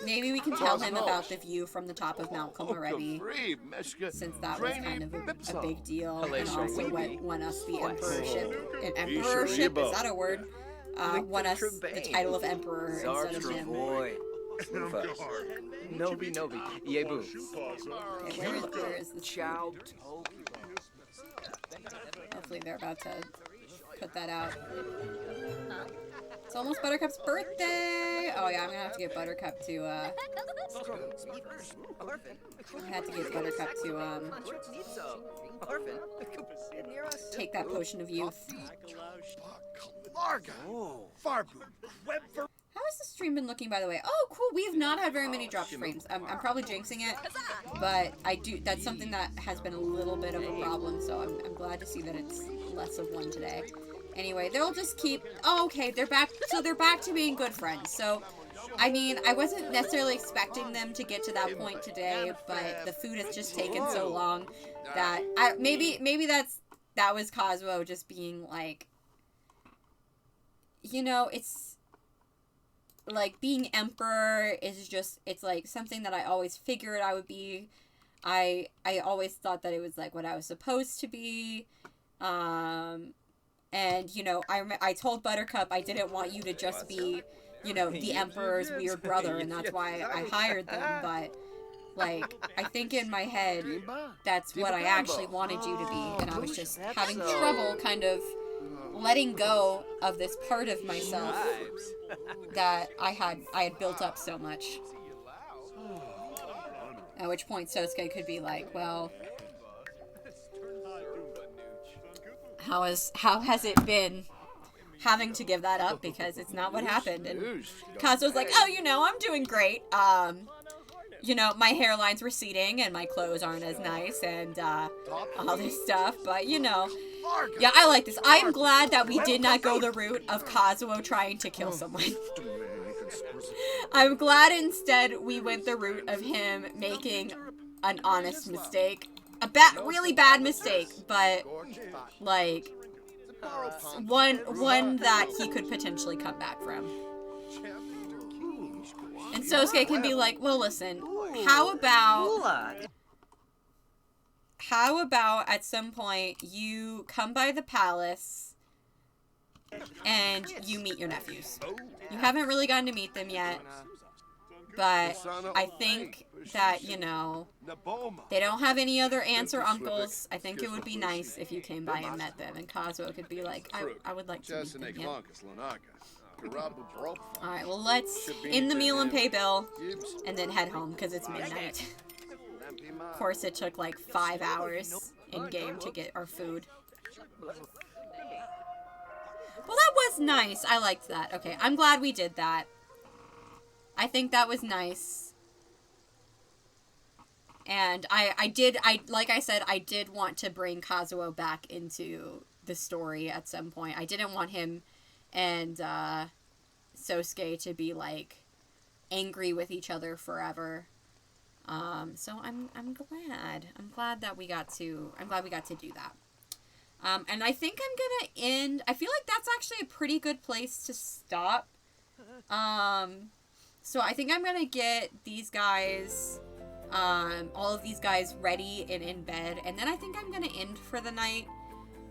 Maybe we can tell him about the view from the top of Mount Komorebi, since that was kind of a big deal, and also won us the emperorship. Emperorship, is that a word? Won us the title of emperor instead of him. Nobi, Yebu. Okay, where is the chow? Hopefully they're about to put that out. It's almost Buttercup's birthday! Oh yeah, I'm gonna have to get Buttercup to, I had to get Buttercup to, take that potion of youth. How has the stream been looking, by the way? Oh, cool. We have not had very many dropped frames. I'm probably jinxing it, but that's something that has been a little bit of a problem, so I'm glad to see that it's less of one today. Anyway, they'll just keep... Oh, okay, they're back. So they're back to being good friends. So, I mean, I wasn't necessarily expecting them to get to that point today, but the food has just taken so long that... Maybe that was Kazuo just being like... You know, it's... Like, being emperor is just... It's, like, something that I always figured I would be. I always thought that it was, like, what I was supposed to be. And, you know, I told Buttercup I didn't want you to just be, you know, the Emperor's weird brother, and that's why I hired them, but, like, I think in my head, that's what I actually wanted you to be, and I was just having trouble kind of letting go of this part of myself that I had built up so much. At which point Sosuke could be like, well... How has it been having to give that up, because it's not what happened? And Kazuo's like, oh, you know, I'm doing great. You know, my hairline's receding and my clothes aren't as nice and all this stuff, but you know, yeah, I like this. I am glad that we did not go the route of Kazuo trying to kill someone. I'm glad instead we went the route of him making an honest mistake. A really bad mistake, but, like, one that he could potentially come back from. And Sosuke can be like, well, listen, how about at some point you come by the palace and you meet your nephews? You haven't really gotten to meet them yet, but I think that, you know, they don't have any other aunts or uncles. I think it would be nice if you came by and met them, and Kazuo could be like, I would like to meet them, yeah. Alright, well, let's end the meal and pay bill, and then head home, because it's midnight. Of course, it took like 5 hours in-game to get our food. Well, that was nice. I liked that. Okay, I'm glad we did that. I think that was nice. And like I said, I did want to bring Kazuo back into the story at some point. I didn't want him and Sosuke to be, like, angry with each other forever. So I'm glad. I'm glad we got to do that. And I think I'm gonna end... I feel like that's actually a pretty good place to stop. So I think I'm gonna get these guys, all of these guys ready and in bed, and then I think I'm gonna end for the night.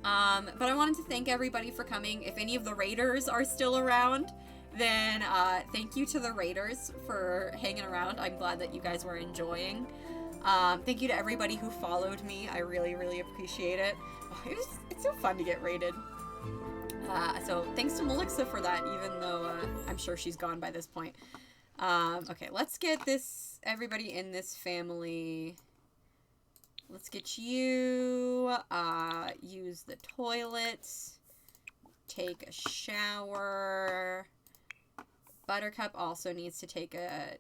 But I wanted to thank everybody for coming. If any of the raiders are still around, then thank you to the raiders for hanging around. I'm glad that you guys were enjoying. Thank you to everybody who followed me. I really, really appreciate it. Oh, it's so fun to get raided. So thanks to Melissa for that, even though I'm sure she's gone by this point. Okay, let's get everybody in this family. Let's get you, use the toilet, take a shower. Buttercup also needs to take a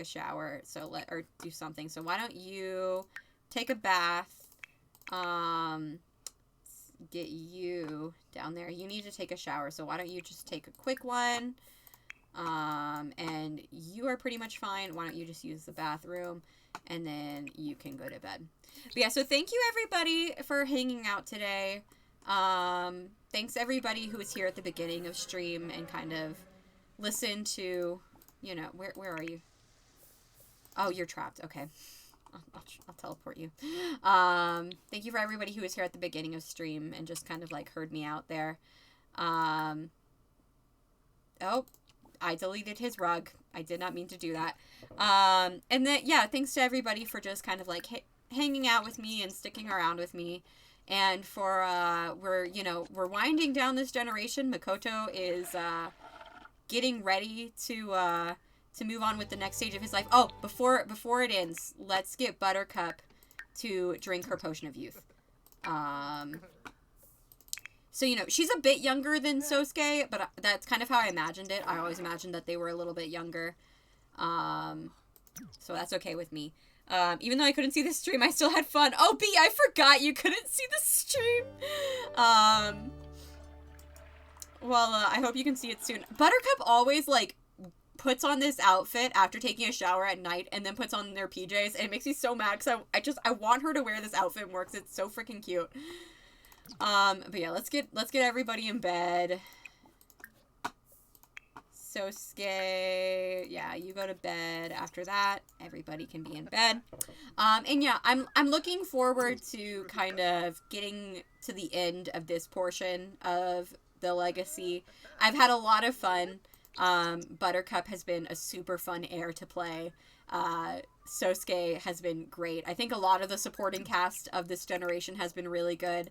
shower, or do something. So why don't you take a bath, get you down there. You need to take a shower, so why don't you just take a quick one, and you are pretty much fine. Why don't you just use the bathroom, and then you can go to bed. But yeah, so thank you everybody for hanging out today. Thanks everybody who was here at the beginning of stream and kind of listened to, you know, where are you? Oh, you're trapped. Okay. I'll teleport you. Thank you for everybody who was here at the beginning of stream and just kind of like heard me out there. Oh, I deleted his rug. I did not mean to do that. And then, yeah, thanks to everybody for just kind of like hanging out with me and sticking around with me. And for, we're winding down this generation. Makoto is, getting ready to move on with the next stage of his life. Oh, before it ends, let's get Buttercup to drink her potion of youth. So, you know, she's a bit younger than Sosuke, but that's kind of how I imagined it. I always imagined that they were a little bit younger. So that's okay with me. Even though I couldn't see the stream, I still had fun. Oh, B, I forgot you couldn't see the stream. Well, I hope you can see it soon. Buttercup always, like, puts on this outfit after taking a shower at night and then puts on their PJs, and it makes me so mad because I want her to wear this outfit more because it's so freaking cute. But yeah, let's get everybody in bed. Sosuke, yeah, you go to bed. After that, everybody can be in bed. And yeah, I'm looking forward to kind of getting to the end of this portion of the legacy. I've had a lot of fun. Buttercup has been a super fun heir to play. Sosuke has been great. I think a lot of the supporting cast of this generation has been really good.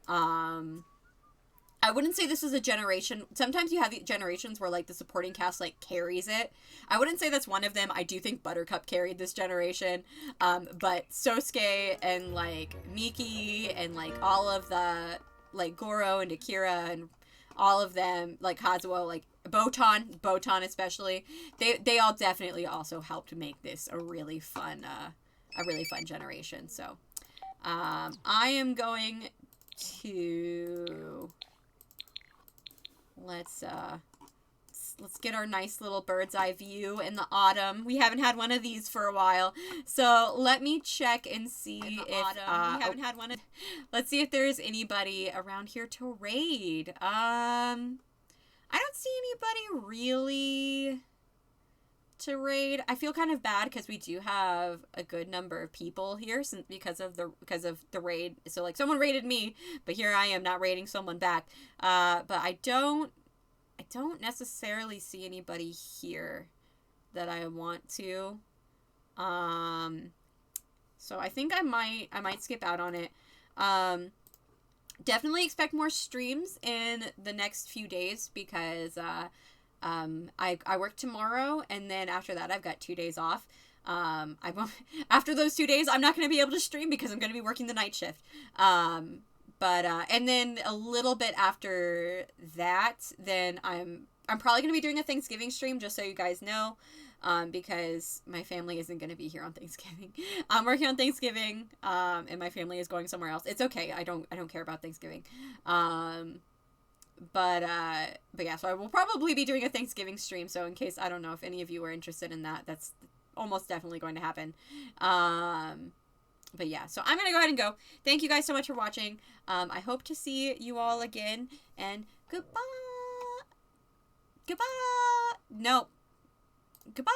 I wouldn't say this is a generation. Sometimes you have generations where, like, the supporting cast, like, carries it. I wouldn't say that's one of them. I do think Buttercup carried this generation. But Sosuke and, like, Miki and, like, all of the, like, Goro and Akira and all of them, like, Kazuo, like, Botan especially, they all definitely also helped make this a really fun generation. So, I am going to... Let's get our nice little bird's eye view in the autumn. We haven't had one of these for a while. So let me check and see if we haven't had one. Let's see if there's anybody around here to raid. I don't see anybody really to raid. I feel kind of bad because we do have a good number of people here because of the raid. So, like, someone raided me, but here I am not raiding someone back. But I don't necessarily see anybody here that I want to. So I think I might skip out on it. Definitely expect more streams in the next few days because I work tomorrow, and then after that I've got 2 days off. After those 2 days, I'm not going to be able to stream because I'm going to be working the night shift. But and then a little bit after that, then I'm probably going to be doing a Thanksgiving stream, just so you guys know, because my family isn't going to be here on Thanksgiving. I'm working on Thanksgiving, and my family is going somewhere else. It's okay. I don't care about Thanksgiving. But yeah, so I will probably be doing a Thanksgiving stream, so in case, I don't know if any of you are interested in that, that's almost definitely going to happen. But yeah, so I'm going to go ahead and go. Thank you guys so much for watching. I hope to see you all again, and goodbye. Goodbye. No. Goodbye.